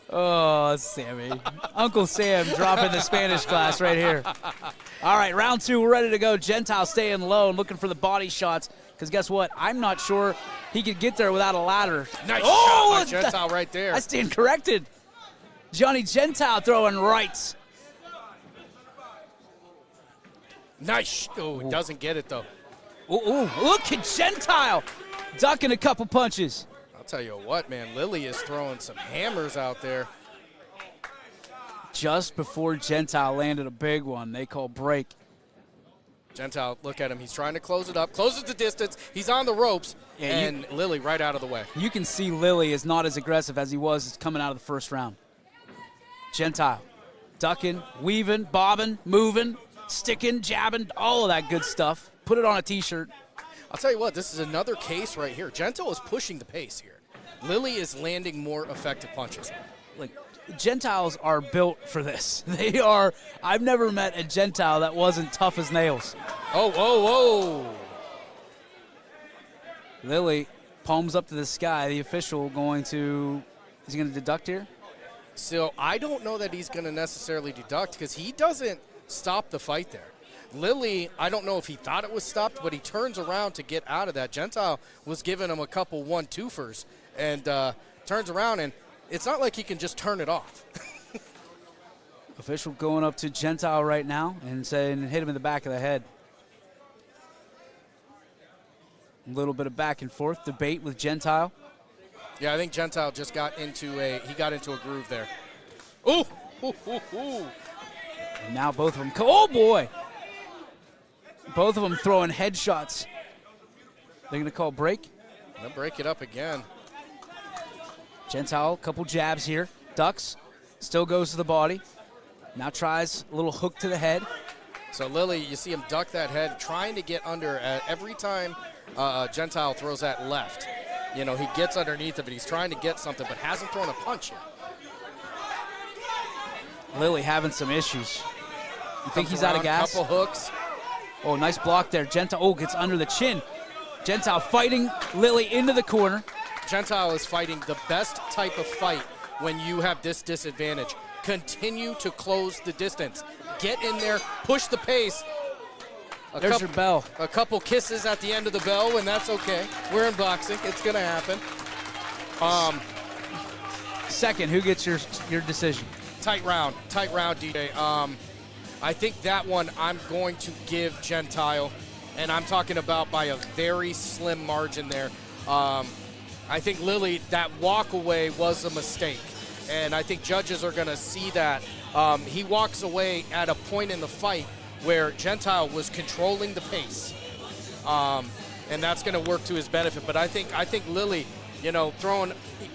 Oh, Sammy. Uncle Sam dropping the Spanish class right here. All right, round two, we're ready to go. Gentile staying low and looking for the body shots. Because guess what? I'm not sure he could get there without a ladder. Nice shot by Gentile right there. I stand corrected. Johnny Gentile throwing rights. Nice. Oh, he doesn't get it, though. Ooh, look at Gentile ducking a couple punches. I'll tell you what, man. Lily is throwing some hammers out there. Just before Gentile landed a big one, they call break. Gentile, look at him. He's trying to close it up. Closes the distance. He's on the ropes. Yeah, and Lily right out of the way. You can see Lily is not as aggressive as he was coming out of the first round. Gentile ducking, weaving, bobbing, moving, sticking, jabbing, all of that good stuff. Put it on a T-shirt. I'll tell you what, this is another case right here. Gentile is pushing the pace here. Lily is landing more effective punches. Like, Gentiles are built for this. They are. I've never met a Gentile that wasn't tough as nails. Oh. Lily, palms up to the sky. The official is he going to deduct here? So I don't know that he's going to necessarily deduct because he doesn't stop the fight there. Lily, I don't know if he thought it was stopped, but he turns around to get out of that. Gentile was giving him a couple 1-2-fers and turns around, and it's not like he can just turn it off. Official going up to Gentile right now and saying hit him in the back of the head. A little bit of back and forth debate with Gentile. Yeah, I think Gentile just got into a groove there. Ooh. And now both of them, oh boy. Both of them throwing headshots. They're going to call break. They'll break it up again. Gentile, couple jabs here. Ducks, still goes to the body. Now tries a little hook to the head. So Lily, you see him duck that head, trying to get under every time Gentile throws that left. You know, he gets underneath of it. He's trying to get something, but hasn't thrown a punch yet. Lily having some issues. You think he's out of gas? Couple hooks. Oh, nice block there. Gentile, gets under the chin. Gentile fighting Lily into the corner. Gentile is fighting the best type of fight when you have this disadvantage. Continue to close the distance. Get in there, push the pace. There's your bell. A couple kisses at the end of the bell, and that's okay. We're in boxing. It's going to happen. Second, who gets your decision? Tight round, DJ. I think that one I'm going to give Gentile, and I'm talking about by a very slim margin there. I think Lily, that walk away was a mistake, and I think judges are going to see that. He walks away at a point in the fight where Gentile was controlling the pace, and that's going to work to his benefit. But I think Lily, you know,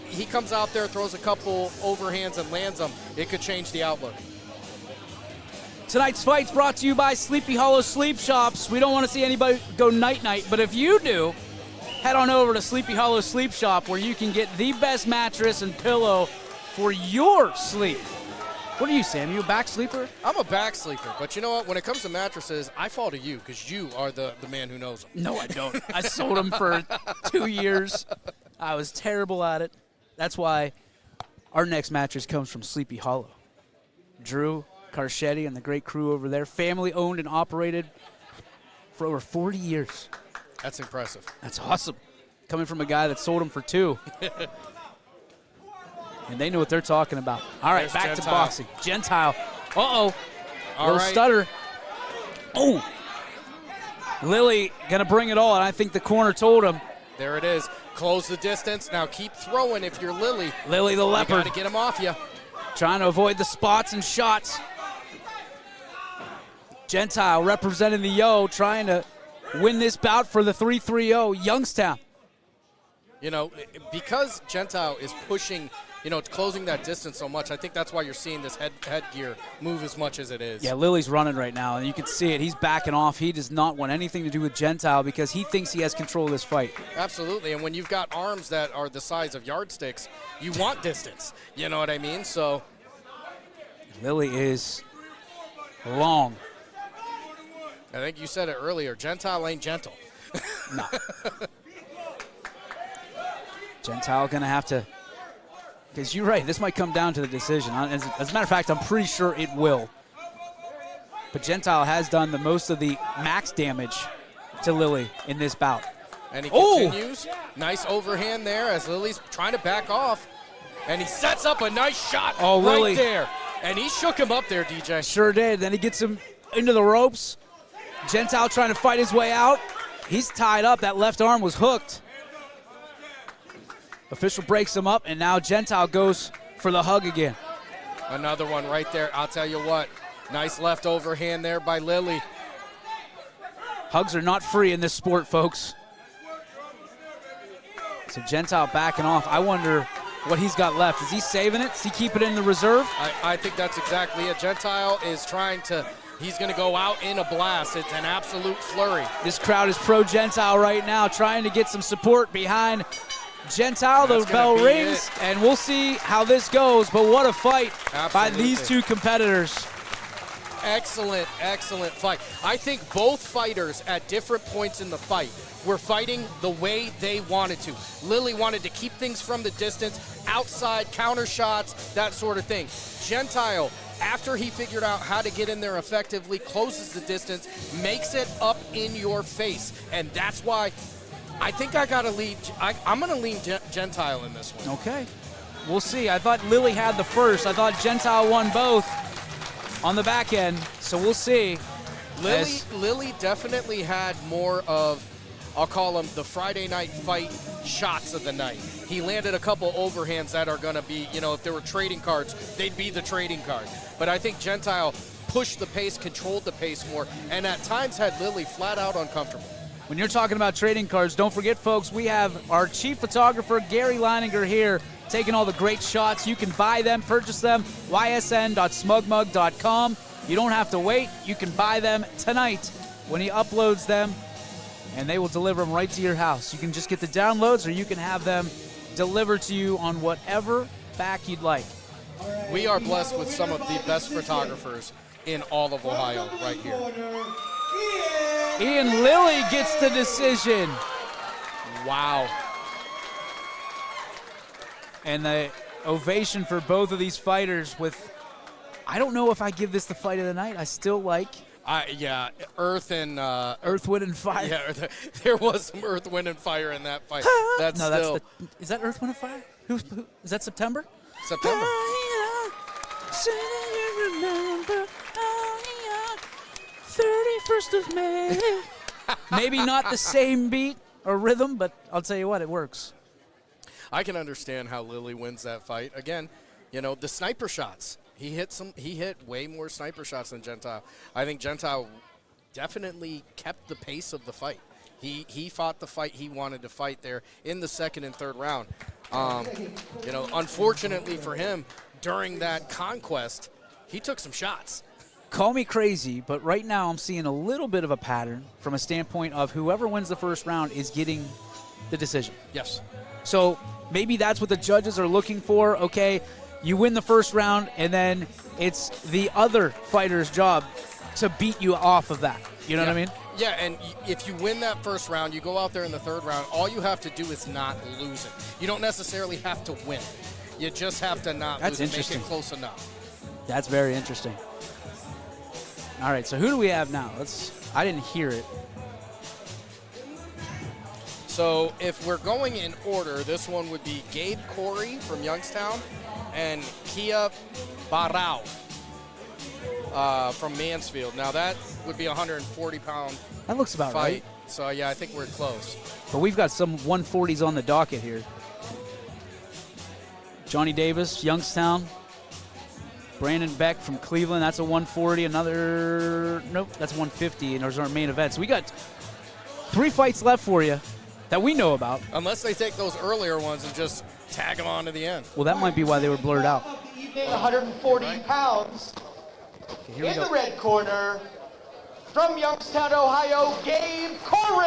he comes out there, throws a couple overhands and lands them. It could change the outlook. Tonight's fight's brought to you by Sleepy Hollow Sleep Shops. We don't want to see anybody go night-night, but if you do, head on over to Sleepy Hollow Sleep Shop where you can get the best mattress and pillow for your sleep. What are you, Sam? You a back sleeper? I'm a back sleeper, but you know what? When it comes to mattresses, I fall to you because you are the man who knows them. No, I don't. I sold them for 2 years. I was terrible at it. That's why our next mattress comes from Sleepy Hollow. Drew Carchetti and the great crew over there, family owned and operated for over 40 years. That's impressive. That's awesome. Coming from a guy that sold them for 2. And they know what they're talking about. All right, There's back Gentile. to boxing. Gentile. All little right. stutter. Oh. Lily going to bring it all, and I think the corner told him. There it is. Close the distance. Now keep throwing if you're Lily. Lily the leopard. You got to get him off you. Trying to avoid the spots and shots. Gentile representing the Yo, trying to win this bout for the 3-3-0 Youngstown. You know, because Gentile is pushing, you know, closing that distance so much, I think that's why you're seeing this headgear move as much as it is. Yeah, Lily's running right now, and you can see it. He's backing off. He does not want anything to do with Gentile because he thinks he has control of this fight. Absolutely, and when you've got arms that are the size of yardsticks, you want distance. You know what I mean? So Lily is long. I think you said it earlier. Gentile ain't gentle. No. Gentile going to have to, because you're right, this might come down to the decision. As a matter of fact, I'm pretty sure it will. But Gentile has done the most of the max damage to Lily in this bout. And he continues. Nice overhand there as Lily's trying to back off. And he sets up a nice shot right there. And he shook him up there, DJ. Sure did. Then he gets him into the ropes. Gentile trying to fight his way out. He's tied up. That left arm was hooked. Official breaks him up, and now Gentile goes for the hug again. Another one right there. I'll tell you what. Nice left overhand there by Lily. Hugs are not free in this sport, folks. So Gentile backing off. I wonder what he's got left. Is he saving it? Does he keep it in the reserve? I think that's exactly it. Gentile is trying to, he's going to go out in a blast. It's an absolute flurry. This crowd is pro-Gentile right now, trying to get some support behind Gentile. The bell rings, and we'll see how this goes. But what a fight by these two competitors. Excellent, excellent fight. I think both fighters at different points in the fight were fighting the way they wanted to. Lily wanted to keep things from the distance, outside, counter shots, that sort of thing. Gentile, after he figured out how to get in there effectively, closes the distance, makes it up in your face. And that's why I think I got to lead. I'm going to lean Gentile in this one. Okay. We'll see. I thought Lily had the first. I thought Gentile won both on the back end, so we'll see. Lily definitely had more of, I'll call them the Friday night fight shots of the night. He landed a couple overhands that are going to be, if there were trading cards, they'd be the trading card. But I think Gentile pushed the pace, controlled the pace more, and at times had Lily flat out uncomfortable. When you're talking about trading cards, don't forget, folks, we have our chief photographer, Gary Leininger, here, taking all the great shots. You can buy them, purchase them, ysn.smugmug.com. You don't have to wait. You can buy them tonight when he uploads them, and they will deliver them right to your house. You can just get the downloads, or you can have them delivered to you on whatever back you'd like. We are blessed with some of the best photographers in all of Ohio right here. Ian Lilly gets the decision. Wow. And the ovation for both of these fighters with, I don't know if I give this the fight of the night. I still like. Earth, Wind, and Fire. Yeah, there was some Earth, Wind, and Fire in that fight. Is that Earth, Wind, and Fire? Who is that September? September. Remember, 31st of May. Maybe not the same beat or rhythm, but I'll tell you what, it works. I can understand how Lily wins that fight. Again, the sniper shots. He hit way more sniper shots than Gentile. I think Gentile definitely kept the pace of the fight. He fought the fight he wanted to fight there in the second and third round. Unfortunately for him, during that conquest, he took some shots. Call me crazy, but right now I'm seeing a little bit of a pattern from a standpoint of whoever wins the first round is getting the decision. Yes. So maybe that's what the judges are looking for. Okay, you win the first round, and then it's the other fighter's job to beat you off of that. You know what I mean? Yeah, and if you win that first round, you go out there in the third round, all you have to do is not lose it. You don't necessarily have to win it. You just have to not lose it, make it close enough. That's very interesting. All right, so who do we have now? I didn't hear it. So if we're going in order, this one would be Gabe Cory from Youngstown and Kia Baral from Mansfield. Now that would be a 140-pound That looks about fight. right. So yeah, I think we're close. But we've got some 140s on the docket here. Johnny Davis, Youngstown. Brandon Beck from Cleveland, that's a 140. Nope, that's 150, and those are our main events. We got 3 fights left for you that we know about. Unless they take those earlier ones and just tag them on to the end. Well, that might be why they were blurred out. 140 pounds. Here we In go. the red corner, from Youngstown, Ohio, Gabe Cory.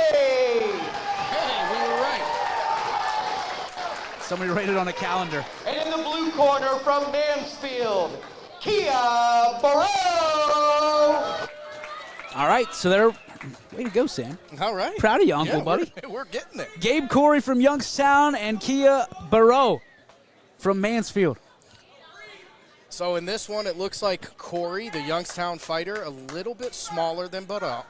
Hey, we were right. Somebody write it on a calendar. And in the blue corner, from Mansfield, Kia Baral. All right, so they're way to go, Sam. All right. Proud of you, Uncle Buddy. We're getting there. Gabe Cory from Youngstown and Kia Baral from Mansfield. So in this one, it looks like Cory, the Youngstown fighter, a little bit smaller than Baral.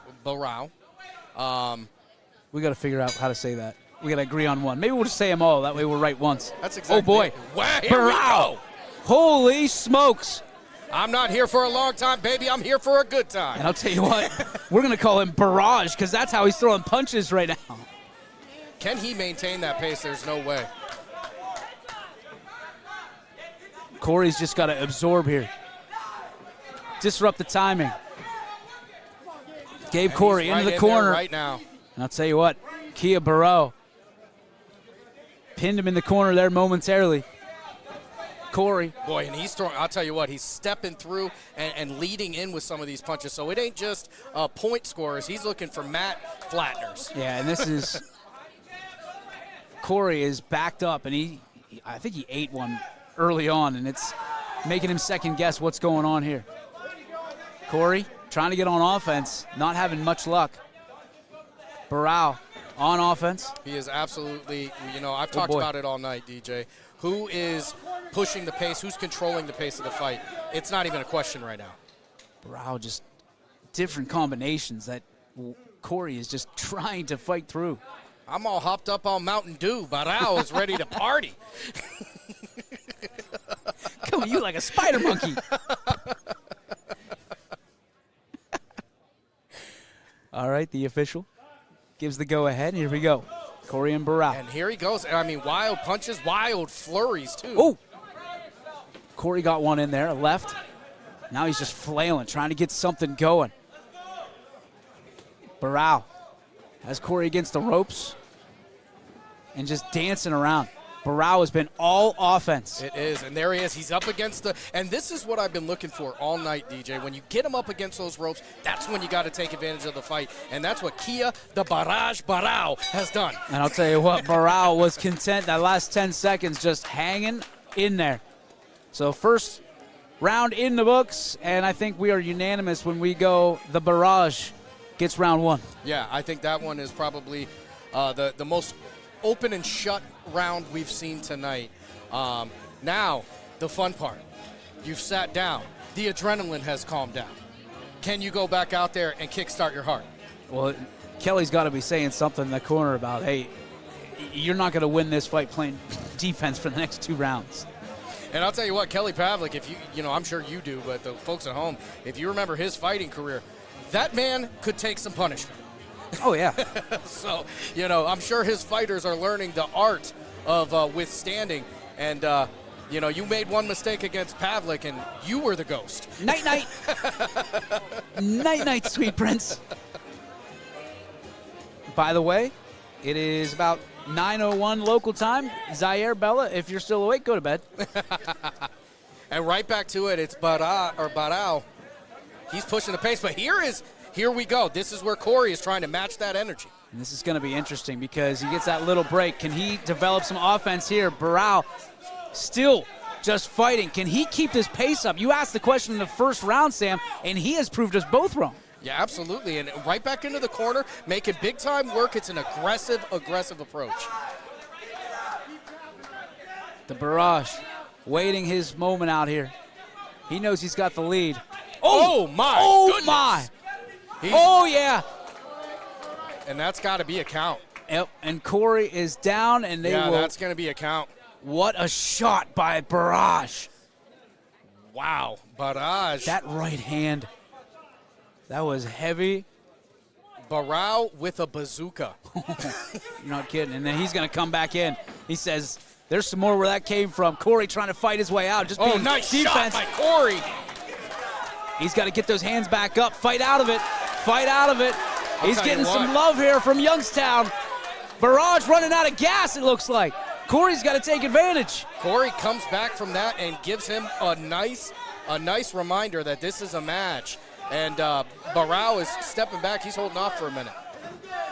We got to figure out how to say that. We got to agree on one. Maybe we'll just say them all. That way we're right once. That's exactly. Oh, boy. Wow, here we go. Holy smokes. I'm not here for a long time, baby. I'm here for a good time. And I'll tell you what, we're going to call him Barrage because that's how he's throwing punches right now. Can he maintain that pace? There's no way. Cory's just got to absorb here. Disrupt the timing. Gabe Cory into the corner right now. And I'll tell you what, Kia Baral pinned him in the corner there momentarily. Cory. Boy, and he's throwing, I'll tell you what, he's stepping through and leading in with some of these punches. So it ain't just point scorers. He's looking for mat flatteners. Yeah, and this is, Cory is backed up, and I think he ate one early on, and it's making him second guess what's going on here. Cory trying to get on offense, not having much luck. Baral on offense. He is absolutely, I've talked about it all night, DJ. Who is pushing the pace? Who's controlling the pace of the fight? It's not even a question right now. Baral, just different combinations that Cory is just trying to fight through. I'm all hopped up on Mountain Dew. Baral is ready to party. Come on, you like a spider monkey. All right, the official gives the go-ahead. Here we go. Cory and Baral. And here he goes. I mean, wild punches, wild flurries, too. Oh! Cory got one in there, left. Now he's just flailing, trying to get something going. Baral has Cory against the ropes and just dancing around. Baral has been all offense. It is, and there he is. He's up against and this is what I've been looking for all night, DJ. When you get him up against those ropes, that's when you got to take advantage of the fight, and that's what Kia, the Barrage Baral, has done. And I'll tell you what, Baral was content that last 10 seconds just hanging in there. So first round in the books, and I think we are unanimous when we go the Barrage gets round one. Yeah, I think that one is probably the most open and shut round we've seen tonight. Now, the fun part. You've sat down. The adrenaline has calmed down. Can you go back out there and kickstart your heart? Well, Kelly's got to be saying something in the corner about, hey, you're not going to win this fight playing defense for the next 2 rounds. And I'll tell you what, Kelly Pavlik, if I'm sure you do, but the folks at home, if you remember his fighting career, that man could take some punishment. Oh, yeah. So, I'm sure his fighters are learning the art of withstanding. And, you made one mistake against Pavlik, and you were the ghost. Night-night. Night-night, sweet prince. By the way, it is about 9:01 local time. Zaire, Bella, if you're still awake, go to bed. And right back to it, it's Baral. He's pushing the pace, but here we go. This is where Cory is trying to match that energy. And this is going to be interesting because he gets that little break. Can he develop some offense here? Baral still just fighting. Can he keep this pace up? You asked the question in the first round, Sam, and he has proved us both wrong. Yeah, absolutely. And right back into the corner, making big-time work. It's an aggressive approach. The Barrage waiting his moment out here. He knows he's got the lead. Oh my! Oh, goodness. My! Oh, yeah. And that's got to be a count. Yep, and Cory is down, and that's going to be a count. What a shot by Barrage. Wow, Barrage. That right hand, that was heavy. Baral with a bazooka. You're not kidding. And then he's going to come back in. He says, there's some more where that came from. Cory trying to fight his way out. Just being nice defense. shot by Cory. He's got to get those hands back up. Fight out of it. Fight out of it. He's getting some love here from Youngstown. Barrage running out of gas, it looks like. Cory's got to take advantage. Cory comes back from that and gives him a nice reminder that this is a match. And Baral is stepping back. He's holding off for a minute.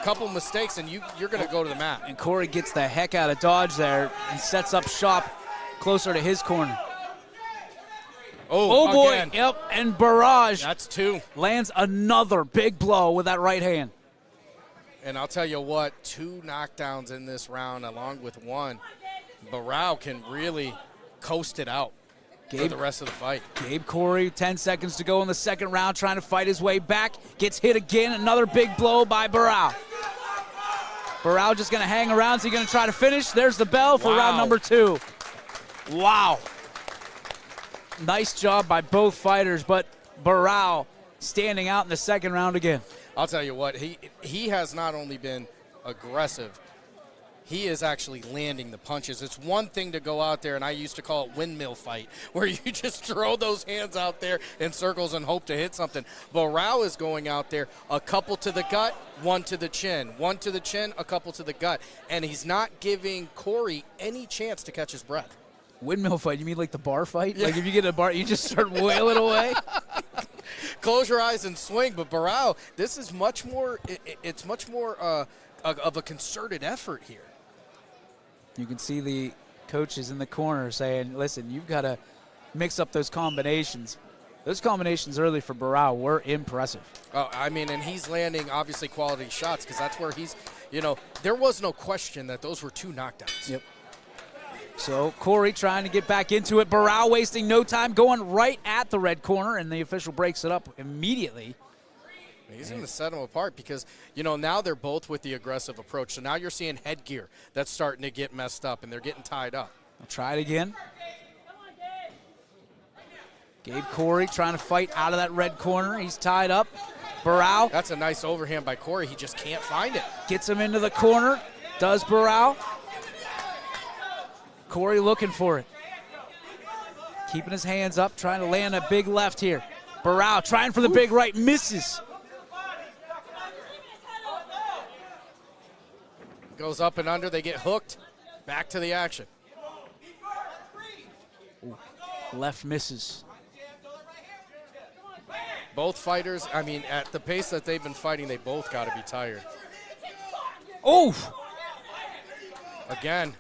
Couple mistakes, and you're going to go to the mat. And Cory gets the heck out of dodge there and sets up shop closer to his corner. Oh boy. Again. Yep, and Barrage. That's 2. Lands another big blow with that right hand. And I'll tell you what, 2 knockdowns in this round along with 1. Baral can really coast it out for the rest of the fight. Gabe Cory, 10 seconds to go in the second round, trying to fight his way back. Gets hit again, another big blow by Baral. Baral just going to hang around. Is he going to try to finish? There's the bell for round number 2. Wow. Nice job by both fighters, but Baral standing out in the second round again. I'll tell you what, he has not only been aggressive, he is actually landing the punches. It's one thing to go out there, and I used to call it windmill fight, where you just throw those hands out there in circles and hope to hit something. Baral is going out there, a couple to the gut, one to the chin, one to the chin, a couple to the gut, and he's not giving Cory any chance to catch his breath. Windmill fight, you mean like the bar fight? Yeah. Like if you get a bar, you just start wailing away? Close your eyes and swing, but Baral, this is much more, it's much more of a concerted effort here. You can see the coaches in the corner saying, listen, you've got to mix up those combinations. Those combinations early for Baral were impressive. Oh, I mean, and he's landing, obviously, quality shots because that's where he's, there was no question that those were 2 knockdowns. Yep. So Cory trying to get back into it. Baral wasting no time, going right at the red corner, and the official breaks it up immediately. He's going to set them apart because, now they're both with the aggressive approach. So now you're seeing headgear that's starting to get messed up, and they're getting tied up. I'll try it again. Gabe Cory trying to fight out of that red corner. He's tied up. Baral. That's a nice overhand by Cory. He just can't find it. Gets him into the corner. Does Baral. Cory looking for it. Keeping his hands up, trying to land a big left here. Baral trying for the big right, misses. Goes up and under, they get hooked. Back to the action. Ooh, left misses. Both fighters, I mean, at the pace that they've been fighting, they both got to be tired. Oh! Again,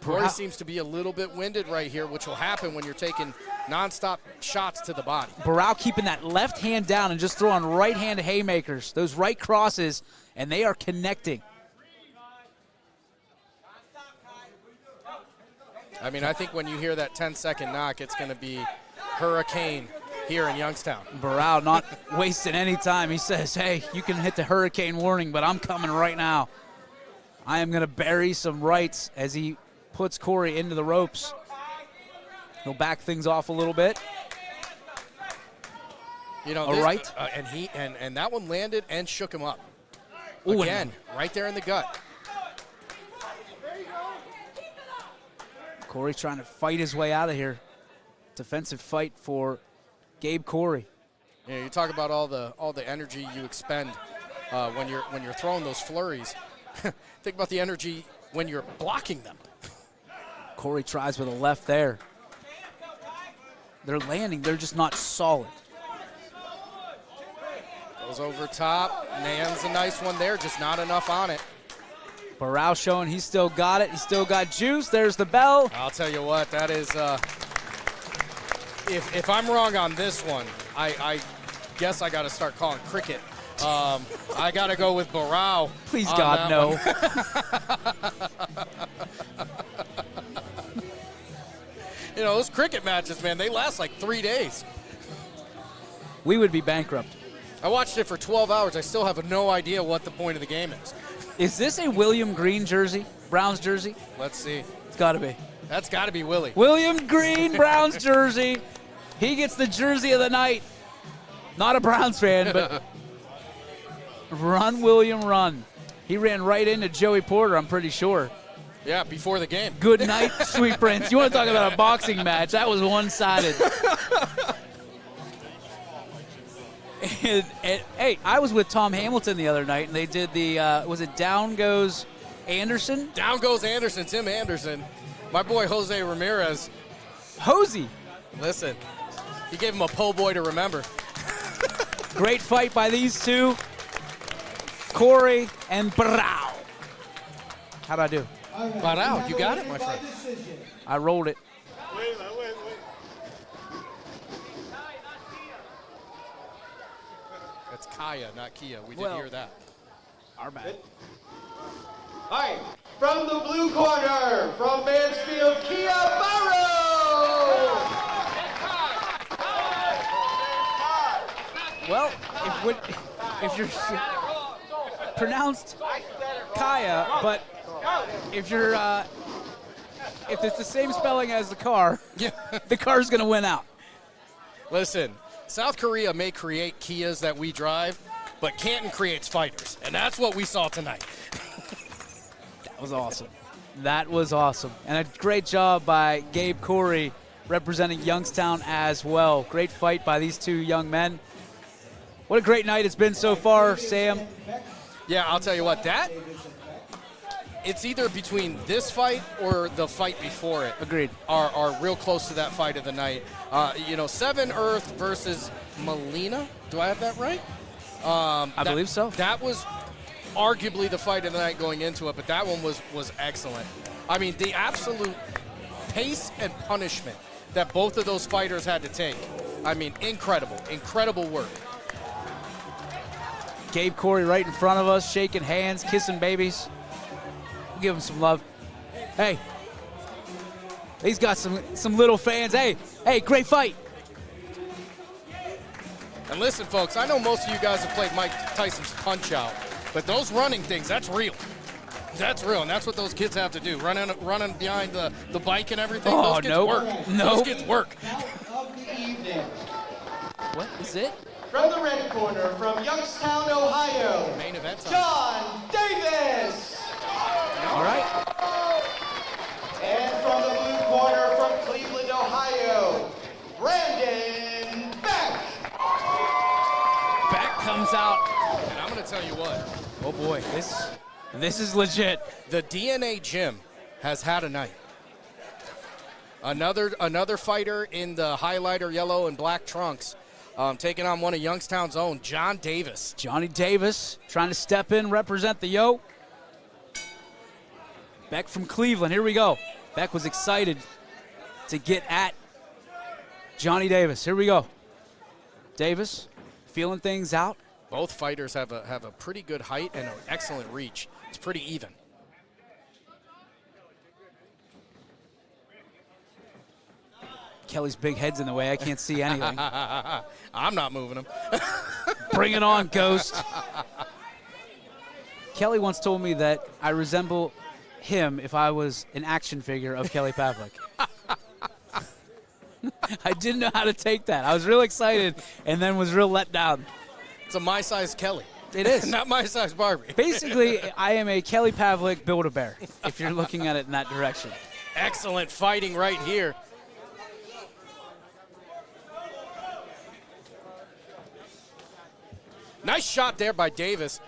Cory seems to be a little bit winded right here, which will happen when you're taking nonstop shots to the body. Baral keeping that left hand down and just throwing right-hand haymakers, those right crosses, and they are connecting. I mean, I think when you hear that 10-second knock, it's going to be hurricane here in Youngstown. Baral not wasting any time. He says, hey, you can hit the hurricane warning, but I'm coming right now. I am going to bury some rights as he puts Cory into the ropes. He'll back things off a little bit. Right. And that one landed and shook him up. Ooh, again, right there in the gut. Cory trying to fight his way out of here. Defensive fight for Gabe Cory. You talk about all the energy you expend when you're throwing those flurries. Think about the energy when you're blocking them. Cory tries with a left there. They're landing, they're just not solid. Goes over top, lands a nice one there, just not enough on it. Baral showing he's still got it. He's still got juice. There's the bell. I'll tell you what, that is, if I'm wrong on this one, I guess I got to start calling cricket. I got to go with Baral. Please, God, no. Those cricket matches, man, they last like 3 days. We would be bankrupt. I watched it for 12 hours. I still have no idea what the point of the game is. Is this a William Green jersey? Browns jersey? Let's see. It's got to be. That's got to be Willie. William Green, Browns jersey. He gets the jersey of the night. Not a Browns fan, but run, William, run. He ran right into Joey Porter, I'm pretty sure. Yeah, before the game. Good night, Sweet Prince. You want to talk about a boxing match? That was one-sided. And, hey, I was with Tom Hamilton the other night, and they did the, was it Down Goes Anderson? Down Goes Anderson, Tim Anderson. My boy Jose Ramirez. Hosey. Listen, he gave him a po' boy to remember. Great fight by these two, Cory and Baral. How'd I do? Baral, you got it, my friend. I rolled it. Wait. That's Kaya, not Kia. We did hear that. Our bad. All right, from the blue corner, from Mansfield, Kia Barrow! Well, if you're pronounced Kaya, but if you're if it's the same spelling as the car, the car's going to win out. Listen, South Korea may create Kias that we drive, but Canton creates fighters, and that's what we saw tonight. That was awesome. That was awesome. And a great job by Gabe Cory representing Youngstown as well. Great fight by these two young men. What a great night it's been so far, Sam. Yeah, I'll tell you what, it's either between this fight or the fight before it. Agreed. Are real close to that fight of the night. Seven Earth versus Molina. Do I have that right? I believe so. That was arguably the fight of the night going into it, but that one was excellent. I mean, the absolute pace and punishment that both of those fighters had to take. I mean, incredible work. Gabe Cory right in front of us, shaking hands, kissing babies. We'll give him some love. Hey, he's got some little fans. Hey, great fight. And listen, folks, I know most of you guys have played Mike Tyson's Punch-Out, but those running things, that's real. That's real, and that's what those kids have to do, running behind the bike and everything. Oh, those kids work. No. Those kids work. Of the evening. What is it? From the red corner, from Youngstown, Ohio, Main event time. John Davis. All right. And from the blue corner, from Cleveland, Ohio, Brandon Beck. Beck comes out. And I'm going to tell you what. Oh, boy, this is legit. The DNA Gym has had a night. Another fighter in the highlighter yellow and black trunks, taking on one of Youngstown's own, John Davis. Johnny Davis trying to step in, represent the Yo. Beck from Cleveland, here we go. Beck was excited to get at Johnny Davis. Here we go. Davis feeling things out. Both fighters have a pretty good height and an excellent reach. It's pretty even. Kelly's big head's in the way. I can't see anything. I'm not moving him. Bring it on, Ghost. Kelly once told me that I resemble him if I was an action figure of Kelly Pavlik. I didn't know how to take that. I was real excited and then was real let down. It's a my-size Kelly. It is. Not my-size Barbie. Basically, I am a Kelly Pavlik Build-A-Bear, if you're looking at it in that direction. Excellent fighting right here. Nice shot there by Davis.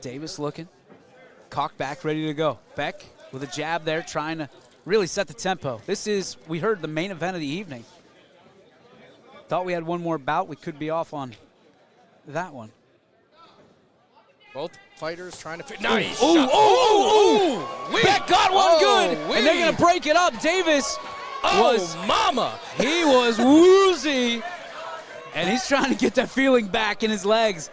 Davis looking. Cock back, ready to go. Beck with a jab there, trying to really set the tempo. This is, we heard, the main event of the evening. Thought we had one more bout. We could be off on that one. Both fighters trying to fit. Nice Ooh, shot. ooh. Beck got one good, and they're going to break it up. Davis mama. He was woozy, and he's trying to get that feeling back in his legs.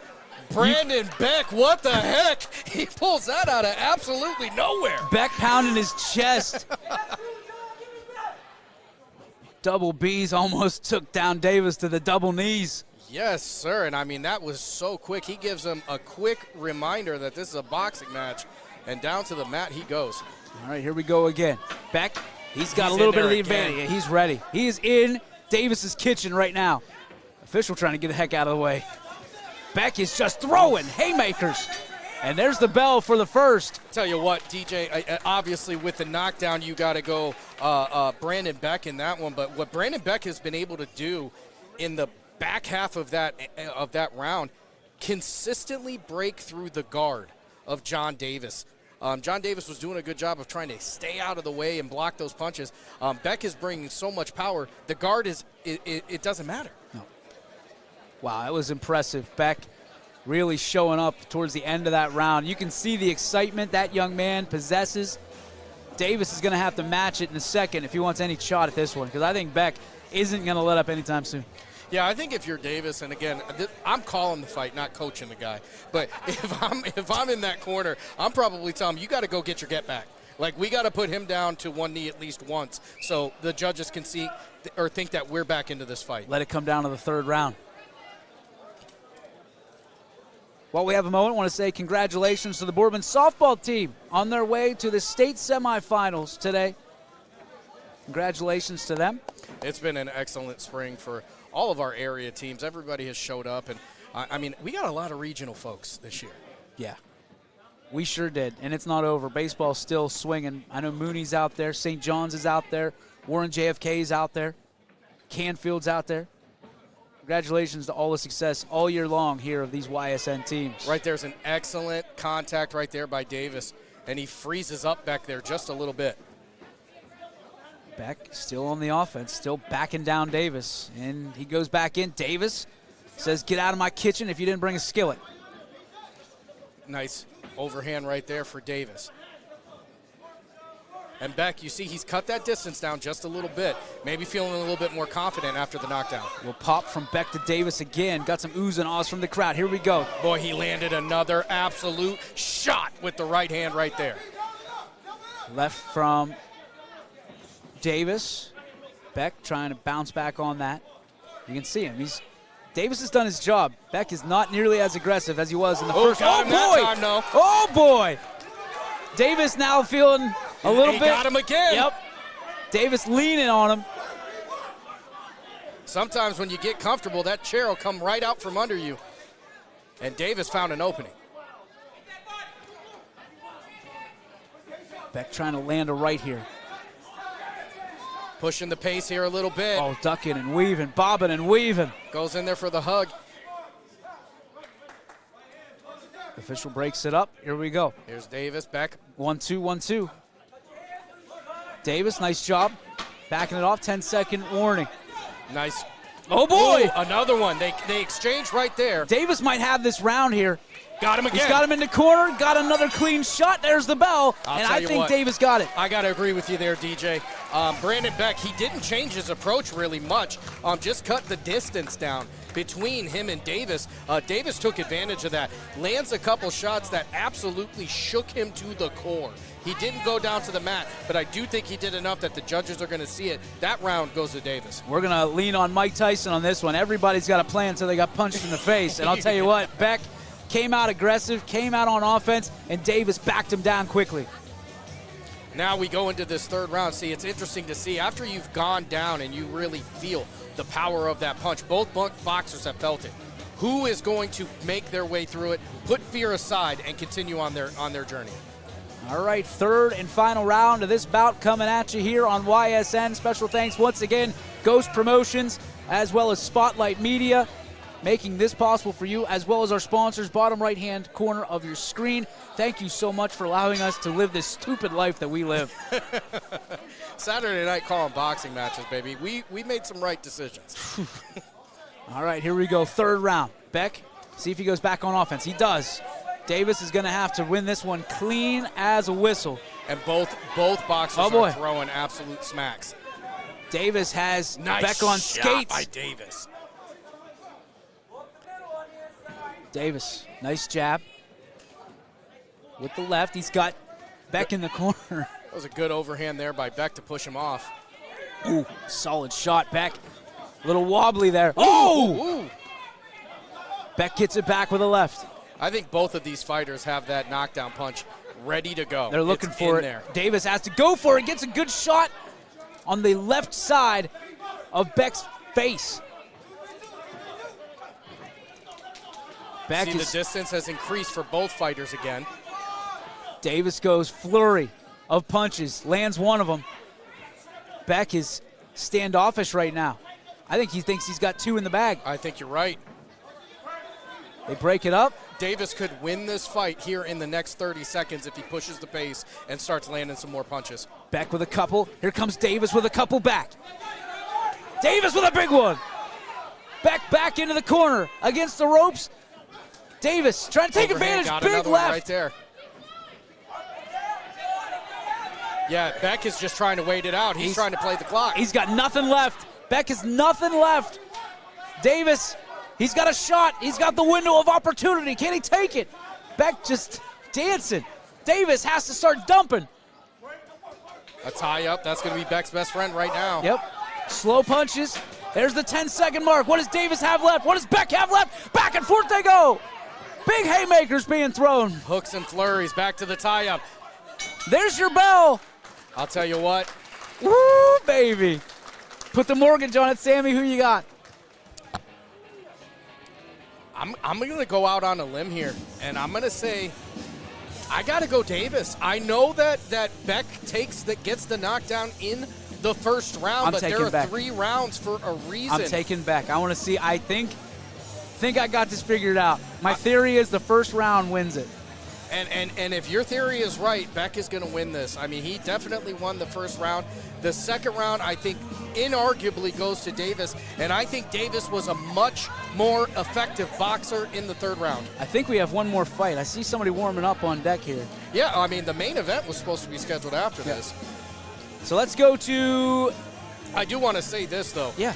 Brandon Beck, what the heck? He pulls that out of absolutely nowhere. Beck pounding his chest. Double B's almost took down Davis to the double knees. Yes, sir, and I mean, that was so quick. He gives him a quick reminder that this is a boxing match, and down to the mat he goes. All right, here we go again. Beck, he's got a little bit of the advantage. He's ready. He is in Davis's kitchen right now. Official trying to get the heck out of the way. Beck is just throwing haymakers. And there's the bell for the first. Tell you what, DJ, obviously with the knockdown, you got to go Brandon Beck in that one. But what Brandon Beck has been able to do in the back half of that round, consistently break through the guard of John Davis. John Davis was doing a good job of trying to stay out of the way and block those punches. Beck is bringing so much power. The guard it doesn't matter. No. Wow, that was impressive. Beck really showing up towards the end of that round. You can see the excitement that young man possesses. Davis is going to have to match it in a second if he wants any shot at this one, because I think Beck isn't going to let up anytime soon. Yeah, I think if you're Davis, and again, I'm calling the fight, not coaching the guy. But if I'm in that corner, I'm probably telling him, you got to go get your get back. Like, we got to put him down to one knee at least once so the judges can see or think that we're back into this fight. Let it come down to the third round. While we have a moment, I want to say congratulations to the Boardman softball team on their way to the state semifinals today. Congratulations to them. It's been an excellent spring for all of our area teams. Everybody has showed up, and I mean, we got a lot of regional folks this year. Yeah, we sure did, and it's not over. Baseball's still swinging. I know Mooney's out there, St. John's is out there, Warren JFK's out there, Canfield's out there. Congratulations to all the success all year long here of these YSN teams. Right there's an excellent contact right there by Davis, and he freezes up back there just a little bit. Beck still on the offense, still backing down Davis, and he goes back in. Davis says, get out of my kitchen if you didn't bring a skillet. Nice overhand right there for Davis. And Beck, you see he's cut that distance down just a little bit, maybe feeling a little bit more confident after the knockdown. Will pop from Beck to Davis again. Got some oohs and ahs from the crowd. Here we go. Boy, he landed another absolute shot with the right hand right there. Left from Davis. Beck trying to bounce back on that. You can see him. Davis has done his job. Beck is not nearly as aggressive as he was in the first. Oh, boy! Oh, boy! Davis now feeling a little bit. He got him again. Yep. Davis leaning on him. Sometimes when you get comfortable, that chair will come right out from under you. And Davis found an opening. Beck trying to land a right here. Pushing the pace here a little bit. Oh, ducking and weaving, bobbing and weaving. Goes in there for the hug. Official breaks it up. Here we go. Here's Davis. Beck. 1-2, 1-2. Davis, nice job. Backing it off, 10-second warning. Nice. Oh, boy. Ooh, another one. They exchanged right there. Davis might have this round here. Got him again. He's got him in the corner, got another clean shot. There's the bell, and I think Davis got it. I got to agree with you there, DJ. Brandon Beck, he didn't change his approach really much. Just cut the distance down between him and Davis. Davis took advantage of that. Lands a couple shots that absolutely shook him to the core. He didn't go down to the mat, but I do think he did enough that the judges are going to see it. That round goes to Davis. We're going to lean on Mike Tyson on this one. Everybody's got a plan until they got punched in the face. And I'll tell you what, Beck came out aggressive, came out on offense, and Davis backed him down quickly. Now we go into this third round. See, it's interesting to see after you've gone down and you really feel the power of that punch. Both boxers have felt it. Who is going to make their way through it, put fear aside, and continue on their journey? All right, third and final round of this bout coming at you here on YSN. Special thanks once again, Ghost Promotions, as well as Spotlight Media, making this possible for you, as well as our sponsors, bottom right-hand corner of your screen. Thank you so much for allowing us to live this stupid life that we live. Saturday night calling boxing matches, baby. We made some right decisions. All right, here we go, third round. Beck, see if he goes back on offense. He does. Davis is going to have to win this one clean as a whistle. And both boxers are throwing absolute smacks. Davis has nice Beck on shot skates. By Davis. Davis, nice jab. With the left, he's got Beck in the corner. That was a good overhand there by Beck to push him off. Ooh, solid shot, Beck. A little wobbly there. Oh! Ooh. Beck gets it back with a left. I think both of these fighters have that knockdown punch ready to go. They're looking it's for it. There. Davis has to go for it. Gets a good shot on the left side of Beck's face. See, the distance has increased for both fighters again. Davis goes flurry of punches, lands one of them. Beck is standoffish right now. I think he thinks he's got two in the bag. I think you're right. They break it up. Davis could win this fight here in the next 30 seconds if he pushes the pace and starts landing some more punches. Beck with a couple. Here comes Davis with a couple back. Davis with a big one. Beck back into the corner against the ropes. Davis trying to take advantage. Big left. Right there. Yeah, Beck is just trying to wait it out. He's trying to play the clock. He's got nothing left. Beck has nothing left. Davis, he's got a shot. He's got the window of opportunity. Can he take it? Beck just dancing. Davis has to start dumping. A tie-up. That's going to be Beck's best friend right now. Yep. Slow punches. There's the 10-second mark. What does Davis have left? What does Beck have left? Back and forth they go. Big haymakers being thrown. Hooks and flurries, back to the tie-up. There's your bell. I'll tell you what. Woo, baby. Put the mortgage on it, Sammy. Who you got? I'm going to go out on a limb here, and I'm going to say I got to go Davis. I know that Beck gets the knockdown in the first round, but there are Beck. 3 rounds for a reason. I'm taking Beck. I want to see. I think I got this figured out. My theory is the first round wins it. And if your theory is right, Beck is going to win this. I mean, he definitely won the first round. The second round, I think, inarguably goes to Davis, and I think Davis was a much more effective boxer in the third round. I think we have one more fight. I see somebody warming up on deck here. Yeah, I mean, the main event was supposed to be scheduled after this. So let's go to... I do want to say this, though. Yeah.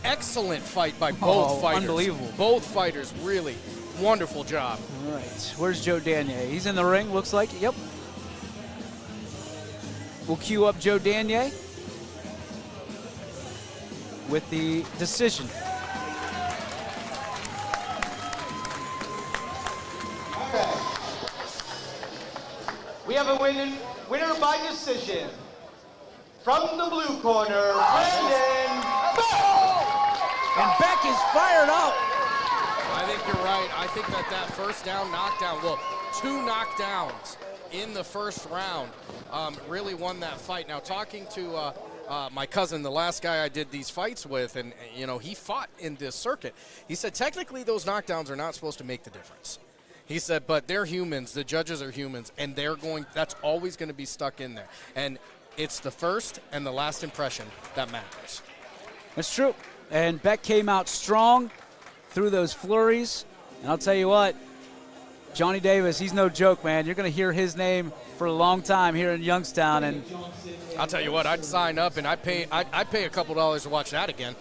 Excellent fight by both fighters. Unbelievable. Both fighters, really wonderful job. All right. Where's Joe Danier? He's in the ring, looks like. Yep. We'll cue up Joe Danier with the decision. We have a winner by decision. From the blue corner, Brandon Beck! And Beck is fired up. I think you're right. I think that first down knockdown, well, 2 knockdowns in the first round really won that fight. Now, talking to my cousin, the last guy I did these fights with, and you know, he fought in this circuit. He said technically those knockdowns are not supposed to make the difference. He said, but they're humans, the judges are humans, and that's always going to be stuck in there. And it's the first and the last impression that matters. That's true. And Beck came out strong through those flurries. And I'll tell you what, Johnny Davis, he's no joke, man. You're going to hear his name for a long time here in Youngstown. And I'll tell you what, I'd sign up and I'd pay a couple dollars to watch that again.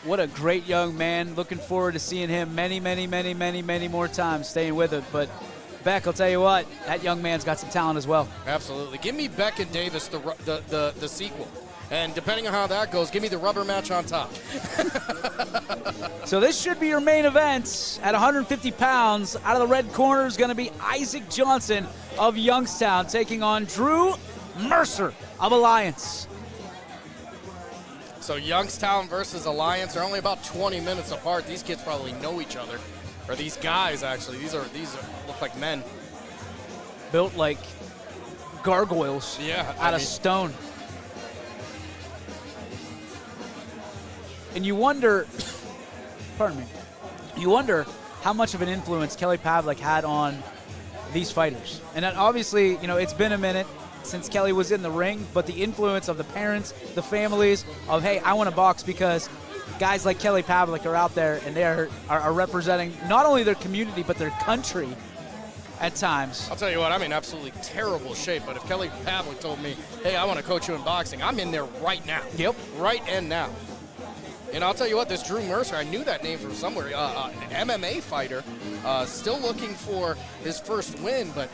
What a great young man. Looking forward to seeing him many, many, many, many, many more times staying with it. But Beck, I'll tell you what, that young man's got some talent as well. Absolutely. Give me Beck and Davis the sequel. And depending on how that goes, give me the rubber match on top. So this should be your main event at 150 pounds. Out of the red corner is going to be Isaac Johnson of Youngstown taking on Drew Mercer of Alliance. So Youngstown versus Alliance are only about 20 minutes apart. These kids probably know each other. Or these guys, actually. These look like men. Built like gargoyles out of stone. And you wonder, pardon me, you wonder how much of an influence Kelly Pavlik had on these fighters. And that obviously, you know, it's been a minute since Kelly was in the ring, but the influence of the parents, the families of, hey, I want to box because guys like Kelly Pavlik are out there and they are representing not only their community but their country at times. I'll tell you what, I'm in absolutely terrible shape, but if Kelly Pavlik told me, hey, I want to coach you in boxing, I'm in there right now. Yep. Right and now. And I'll tell you what, this Drew Mercer, I knew that name from somewhere, an MMA fighter, still looking for his first win, but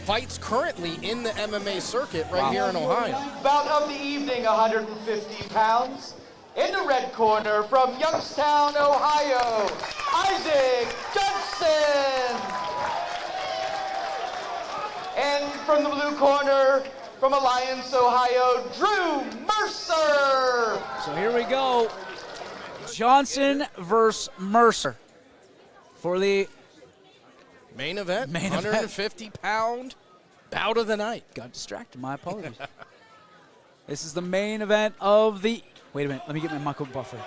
fights currently in the MMA circuit right here in Ohio. Bout of the evening, 150 pounds. In the red corner from Youngstown, Ohio, Isaac Johnson. And from the blue corner from Alliance, Ohio, Drew Mercer. So here we go. Johnson versus Mercer for the main event, 150-pound bout of the night. Got distracted, my apologies. This is the main event of the... Wait a minute, let me get my Michael Buffer.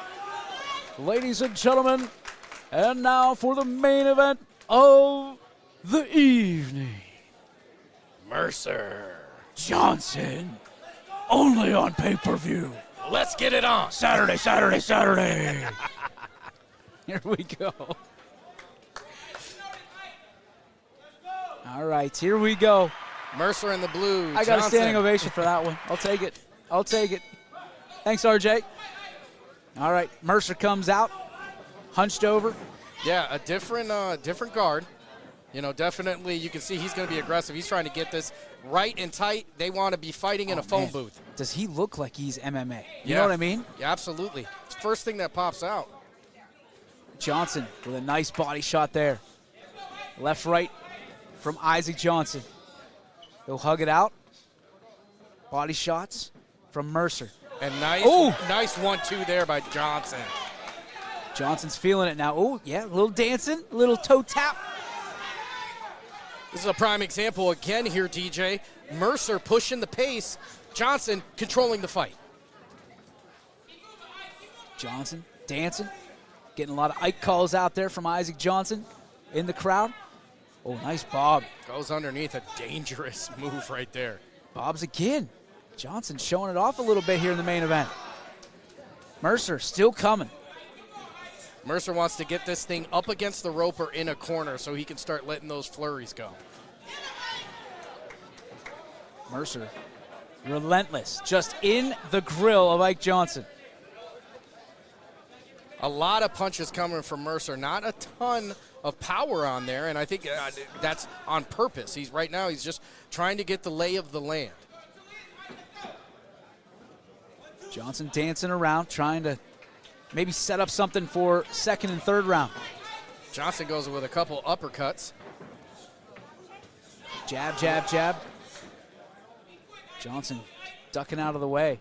Ladies and gentlemen, and now for the main event of the evening. Mercer. Johnson, only on pay-per-view. Let's get it on. Saturday. Here we go. All right, here we go. Mercer in the blue. I got a standing ovation for that one. I'll take it. Thanks, RJ. All right, Mercer comes out, hunched over. Yeah, a different guard. You know, definitely you can see he's going to be aggressive. He's trying to get this right and tight. They want to be fighting in a phone booth. Does he look like he's MMA? You know what I mean? Yeah, absolutely. It's the first thing that pops out. Johnson with a nice body shot there. Left, right from Isaac Johnson. He'll hug it out. Body shots from Mercer. And nice 1-2 there by Johnson. Johnson's feeling it now. Oh, yeah, a little dancing, a little toe tap. This is a prime example again here, DJ. Mercer pushing the pace. Johnson controlling the fight. Johnson dancing. Getting a lot of Ike calls out there from Isaac Johnson in the crowd. Oh, nice bob. Goes underneath, a dangerous move right there. Bobs again. Johnson showing it off a little bit here in the main event. Mercer still coming. Mercer wants to get this thing up against the rope or in a corner so he can start letting those flurries go. Mercer, relentless, just in the grill of Ike Johnson. A lot of punches coming from Mercer, not a ton of power on there, and I think that's on purpose. Right now he's just trying to get the lay of the land. Johnson dancing around, trying to maybe set up something for second and third round. Johnson goes with a couple uppercuts. Jab, jab, jab. Johnson ducking out of the way.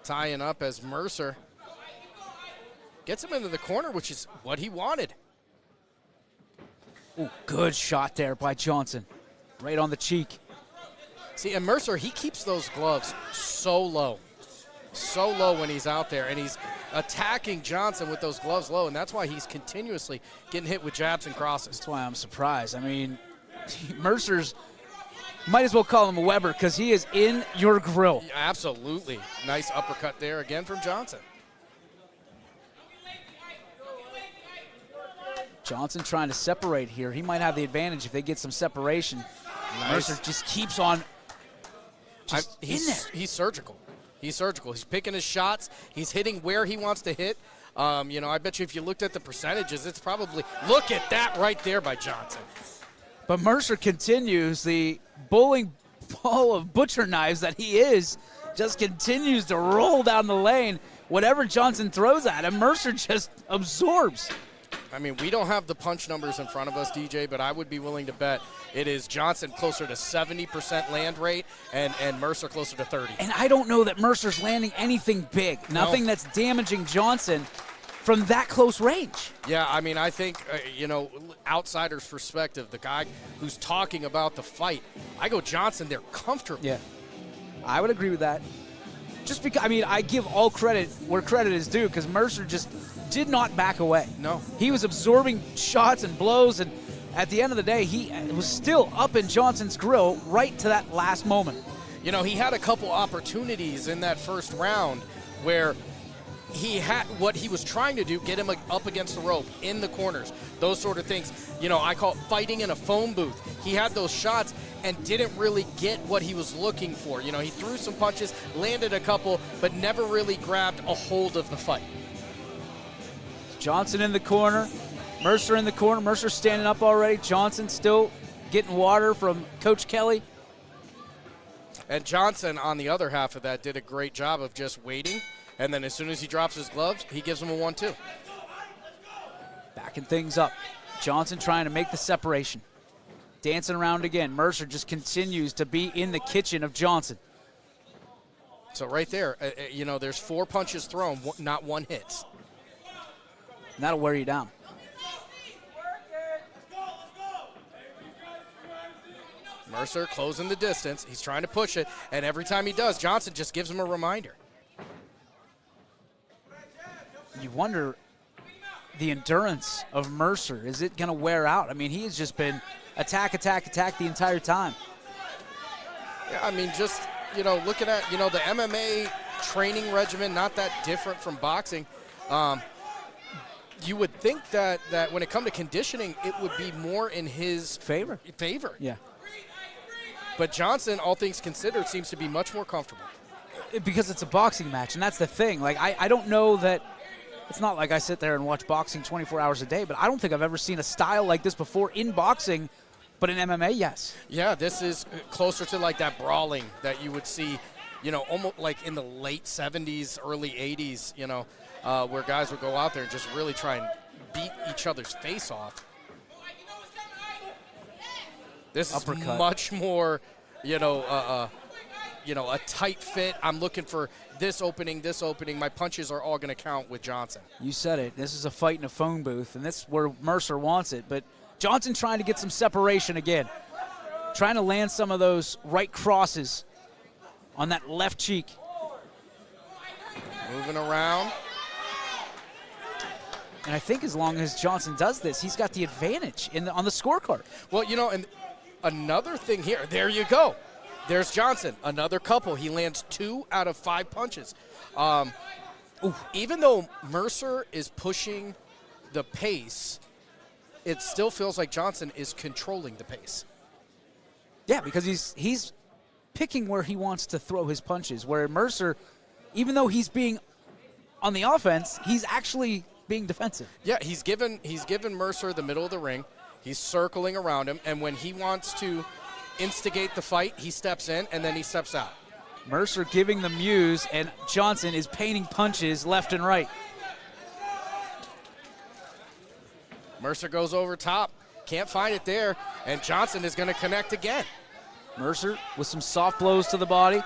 Tying up as Mercer gets him into the corner, which is what he wanted. Ooh, good shot there by Johnson. Right on the cheek. See, and Mercer, he keeps those gloves so low. So low when he's out there, and he's attacking Johnson with those gloves low, and that's why he's continuously getting hit with jabs and crosses. That's why I'm surprised. I mean, Mercer's, might as well call him a Weber because he is in your grill. Yeah, absolutely. Nice uppercut there again from Johnson. Johnson trying to separate here. He might have the advantage if they get some separation. Nice. Mercer just keeps on in there. He's surgical. He's surgical. He's picking his shots. He's hitting where he wants to hit. I bet you if you looked at the percentages, it's probably, look at that right there by Johnson. But Mercer continues, the bowling ball of butcher knives that he is, just continues to roll down the lane. Whatever Johnson throws at him, Mercer just absorbs. I mean, we don't have the punch numbers in front of us, DJ, but I would be willing to bet it is Johnson closer to 70% land rate and Mercer closer to 30. And I don't know that Mercer's landing anything big, nothing that's damaging Johnson from that close range. Yeah, I mean, I think, outsider's perspective, the guy who's talking about the fight, I go Johnson there comfortably. Yeah, I would agree with that. Just because, I mean, I give all credit where credit is due because Mercer just did not back away. No. He was absorbing shots and blows, and at the end of the day, he was still up in Johnson's grill right to that last moment. He had a couple opportunities in that first round where he had what he was trying to do, get him up against the rope, in the corners, those sort of things. I call it fighting in a phone booth. He had those shots and didn't really get what he was looking for. He threw some punches, landed a couple, but never really grabbed a hold of the fight. Johnson in the corner, Mercer in the corner. Mercer standing up already. Johnson still getting water from Coach Kelly. And Johnson, on the other half of that, did a great job of just waiting. And then as soon as he drops his gloves, he gives him a 1-2. Backing things up. Johnson trying to make the separation. Dancing around again. Mercer just continues to be in the kitchen of Johnson. So right there, there's 4 punches thrown, not 1 hits. And that'll wear you down. Mercer closing the distance. He's trying to push it, and every time he does, Johnson just gives him a reminder. You wonder the endurance of Mercer. Is it going to wear out? I mean, he has just been attack the entire time. Yeah, I mean, just, looking at, the MMA training regimen, not that different from boxing. You would think that when it comes to conditioning, it would be more in his favor. Yeah. But Johnson, all things considered, seems to be much more comfortable. Because it's a boxing match, and that's the thing. Like, I don't know that – it's not like I sit there and watch boxing 24 hours a day, but I don't think I've ever seen a style like this before in boxing, but in MMA, yes. Yeah, this is closer to like that brawling that you would see, almost like in the late 70s, early 80s, where guys would go out there and just really try and beat each other's face off. This uppercut. is much more, a tight fit. I'm looking for this opening. My punches are all going to count with Johnson. You said it. This is a fight in a phone booth, and that's where Mercer wants it. But Johnson trying to get some separation again, trying to land some of those right crosses on that left cheek. Moving around. And I think as long as Johnson does this, he's got the advantage on the scorecard. Well, and another thing here, there you go. There's Johnson, another couple. He lands 2 out of 5 punches. Even though Mercer is pushing the pace, it still feels like Johnson is controlling the pace. Yeah, because he's picking where he wants to throw his punches, where Mercer, even though he's being on the offense, he's actually being defensive. Yeah, he's given Mercer the middle of the ring. He's circling around him, and when he wants to instigate the fight, he steps in, and then he steps out. Mercer giving the muse, and Johnson is painting punches left and right. Mercer goes over top. Can't find it there, and Johnson is going to connect again. Mercer with some soft blows to the body.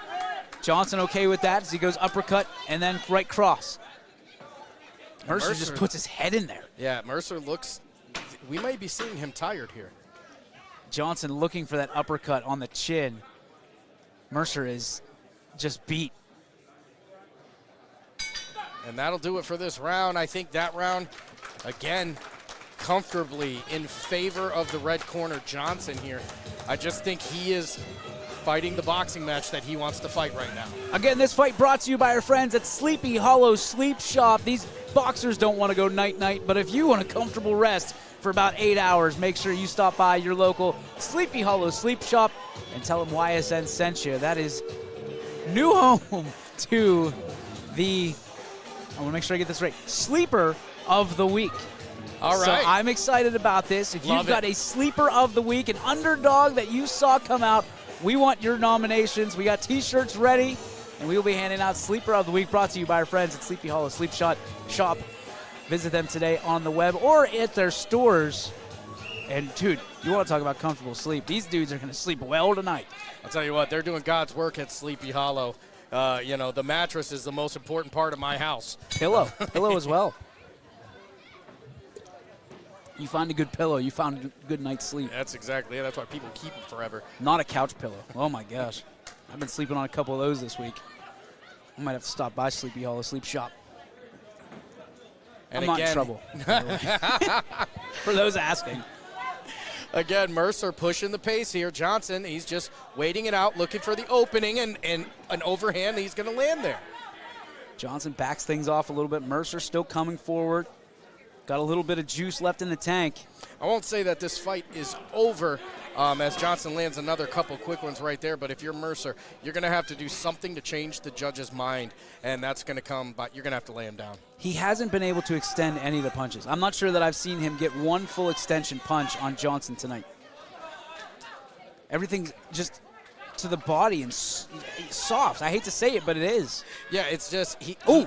Johnson okay with that as he goes uppercut and then right cross. Mercer just puts his head in there. Yeah, Mercer looks, we might be seeing him tired here. Johnson looking for that uppercut on the chin. Mercer is just beat. And that'll do it for this round. I think that round, again, comfortably in favor of the red corner, Johnson here. I just think he is fighting the boxing match that he wants to fight right now. Again, this fight brought to you by our friends at Sleepy Hollow Sleep Shop. These boxers don't want to go night-night, but if you want a comfortable rest for about 8 hours, make sure you stop by your local Sleepy Hollow Sleep Shop and tell them YSN sent you. That is new home to the, I want to make sure I get this right, Sleeper of the Week. All right. So I'm excited about this. If you've got a Sleeper of the Week, an underdog that you saw come out, we want your nominations. We got T-shirts ready, and we will be handing out Sleeper of the Week, brought to you by our friends at Sleepy Hollow Sleep Shop. Visit them today on the web or at their stores. And, dude, you want to talk about comfortable sleep. These dudes are going to sleep well tonight. I'll tell you what, they're doing God's work at Sleepy Hollow. The mattress is the most important part of my house. Pillow as well. You find a good pillow, you found a good night's sleep. That's exactly it. That's why people keep them forever. Not a couch pillow. Oh, my gosh. I've been sleeping on a couple of those this week. I might have to stop by Sleepy Hollow Sleep Shop. And I'm not in trouble. For those asking. Again, Mercer pushing the pace here. Johnson, he's just waiting it out, looking for the opening, and an overhand, he's going to land there. Johnson backs things off a little bit. Mercer still coming forward. Got a little bit of juice left in the tank. I won't say that this fight is over as Johnson lands another couple quick ones right there, but if you're Mercer, you're going to have to do something to change the judge's mind, and that's going to come, but you're going to have to lay him down. He hasn't been able to extend any of the punches. I'm not sure that I've seen him get one full extension punch on Johnson tonight. Everything's just to the body and soft. I hate to say it, but it is. Yeah, it's just you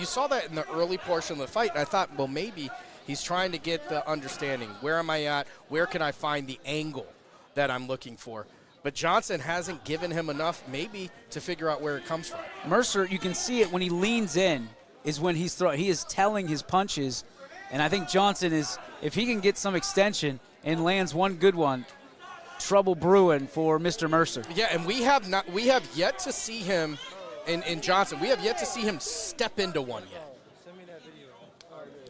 saw that in the early portion of the fight, and I thought, well, maybe he's trying to get the understanding. Where am I at? Where can I find the angle that I'm looking for? But Johnson hasn't given him enough maybe to figure out where it comes from. Mercer, you can see it when he leans in is when he's throwing. He is telling his punches, and I think Johnson is, if he can get some extension and lands one good one, trouble brewing for Mr. Mercer. Yeah, and we have yet to see him in Johnson. We have yet to see him step into one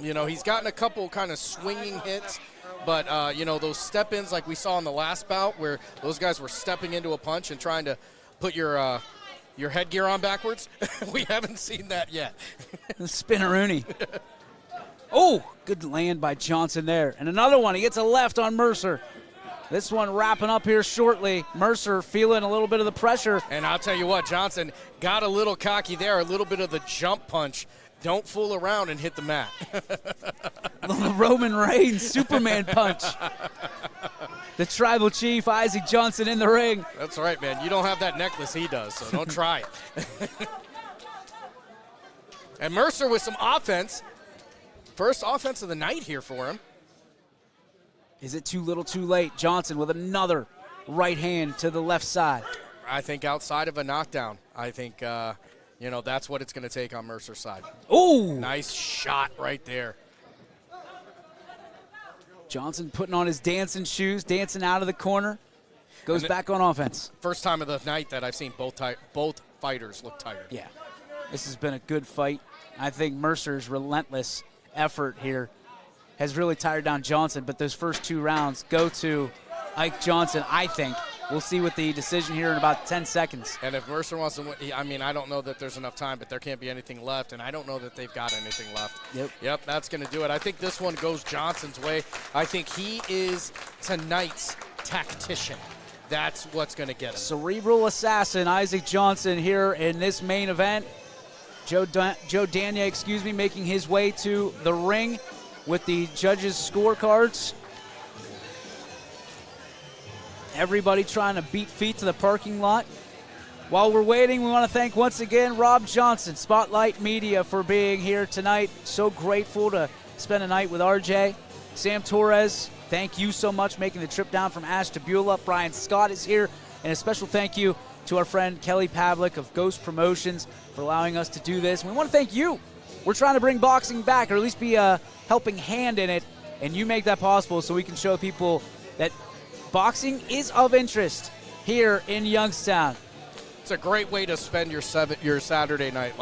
yet. He's gotten a couple kind of swinging hits, but those step-ins like we saw in the last bout where those guys were stepping into a punch and trying to put your headgear on backwards. We haven't seen that yet. Spinneroonie. Oh, good land by Johnson there. And another one. He gets a left on Mercer. This one wrapping up here shortly. Mercer feeling a little bit of the pressure. And I'll tell you what, Johnson got a little cocky there, a little bit of the jump punch. Don't fool around and hit the mat. The Roman Reigns Superman punch. The tribal chief, Isaac Johnson, in the ring. That's right, man. You don't have that necklace he does, so don't try it. And Mercer with some offense. First offense of the night here for him. Is it too little too late? Johnson with another right hand to the left side. I think outside of a knockdown, I think, that's what it's going to take on Mercer's side. Ooh! Nice shot right there. Johnson putting on his dancing shoes, dancing out of the corner, goes back on offense. First time of the night that I've seen both fighters look tired. Yeah, this has been a good fight. I think Mercer's relentless effort here has really tired down Johnson, but those first 2 rounds go to Ike Johnson, I think. We'll see with the decision here in about 10 seconds. And if Mercer wants to win, I don't know that there's enough time, but there can't be anything left, and I don't know that they've got anything left. Yep, that's going to do it. I think this one goes Johnson's way. I think he is tonight's tactician. That's what's going to get him. Cerebral assassin Isaac Johnson here in this main event. Joe Dania, making his way to the ring with the judges' scorecards. Everybody trying to beat feet to the parking lot. While we're waiting, we want to thank once again Rob Johnson, Spotlight Media, for being here tonight. So grateful to spend a night with RJ. Sam Torres, thank you so much making the trip down from Ash to Beulah. Brian Scott is here. And a special thank you to our friend Kelly Pavlik of Ghost Promotions for allowing us to do this. And we want to thank you. We're trying to bring boxing back, or at least be a helping hand in it. And you make that possible so we can show people that boxing is of interest here in Youngstown. It's a great way to spend your Saturday night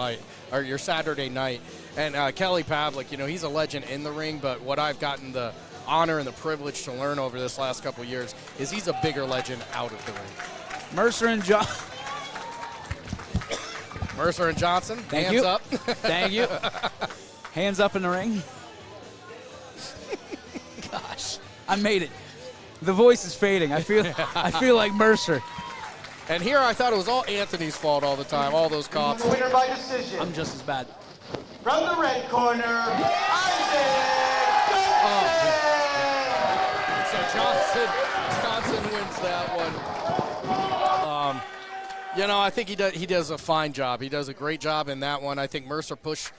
And Kelly Pavlik, he's a legend in the ring, but what I've gotten the honor and the privilege to learn over this last couple of years is he's a bigger legend out of the ring. Mercer and Johnson, Thank hands you. up. Thank you. Hands up in the ring. Gosh, I made it. The voice is fading. I feel like Mercer. And here I thought it was all Anthony's fault all the time, all those coughs. Winner by decision. I'm just as bad. From the red corner, Isaac Johnson. So Johnson wins that one. I think he does a fine job. He does a great job in that one. I think Mercer pushed.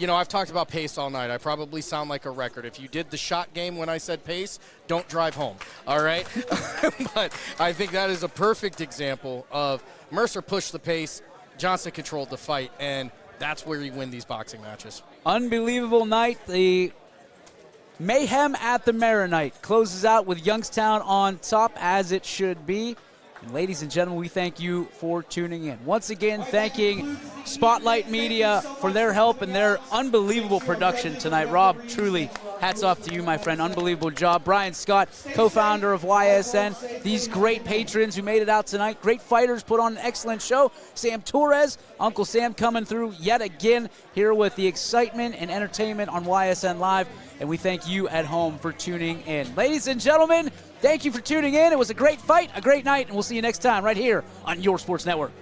I've talked about pace all night. I probably sound like a record. If you did the shot game when I said pace, don't drive home, all right? But I think that is a perfect example of Mercer pushed the pace, Johnson controlled the fight, and that's where you win these boxing matches. Unbelievable night. The Mayhem at the Maronite closes out with Youngstown on top, as it should be. And ladies and gentlemen, we thank you for tuning in. Once again, thanking Spotlight Media for their help and their unbelievable production tonight. Rob, truly, hats off to you, my friend. Unbelievable job. Brian Scott, co-founder of YSN. These great patrons who made it out tonight. Great fighters, put on an excellent show. Sam Torres, Uncle Sam coming through yet again here with the excitement and entertainment on YSN Live. And we thank you at home for tuning in. Ladies and gentlemen, thank you for tuning in. It was a great fight, a great night, and we'll see you next time right here on Your Sports Network.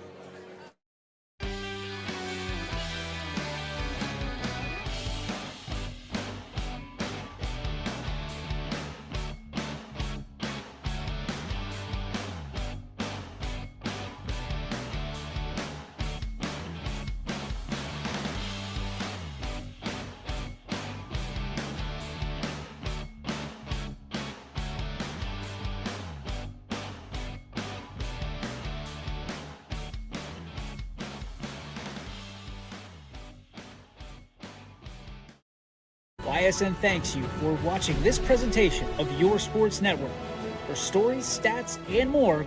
YSN thanks you for watching this presentation of Your Sports Network. For stories, stats, and more,